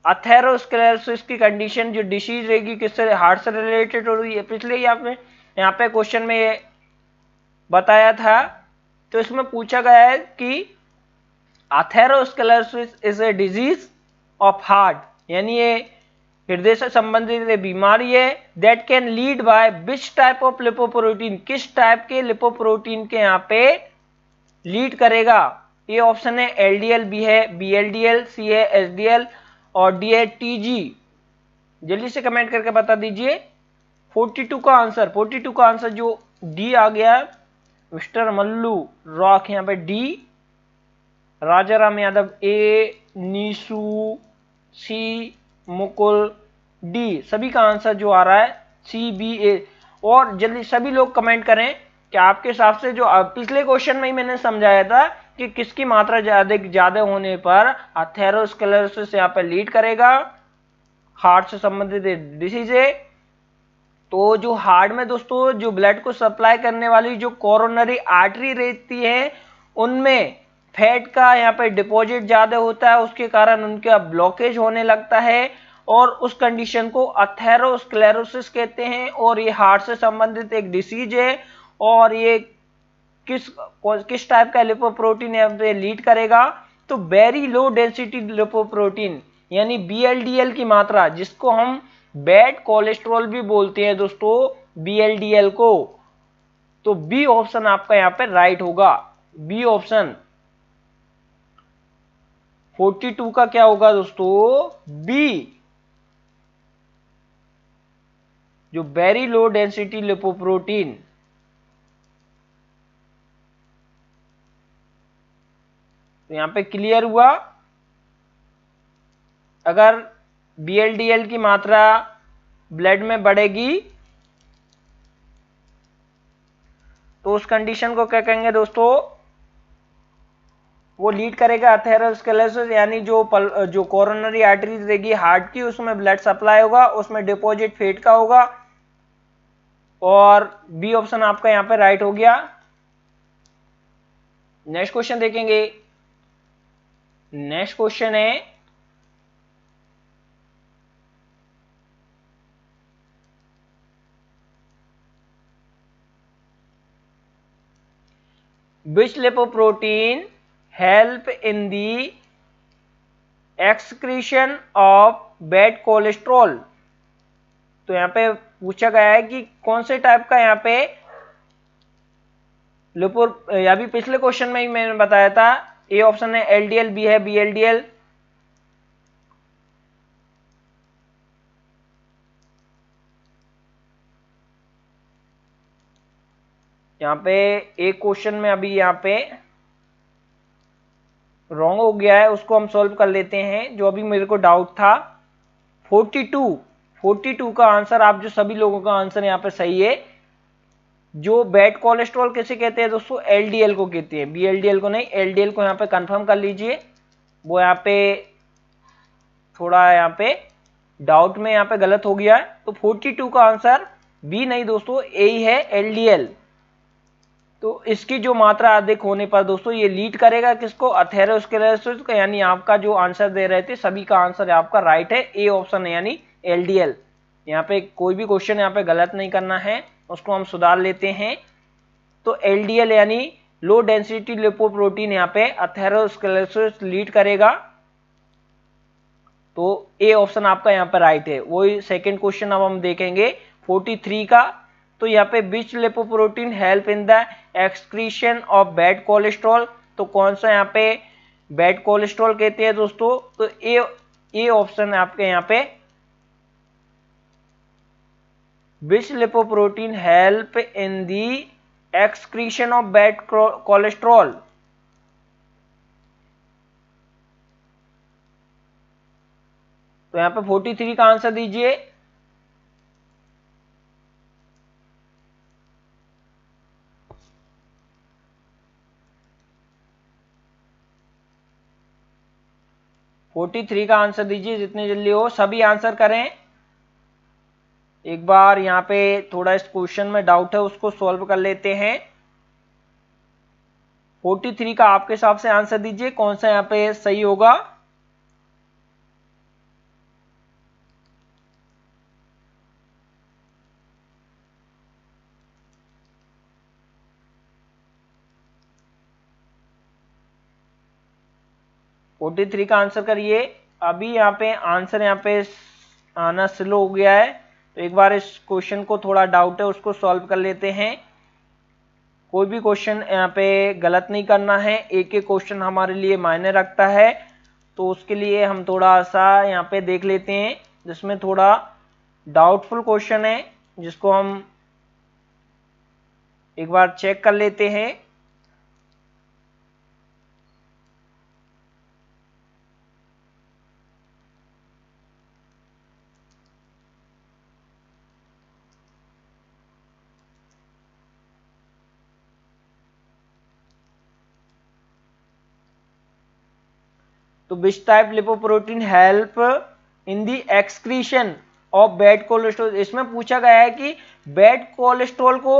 अथेरोस्क्लेरोसिस की कंडीशन, जो डिसीज रहेगी, किससे, हार्ट से रिलेटेड हो रही है। पिछले यहाँ पे क्वेश्चन में ये बताया था। तो इसमें पूछा गया है कि atherosclerosis is a disease of heart, यानी ये हृदय से संबंधित बीमारी है। That can lead by which type of lipoprotein, किस टाइप के लिपोप्रोटीन के यहाँ पे लीड करेगा। ए ऑप्शन है एलडीएल, बी है बीएलडीएल, सी है एसडीएल और डी है टीजी। जल्दी से कमेंट करके बता दीजिए 42 का आंसर। 42 का आंसर जो डी आ गया मिस्टर मल्लू रॉक, यहाँ पे डी। राजाराम यादव ए, नीसू सी, मुकुल डी, सभी का आंसर जो आ रहा है सी बी ए। और जल्दी सभी लोग कमेंट करें कि आपके हिसाब से जो पिछले क्वेश्चन में ही मैंने समझाया था कि किसकी मात्रा ज्यादा होने पर अथेरोस्क्लेरोसिस यहाँ पे लीड करेगा, हार्ट से संबंधित डिसीज है। तो जो हार्ट में दोस्तों जो ब्लड को सप्लाई करने वाली जो कोरोनरी आर्टरी रहती है उनमें फैट का यहाँ पे डिपॉजिट ज्यादा होता है, उसके कारण उनका ब्लॉकेज होने लगता है और उस कंडीशन को अथेरोस्क्लेरोसिस कहते हैं। और ये हार्ट से संबंधित एक डिसीज है और ये किस टाइप का लिपोप्रोटीन यहाँ पे लीड करेगा, तो वेरी लो डेंसिटी लिपोप्रोटीन यानी बीएलडीएल की मात्रा, जिसको हम बैड कोलेस्ट्रॉल भी बोलते हैं दोस्तों बीएलडीएल को। तो बी ऑप्शन आपका यहाँ पे राइट होगा, बी ऑप्शन 42 का क्या होगा दोस्तों, बी, जो वेरी लो डेंसिटी लिपोप्रोटीन। तो यहां पे क्लियर हुआ, अगर बीएलडीएल की मात्रा ब्लड में बढ़ेगी तो उस कंडीशन को क्या कहेंगे दोस्तों, वो लीड करेगा अथेरोस्क्लेरोसिस, यानी जो कोरोनरी आर्टरी रहेगी हार्ट की उसमें ब्लड सप्लाई होगा, उसमें डिपॉजिट फैट का होगा। और बी ऑप्शन आपका यहां पे राइट हो गया। नेक्स्ट क्वेश्चन देखेंगे। नेक्स्ट क्वेश्चन है which lipoprotein help in the excretion of bad cholesterol। तो यहां पे पूछा गया है कि कौन से टाइप का यहाँ पे लिपो, अभी पिछले क्वेश्चन में ही मैंने बताया था, ए ऑप्शन है एलडीएल, बी है बीएलडीएल। यहाँ पे एक क्वेश्चन में अभी यहाँ पे रॉन्ग हो गया है, उसको हम सॉल्व कर लेते हैं, जो अभी मेरे को डाउट था। 42 का आंसर, आप जो सभी लोगों का आंसर यहाँ पे सही है। जो बैड कोलेस्ट्रॉल कैसे कहते हैं दोस्तों, एलडीएल को कहते हैं, बीएलडीएल को नहीं। एलडीएल को यहाँ पे कंफर्म कर लीजिए, वो यहाँ पे थोड़ा यहाँ पे डाउट में यहाँ पे गलत हो गया है। तो 42 का आंसर बी नहीं दोस्तों, ए ही है, एलडीएल। तो इसकी जो मात्रा अधिक होने पर दोस्तों ये लीड करेगा किसको, अथेरोस्क्लेरोसिस को। यानी आपका जो आंसर दे रहे थे सभी का आंसर आपका राइट है, ए ऑप्शन है यानी एलडीएल। यहाँ पे कोई भी क्वेश्चन यहाँ पे गलत नहीं करना है, उसको हम सुधार लेते हैं। तो एलडीएल यानी लो डेंसिटी लिपोप्रोटीन यहाँ पे अथेरोस्क्लेरोसिस लीड करेगा। तो ए ऑप्शन आपका यहाँ पे राइट है। वही सेकंड क्वेश्चन अब हम देखेंगे 43 का। तो यहाँ पे which lipoprotein help in the excretion of bad cholesterol. तो कौन सा यहाँ पे बैड कोलेस्ट्रॉल कहते हैं दोस्तों, तो ए ऑप्शन है आपके यहाँ पे, which lipoprotein help in the excretion of bad cholesterol. तो यहाँ पे 43 का आंसर दीजिए। का आंसर दीजिए जितने जल्दी हो, सभी आंसर करें। एक बार यहाँ पे थोड़ा इस क्वेश्चन में डाउट है, उसको सॉल्व कर लेते हैं। 43 का आपके हिसाब से आंसर दीजिए, कौन सा यहाँ पे सही होगा। थ्री का आंसर करिए। अभी यहाँ पे आंसर यहाँ पे आना स्लो हो गया है, तो एक बार इस क्वेश्चन को थोड़ा डाउट है उसको सॉल्व कर लेते हैं। कोई भी क्वेश्चन यहाँ पे गलत नहीं करना है, एक एक क्वेश्चन हमारे लिए मायने रखता है। तो उसके लिए हम थोड़ा सा यहाँ पे देख लेते हैं जिसमें थोड़ा डाउटफुल क्वेश्चन है, जिसको हम एक बार चेक कर लेते हैं। तो which type lipoprotein help in the excretion of bad cholesterol. इसमें पूछा गया है कि बैड कोलेस्ट्रॉल को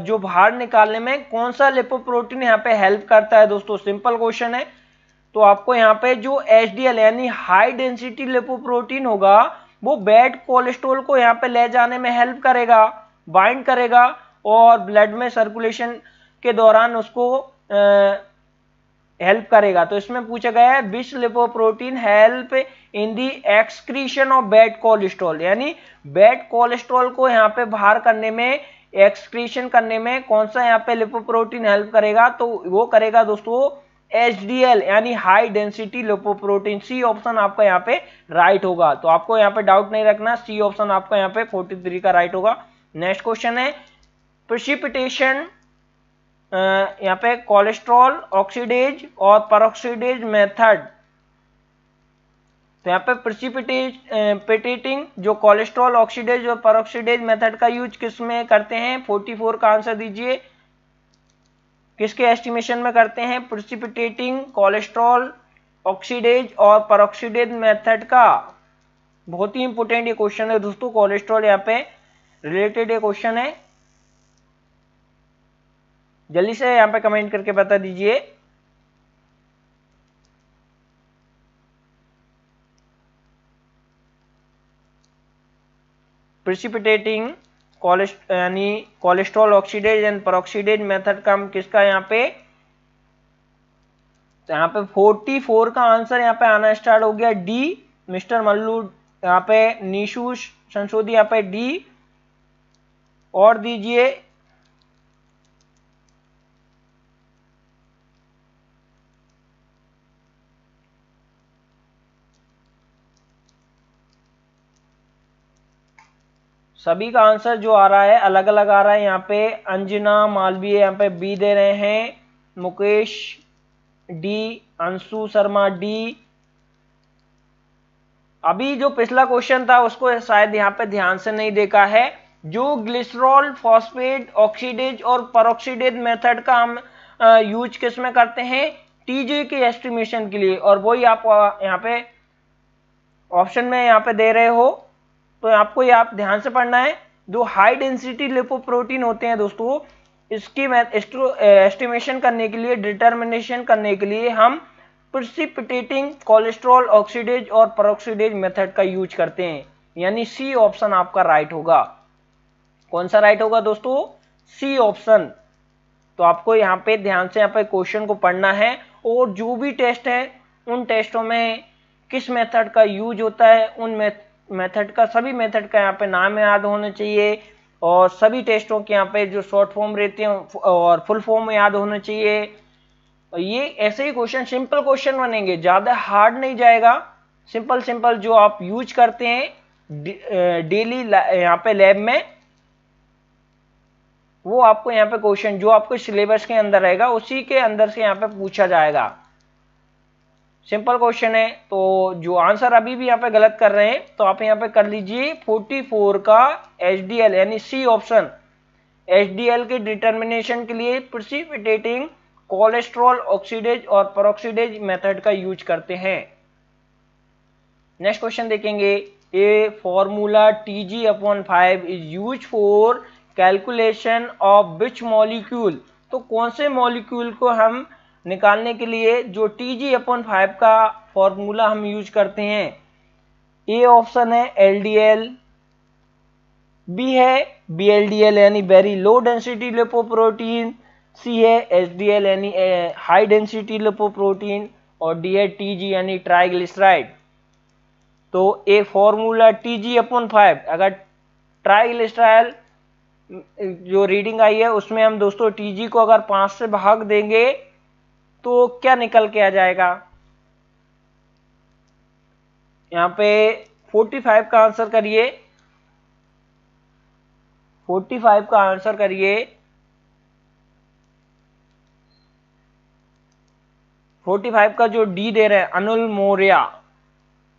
जो बाहर निकालने में कौन सा लिपोप्रोटीन यहाँ पे हेल्प करता है। दोस्तों सिंपल क्वेश्चन है। तो आपको यहाँ पे जो HDL यानी हाई डेंसिटी लिपोप्रोटीन होगा वो बैड कोलेस्ट्रॉल को यहाँ पे ले जाने में हेल्प करेगा, बाइंड करेगा और ब्लड में सर्कुलेशन के दौरान उसको हेल्प करेगा। तो इसमें पूछा गया है which lipoprotein help in the excretion of bad cholesterol, यानी बैड कोलेस्ट्रॉल को यहाँ पे बाहर करने में, एक्सक्रीशन करने में कौन सा यहाँ पे लिपोप्रोटीन हेल्प करेगा। तो वो करेगा दोस्तों HDL यानी high density lipoprotein. C option आपका यहाँ पे राइट होगा। तो आपको यहाँ पे डाउट नहीं रखना, सी ऑप्शन आपका यहाँ पे 43 का राइट होगा। नेक्स्ट क्वेश्चन है प्रेसिपिटेशन, यहाँ पे कोलेस्ट्रॉल ऑक्सीडेज और परऑक्सीडेज मेथड। तो यहाँ पे प्रेसिपिटेटिंग जो कोलेस्ट्रॉल ऑक्सीडेज और परऑक्सीडेज मेथड का यूज किस में करते हैं। 44 का आंसर दीजिए, किसके एस्टिमेशन में करते हैं। प्रेसिपिटेटिंग कोलेस्ट्रॉल ऑक्सीडेज और परऑक्सीडेज मेथड का। बहुत ही इंपोर्टेंट ये क्वेश्चन है दोस्तों, कोलेस्ट्रॉल यहाँ पे रिलेटेड ये क्वेश्चन है। जल्दी से यहाँ पे कमेंट करके बता दीजिए। प्रेसिपिटेटिंग यानी cholesterol oxidase and peroxidase method का हम किसका यहाँ पे, तो यहाँ पे 44 का आंसर यहाँ पे आना स्टार्ट हो गया डी। मिस्टर मल्लू यहाँ पे निशु संशोधी यहाँ पे डी और दीजिए। सभी का आंसर जो आ रहा है अलग अलग आ रहा है। यहाँ पे अंजना मालवीय यहाँ पे बी दे रहे हैं, मुकेश डी, अंशु शर्मा डी। अभी जो पिछला क्वेश्चन था उसको शायद यहाँ पे ध्यान से नहीं देखा है। जो ग्लिसरॉल फॉस्फेट ऑक्सीडेज और परऑक्सीडेज मेथड का हम यूज किस में करते हैं, टीजे के एस्टिमेशन के लिए। और वही आप यहाँ पे ऑप्शन में यहाँ पे दे रहे हो, तो आपको ये आप ध्यान से पढ़ना है। जो हाई डेंसिटी लिपोप्रोटीन होते हैं दोस्तों, इसकी एस्टिमेशन करने के लिए, डिटर्मिनेशन करने के लिए हम प्रेसिपिटेटिंग कोलेस्ट्रॉल ऑक्सीडेज और परऑक्सीडेज मेथड का यूज करते हैं। यानी सी ऑप्शन आपका राइट होगा। कौन सा राइट होगा दोस्तों, सी ऑप्शन। तो आपको यहाँ पे ध्यान से यहाँ पे क्वेश्चन को पढ़ना है और जो भी टेस्ट है उन टेस्टों में किस मेथड का यूज होता है, उन मेथड का, सभी मेथड का यहाँ पे नाम याद होना चाहिए और सभी टेस्टों के यहाँ पे जो शॉर्ट फॉर्म रहते हैं और फुल फॉर्म याद होना चाहिए। और ये ऐसे ही क्वेश्चन, सिंपल क्वेश्चन बनेंगे, ज्यादा हार्ड नहीं जाएगा। सिंपल सिंपल जो आप यूज करते हैं डेली यहाँ पे लैब में, वो आपको यहाँ पे क्वेश्चन जो आपको सिलेबस के अंदर रहेगा उसी के अंदर से यहाँ पे पूछा जाएगा। सिंपल क्वेश्चन है। तो जो आंसर अभी भी यहाँ पे गलत कर रहे हैं तो आप यहाँ पे कर लीजिए 44 का HDL यानी सी ऑप्शन। HDL के डिटर्मिनेशन के लिए प्रेसिपिटेटिंग कोलेस्ट्रॉल ऑक्सीडेज और परऑक्सीडेज मेथड का यूज करते हैं। नेक्स्ट क्वेश्चन देखेंगे। A formula Tg/5 is use for calculation of which molecule. तो कौन से मॉलिक्यूल को हम निकालने के लिए जो Tg/5 का फॉर्मूला हम यूज करते हैं। ए ऑप्शन है LDL, बी है BLDL यानी वेरी लो डेंसिटी लिपोप्रोटीन, सी है HDL यानी हाई डेंसिटी लिपोप्रोटीन और डी है TG यानी ट्राइग्लिसराइड। तो ए फॉर्मूला Tg/5 अगर ट्राइग्लिसराइड जो रीडिंग आई है उसमें हम दोस्तों टीजी को अगर 5 से भाग देंगे तो क्या निकल के आ जाएगा? यहाँ पे 45 का आंसर करिए, 45 का आंसर करिए। 45 का जो डी दे रहे हैं अनिल मौर्य,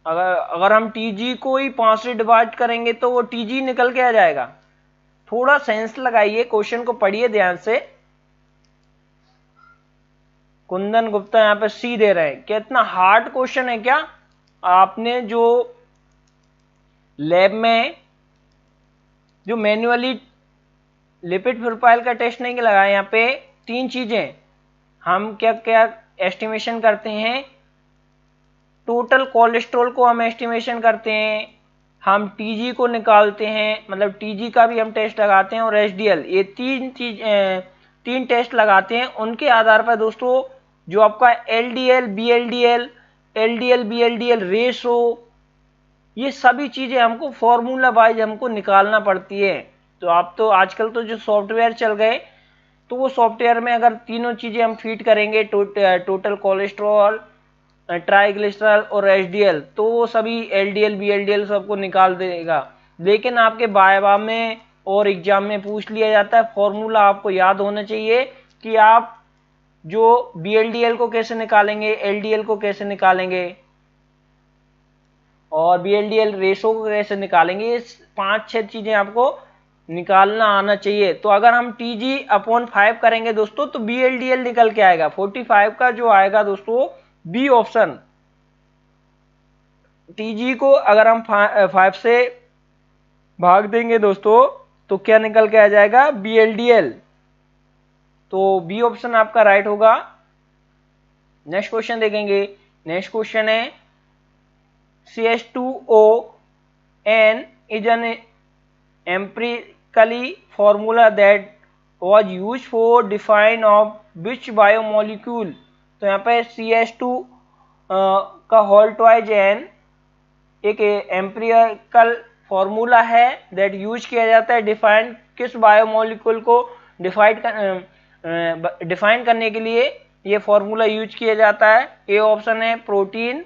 अगर हम टीजी को ही 5 से डिवाइड करेंगे तो वो टीजी निकल के आ जाएगा। थोड़ा सेंस लगाइए, क्वेश्चन को पढ़िए ध्यान से। कुंदन गुप्ता यहाँ पे सी दे रहे हैं। क्या इतना हार्ड क्वेश्चन है क्या? आपने जो लैब में जो मैन्युअली लिपिड प्रोफाइल का टेस्ट नहीं लगाया, यहाँ पे 3 चीजें हम क्या क्या एस्टिमेशन करते हैं। टोटल कोलेस्ट्रॉल को हम एस्टिमेशन करते हैं, हम टीजी को निकालते हैं, मतलब टीजी का भी हम टेस्ट लगाते हैं, और एचडीएल, ये 3 टेस्ट लगाते हैं। उनके आधार पर दोस्तों जो आपका LDL VLDL, LDL VLDL ratio, ये सभी चीजें हमको फॉर्मूला वाइज हमको निकालना पड़ती है। तो आप तो आजकल तो जो सॉफ्टवेयर चल गए, तो वो सॉफ्टवेयर में अगर तीनों चीजें हम फीड करेंगे, टोटल कोलेस्ट्रॉल, ट्राइग्लिसरॉल और एचडीएल, तो वो सभी एलडीएल बीएलडीएल सबको निकाल देगा। लेकिन आपके वाइवा में और एग्जाम में पूछ लिया जाता है, फॉर्मूला आपको याद होना चाहिए कि आप जो बीएलडीएल को कैसे निकालेंगे, एलडीएल को कैसे निकालेंगे और बीएलडीएल रेशो को कैसे निकालेंगे। ये 5-6 चीजें आपको निकालना आना चाहिए। तो अगर हम टीजी अपॉन 5 करेंगे दोस्तों तो बीएलडीएल निकल के आएगा। 45 का जो आएगा दोस्तों बी ऑप्शन। टीजी को अगर हम 5 से भाग देंगे दोस्तों तो क्या निकल के आ जाएगा? बीएलडीएल। तो बी ऑप्शन आपका राइट होगा। नेक्स्ट क्वेश्चन देखेंगे। नेक्स्ट क्वेश्चन है CH2ON is an empirically formula that was used for define of which biomolecule। तो यहाँ पे CH2 का होल्ट वाइज एन एक एम्पिरिकल फॉर्मूला है दैट यूज किया जाता है डिफाइन किस बायोमोलिक्यूल को डिफाइन करने के लिए ये फॉर्मूला यूज किया जाता है। ए ऑप्शन है प्रोटीन,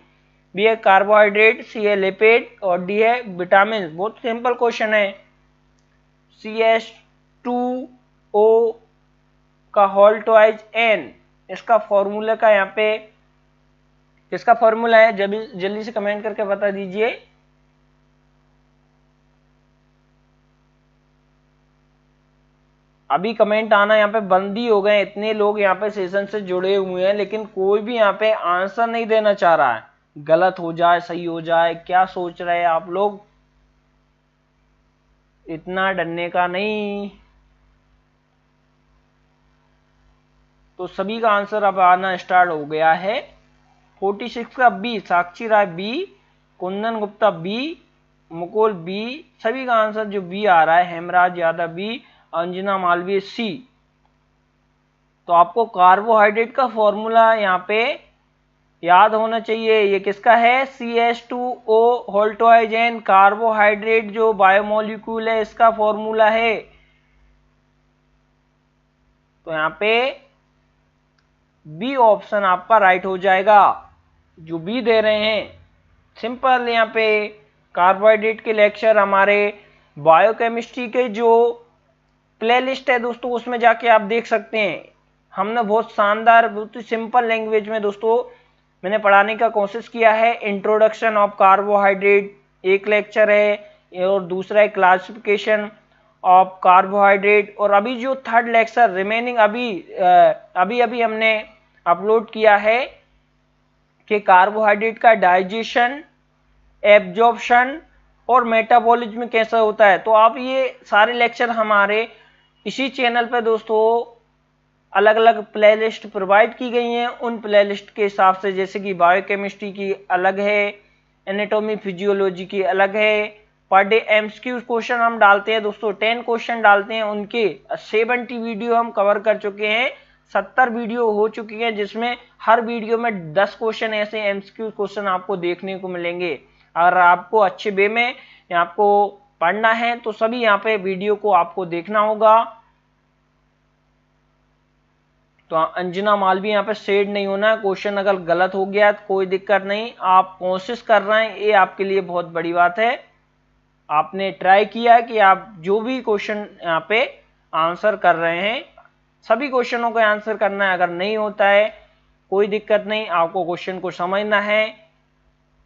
बी है कार्बोहाइड्रेट, सी है लिपिड और डी है विटामिन। बहुत सिंपल क्वेश्चन है। CH2O का होल्ट वाइज एन, इसका फॉर्मूला का यहाँ पे किसका फॉर्मूला है जल्दी से कमेंट करके बता दीजिए। अभी कमेंट आना यहाँ पे बंद ही हो गए, इतने लोग यहाँ पे सेशन से जुड़े हुए हैं लेकिन कोई भी यहाँ पे आंसर नहीं देना चाह रहा है। गलत हो जाए सही हो जाए, क्या सोच रहे हैं आप लोग? इतना डरने का नहीं। तो सभी का आंसर अब आना स्टार्ट हो गया है। 46 का B, Sakshi Rai B, Kundan Gupta B, Mukul B, सभी का आंसर जो बी आ रहा है। Hemraj Yadav B, Anjana Malviya C. तो आपको कार्बोहाइड्रेट का फॉर्मूला यहाँ पे याद होना चाहिए। ये किसका है? CH2O होल्ट वाइज एन, कार्बोहाइड्रेट जो बायोमोलिक्यूल है इसका फॉर्मूला है। तो यहाँ पे बी ऑप्शन आपका राइट हो जाएगा, जो बी दे रहे हैं। सिंपल। यहाँ पे कार्बोहाइड्रेट के लेक्चर हमारे बायोकेमिस्ट्री के जो प्लेलिस्ट है दोस्तों उसमें जाके आप देख सकते हैं। हमने बहुत शानदार, बहुत ही सिंपल लैंग्वेज में दोस्तों मैंने पढ़ाने का कोशिश किया है। इंट्रोडक्शन ऑफ कार्बोहाइड्रेट एक लेक्चर है और दूसरा है क्लासिफिकेशन ऑफ कार्बोहाइड्रेट, और अभी जो थर्ड लेक्चर रिमेनिंग अभी हमने अपलोड किया है कि कार्बोहाइड्रेट का डाइजेशन, एब्जॉर्प्शन और मेटाबॉलिज्म कैसा होता है। तो आप ये सारे लेक्चर हमारे इसी चैनल पर दोस्तों अलग अलग प्लेलिस्ट प्रोवाइड की गई हैं। उन प्लेलिस्ट के हिसाब से, जैसे कि बायोकेमिस्ट्री की अलग है, एनाटॉमी फिजियोलॉजी की अलग है, पर डे एमसीक्यू क्वेश्चन हम डालते हैं दोस्तों, 10 क्वेश्चन डालते हैं। उनके 70 वीडियो हम कवर कर चुके हैं, 70 वीडियो हो चुकी है, जिसमें हर वीडियो में 10 क्वेश्चन ऐसे एमसीक्यू क्वेश्चन आपको देखने को मिलेंगे। अगर आपको अच्छे वे में आपको पढ़ना है तो सभी यहाँ पे वीडियो को आपको देखना होगा। तो अंजना मालवी यहाँ पे शेड नहीं होना है। क्वेश्चन अगर गलत हो गया तो कोई दिक्कत नहीं, आप कोशिश कर रहे हैं, ये आपके लिए बहुत बड़ी बात है। आपने ट्राई किया कि आप जो भी क्वेश्चन यहाँ पे आंसर कर रहे हैं सभी क्वेश्चनों का आंसर करना है। अगर नहीं होता है कोई दिक्कत नहीं, आपको क्वेश्चन को समझना है,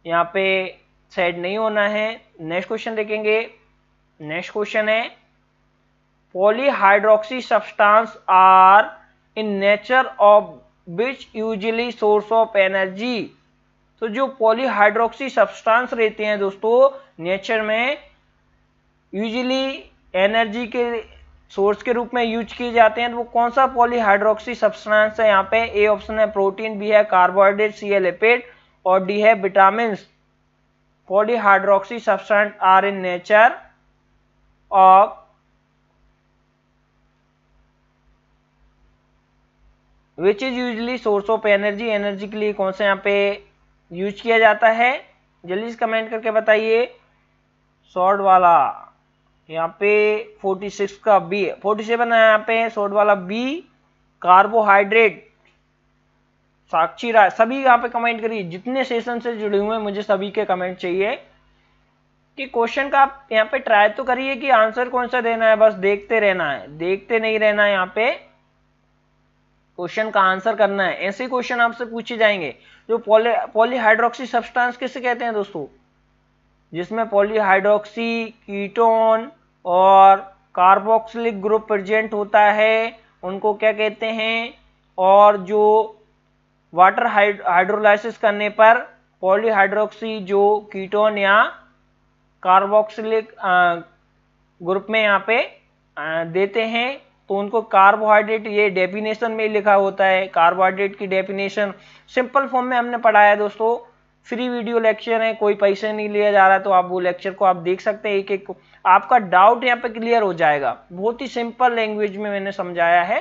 यहाँ पे सेड नहीं होना है। नेक्स्ट क्वेश्चन देखेंगे। नेक्स्ट क्वेश्चन है polyhydroxy substance are in nature of which usually source of energy. तो जो पॉलीहाइड्रोक्सी सब्सटेंस रहते हैं दोस्तों नेचर में यूजुअली एनर्जी के सोर्स के रूप में यूज किए जाते हैं, तो वो कौन सा पॉलीहाइड्रोक्सी सब्सटेंस है? यहाँ पे ए ऑप्शन है प्रोटीन, बी है कार्बोहाइड्रेट, सी है लिपिड और डी है vitamin. Polyhydroxy substance are in nature of which is usually source of energy. Energy के लिए कौन सा यहाँ पे यूज किया जाता है? जल्दी से कमेंट करके बताइए। शॉर्ट वाला यहाँ पे 46 का बी, 47 है यहाँ पे शॉर्ट वाला बी कार्बोहाइड्रेट। साक्षी राय, सभी यहाँ पे कमेंट करिए, जितने सेशन से जुड़े हुए हैं मुझे सभी के कमेंट चाहिए कि क्वेश्चन का आप यहाँ पे ट्राई तो करिए कि आंसर कौन सा देना है, बस देखते रहना है, देखते नहीं रहना है। यहाँ पे क्वेश्चन का आंसर करना है। ऐसे क्वेश्चन आपसे पूछे जाएंगे। जो पॉलीहाइड्रोक्सी सब्सटेंस किसे कहते हैं दोस्तों? जिसमें पॉलीहाइड्रोक्सी कीटोन और कार्बोक्सिलिक ग्रुप प्रेजेंट होता है उनको क्या कहते हैं? और जो वाटर हाइड्रोलाइसिस करने पर पॉलीहाइड्रोक्सी जो कीटोन या कार्बोक्सिलिक ग्रुप में यहाँ पे देते हैं तो उनको कार्बोहाइड्रेट, ये डेफिनेशन में लिखा होता है। कार्बोहाइड्रेट की डेफिनेशन सिंपल फॉर्म में हमने पढ़ाया है दोस्तों। फ्री वीडियो लेक्चर है, कोई पैसे नहीं लिया जा रहा, तो आप वो लेक्चर को आप देख सकते हैं। एक एक आपका डाउट यहाँ पे क्लियर हो जाएगा। बहुत ही सिंपल लैंग्वेज में मैंने समझाया है।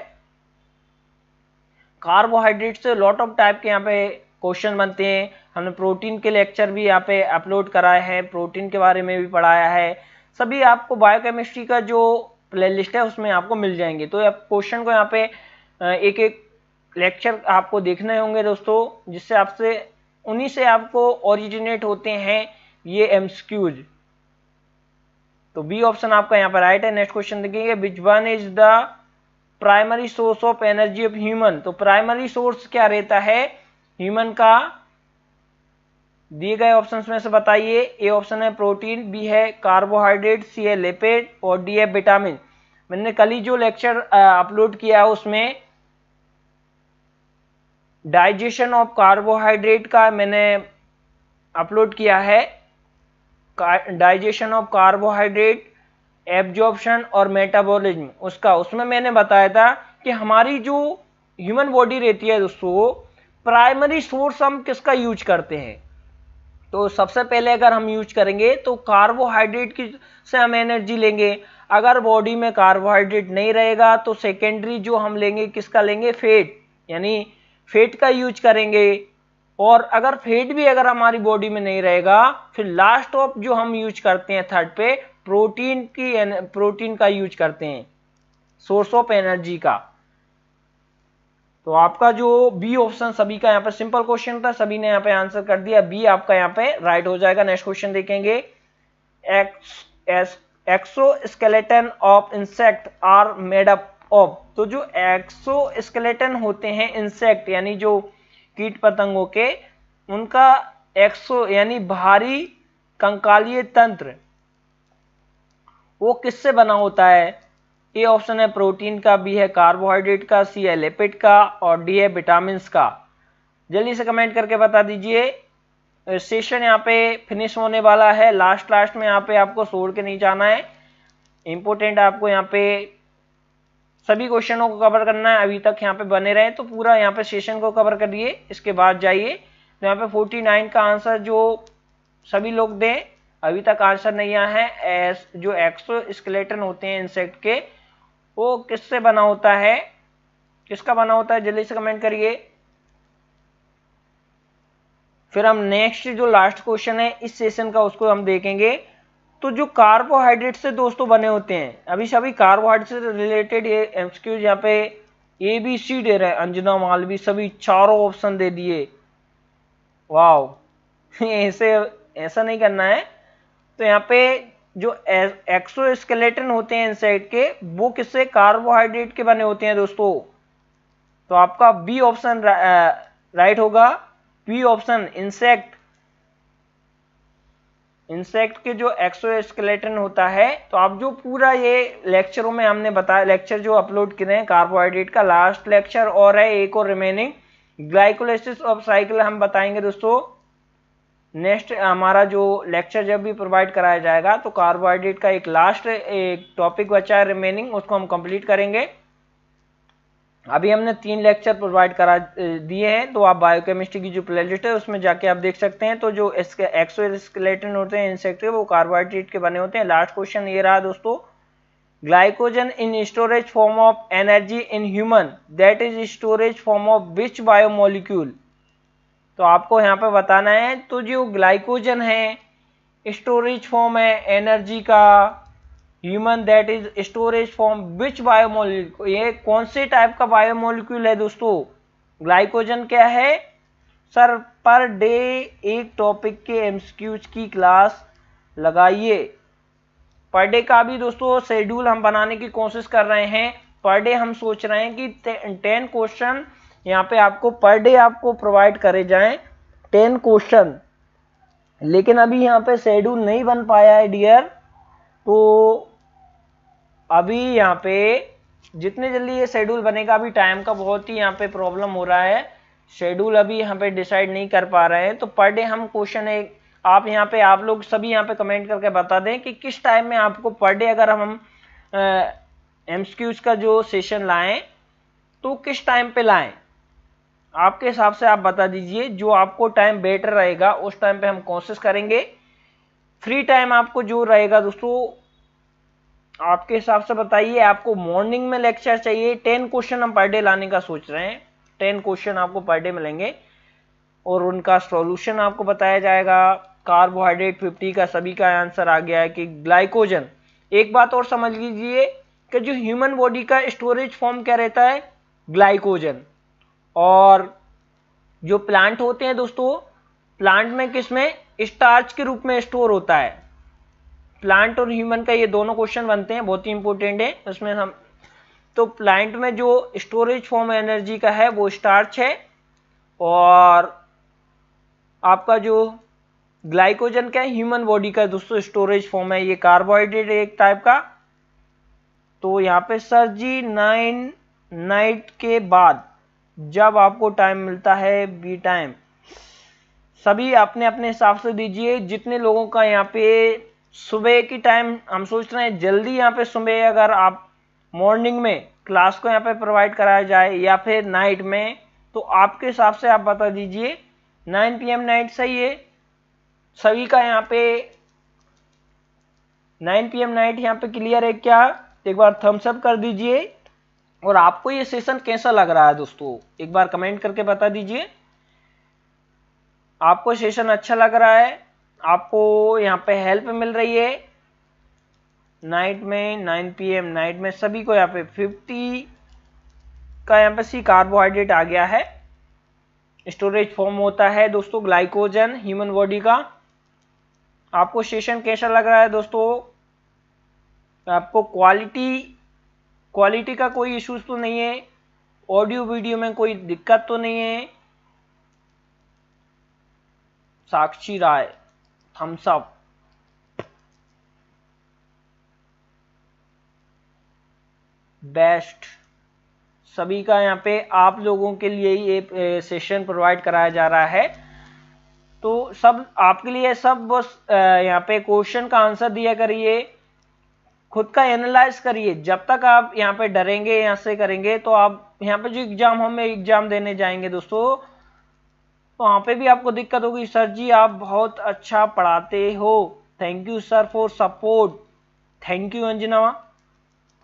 कार्बोहाइड्रेट से लॉट ऑफ टाइप के यहाँ पे क्वेश्चन बनते हैं। हमने प्रोटीन के लेक्चर भी यहाँ पे अपलोड कराए हैं, प्रोटीन के बारे में भी पढ़ाया है। सभी आपको बायोकेमिस्ट्री का जो प्लेलिस्ट है उसमें आपको मिल जाएंगे। तो आप क्वेश्चन को यहाँ पे एक एक लेक्चर आपको देखने होंगे दोस्तों, जिससे आपसे उन्हीं से आपको ओरिजिनेट होते हैं ये एमसीक्यूज। तो बी ऑप्शन आपका यहाँ पर राइट है। नेक्स्ट क्वेश्चन देखेंगे, which one is the primary source of energy of human. तो प्राइमरी सोर्स क्या रहता है ह्यूमन का? दिए गए ऑप्शंस में से बताइए। ए ऑप्शन है प्रोटीन, बी है कार्बोहाइड्रेट, सी है लिपिड और डी है विटामिन। मैंने कल ही जो लेक्चर अपलोड किया है उसमें डाइजेशन ऑफ कार्बोहाइड्रेट का मैंने अपलोड किया है। डाइजेशन ऑफ कार्बोहाइड्रेट, एब्जॉर्प्शन और मेटाबॉलिज्म उसमें मैंने बताया था कि हमारी जो ह्यूमन बॉडी रहती है दोस्तों, प्राइमरी सोर्स हम किसका यूज करते हैं? तो सबसे पहले अगर हम यूज करेंगे तो कार्बोहाइड्रेट की से हम एनर्जी लेंगे। अगर बॉडी में कार्बोहाइड्रेट नहीं रहेगा तो सेकेंडरी जो हम लेंगे किसका लेंगे? फैट, यानी फैट का यूज करेंगे। और अगर फैट भी अगर हमारी बॉडी में नहीं रहेगा फिर लास्ट ऑफ जो हम यूज करते हैं थर्ड पे प्रोटीन का यूज करते हैं सोर्स ऑफ एनर्जी का। तो आपका जो बी ऑप्शन सभी का यहाँ पर सिंपल क्वेश्चन था, सभी ने यहाँ पे आंसर कर दिया। बी आपका यहाँ पे राइट हो जाएगा। नेक्स्ट क्वेश्चन देखेंगे, exoskeleton of insect are made up of. तो जो एक्सोस्केलेटन होते हैं इंसेक्ट यानी जो कीट पतंगों के, उनका एक्सो यानी बाहरी कंकालीय तंत्र वो किससे बना होता है? ए ऑप्शन है प्रोटीन का, बी है कार्बोहाइड्रेट का, सी है लिपिड का और डी है विटामिन का। जल्दी से कमेंट करके बता दीजिए। सेशन यहाँ पे फिनिश होने वाला है। लास्ट में यहाँ पे आपको छोड़ के नहीं जाना है। इंपॉर्टेंट आपको यहाँ पे सभी क्वेश्चनों को कवर करना है। अभी तक यहाँ पे बने रहे तो पूरा यहाँ पे सेशन को कवर करिए, इसके बाद जाइए। तो यहाँ पे 49 का आंसर जो सभी लोग दें, अभी तक आंसर नहीं आया है। जो एक्सोस्केलेटन होते हैं इंसेक्ट के, वो किससे बना होता है, किसका बना होता है? जल्दी से कमेंट करिए। फिर हम नेक्स्ट जो लास्ट क्वेश्चन है इस सेशन का उसको हम देखेंगे। तो जो कार्बोहाइड्रेट से दोस्तों बने होते हैं, अभी सभी कार्बोहाइड्रेट से रिलेटेड ये एमसीक्यूज यहाँ पे ए बी सी दे रहे हैं, अंजना मालवी सभी चारों ऑप्शन दे दिए, वाह ऐसे ऐसा नहीं करना है। तो यहाँ पे जो एक्सोस्केलेटन होते हैं इंसेक्ट के, वो किससे, कार्बोहाइड्रेट के बने होते हैं दोस्तों। तो आपका बी ऑप्शन राइट होगा, बी ऑप्शन इंसेक्ट के जो एक्सोस्केलेटन होता है। तो आप जो पूरा ये लेक्चरों में हमने बताया, लेक्चर जो अपलोड किए हैं कार्बोहाइड्रेट का, लास्ट लेक्चर और है एक और रिमेनिंग, ग्लाइकोलाइसिस ऑफ साइकिल हम बताएंगे दोस्तों नेक्स्ट हमारा जो लेक्चर जब भी प्रोवाइड कराया जाएगा। तो कार्बोहाइड्रेट का एक लास्ट एक टॉपिक बचा है रिमेनिंग, उसको हम कंप्लीट करेंगे। अभी हमने 3 लेक्चर प्रोवाइड करा दिए हैं, तो आप बायोकेमिस्ट्री की जो प्लेलिस्ट है उसमें जाके आप देख सकते हैं। तो जो एक्सोस्केलेटन होते हैं इंसेक्ट के, वो कार्बोहाइड्रेट के बने होते हैं। लास्ट क्वेश्चन ये रहा दोस्तों, glycogen in storage form of energy in human, that is storage form of which biomolecule. तो आपको यहाँ पे बताना है, तो जो ग्लाइकोजन है स्टोरेज फॉर्म है एनर्जी का, human that is storage form which biomolecule, ये कौन से टाइप का बायोमोलिक्यूल है दोस्तों। ग्लाइकोजन क्या है सर, पर डे एक टॉपिक के एमसीक्यूज की क्लास लगाइए। पर डे का भी दोस्तों शेड्यूल हम बनाने की कोशिश कर रहे हैं। पर डे हम सोच रहे हैं कि 10 क्वेश्चन यहाँ पे आपको पर डे आपको प्रोवाइड करे जाएं, 10 क्वेश्चन। लेकिन अभी यहाँ पे शेड्यूल नहीं बन पाया है डियर, तो अभी यहाँ पे जितने जल्दी ये शेड्यूल बनेगा, अभी टाइम का बहुत ही यहाँ पे प्रॉब्लम हो रहा है, शेड्यूल अभी यहाँ पे डिसाइड नहीं कर पा रहे हैं। तो पर डे हम क्वेश्चन एक आप यहाँ पे आप लोग सभी यहाँ पे कमेंट करके बता दें कि किस टाइम में आपको पर डे अगर हम एमसीक्यूज का जो सेशन लाएं तो किस टाइम पे लाएं, आपके हिसाब से आप बता दीजिए। जो आपको टाइम बेटर रहेगा उस टाइम पे हम कोशिश करेंगे। फ्री टाइम आपको जो रहेगा दोस्तों आपके हिसाब से बताइए। आपको मॉर्निंग में लेक्चर चाहिए, 10 क्वेश्चन हम पर डे लाने का सोच रहे हैं, 10 क्वेश्चन आपको पर डे मिलेंगे और उनका सॉल्यूशन आपको बताया जाएगा। कार्बोहाइड्रेट 50 का सभी का आंसर आ गया है कि ग्लाइकोजन। एक बात और समझ लीजिए कि जो ह्यूमन बॉडी का स्टोरेज फॉर्म क्या रहता है, ग्लाइकोजन। और जो प्लांट होते हैं दोस्तों, प्लांट में किसमें, स्टार्च के रूप में स्टोर होता है। प्लांट और ह्यूमन का ये दोनों क्वेश्चन बनते हैं, बहुत ही इंपॉर्टेंट है उसमें हम। तो प्लांट में जो स्टोरेज फॉर्म एनर्जी का है वो स्टार्च है, और आपका जो ग्लाइकोजन का है ह्यूमन बॉडी का दोस्तों स्टोरेज फॉर्म है, ये कार्बोहाइड्रेट एक टाइप का। तो यहाँ पे सर जी 9 नाइट के बाद जब आपको टाइम मिलता है, बी टाइम सभी अपने अपने हिसाब से दीजिए। जितने लोगों का यहाँ पे सुबह की टाइम हम सोच रहे हैं जल्दी, यहाँ पे सुबह अगर आप मॉर्निंग में क्लास को यहाँ पे प्रोवाइड कराया जाए या फिर नाइट में, तो आपके हिसाब से आप बता दीजिए। 9 PM नाइट सही है सभी का, यहाँ पे 9 PM नाइट यहाँ पे क्लियर है क्या, एक बार थम्स अप कर दीजिए। और आपको ये सेशन कैसा लग रहा है दोस्तों, एक बार कमेंट करके बता दीजिए। आपको सेशन अच्छा लग रहा है, आपको यहाँ पे हेल्प मिल रही है नाइट में, 9 PM नाइट में सभी को यहाँ पे 50 का यहाँ पे सी कार्बोहाइड्रेट आ गया है, स्टोरेज फॉर्म होता है दोस्तों ग्लाइकोजन ह्यूमन बॉडी का। आपको सेशन कैसा लग रहा है दोस्तों, आपको क्वालिटी का कोई इश्यूज तो नहीं है, ऑडियो वीडियो में कोई दिक्कत तो नहीं है। साक्षी राय थम्स अप, बेस्ट सभी का यहाँ पे आप लोगों के लिए ही ये सेशन प्रोवाइड कराया जा रहा है। तो सब आपके लिए सब बस यहाँ पे क्वेश्चन का आंसर दिया करिए, खुद का एनालाइज करिए। जब तक आप यहाँ पे डरेंगे यहाँ से करेंगे तो आप यहाँ पे जो एग्जाम हम एग्जाम देने जाएंगे दोस्तों, तो वहाँ पे भी आपको दिक्कत होगी। सर जी आप बहुत अच्छा पढ़ाते हो, thank you sir for support, thank you Anjana.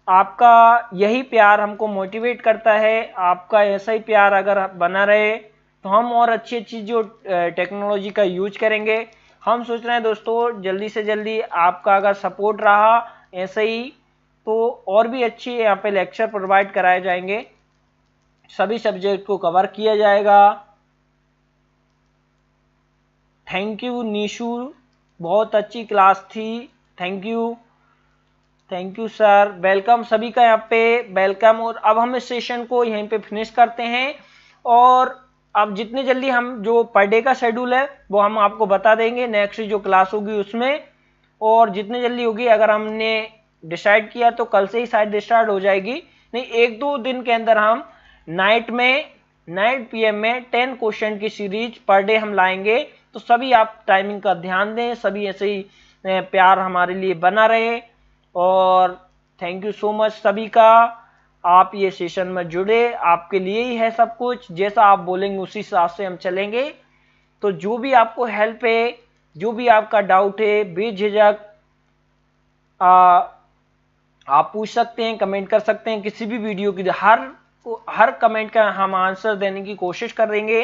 आपका यही प्यार हमको मोटिवेट करता है, आपका ऐसा ही प्यार अगर बना रहे तो हम और अच्छी अच्छी जो टेक्नोलॉजी का यूज करेंगे हम सोच रहे हैं दोस्तों जल्दी से जल्दी आपका अगर सपोर्ट रहा ऐसे ही तो और भी अच्छी यहाँ पे लेक्चर प्रोवाइड कराए जाएंगे, सभी सब्जेक्ट को कवर किया जाएगा। थैंक यू निशु, बहुत अच्छी क्लास थी, थैंक यू सर, वेलकम सभी का यहाँ पे वेलकम। और अब हम इस सेशन को यहीं पे फिनिश करते हैं और अब जितने जल्दी हम जो पर डे का शेड्यूल है वो हम आपको बता देंगे नेक्स्ट जो क्लास होगी उसमें, और जितने जल्दी होगी अगर हमने डिसाइड किया तो कल से ही शायद स्टार्ट हो जाएगी, नहीं 1-2 दिन के अंदर हम नाइट पीएम में 10 क्वेश्चन की सीरीज पर डे हम लाएंगे। तो सभी आप टाइमिंग का ध्यान दें, सभी ऐसे ही प्यार हमारे लिए बना रहे और थैंक यू सो मच सभी का, आप ये सेशन में जुड़े, आपके लिए ही है सब कुछ, जैसा आप बोलेंगे उसी हिसाब से हम चलेंगे। तो जो भी आपको हेल्प है, जो भी आपका डाउट है, बेझिझक आप पूछ सकते हैं, कमेंट कर सकते हैं किसी भी वीडियो की, हर कमेंट का हम आंसर देने की कोशिश करेंगे।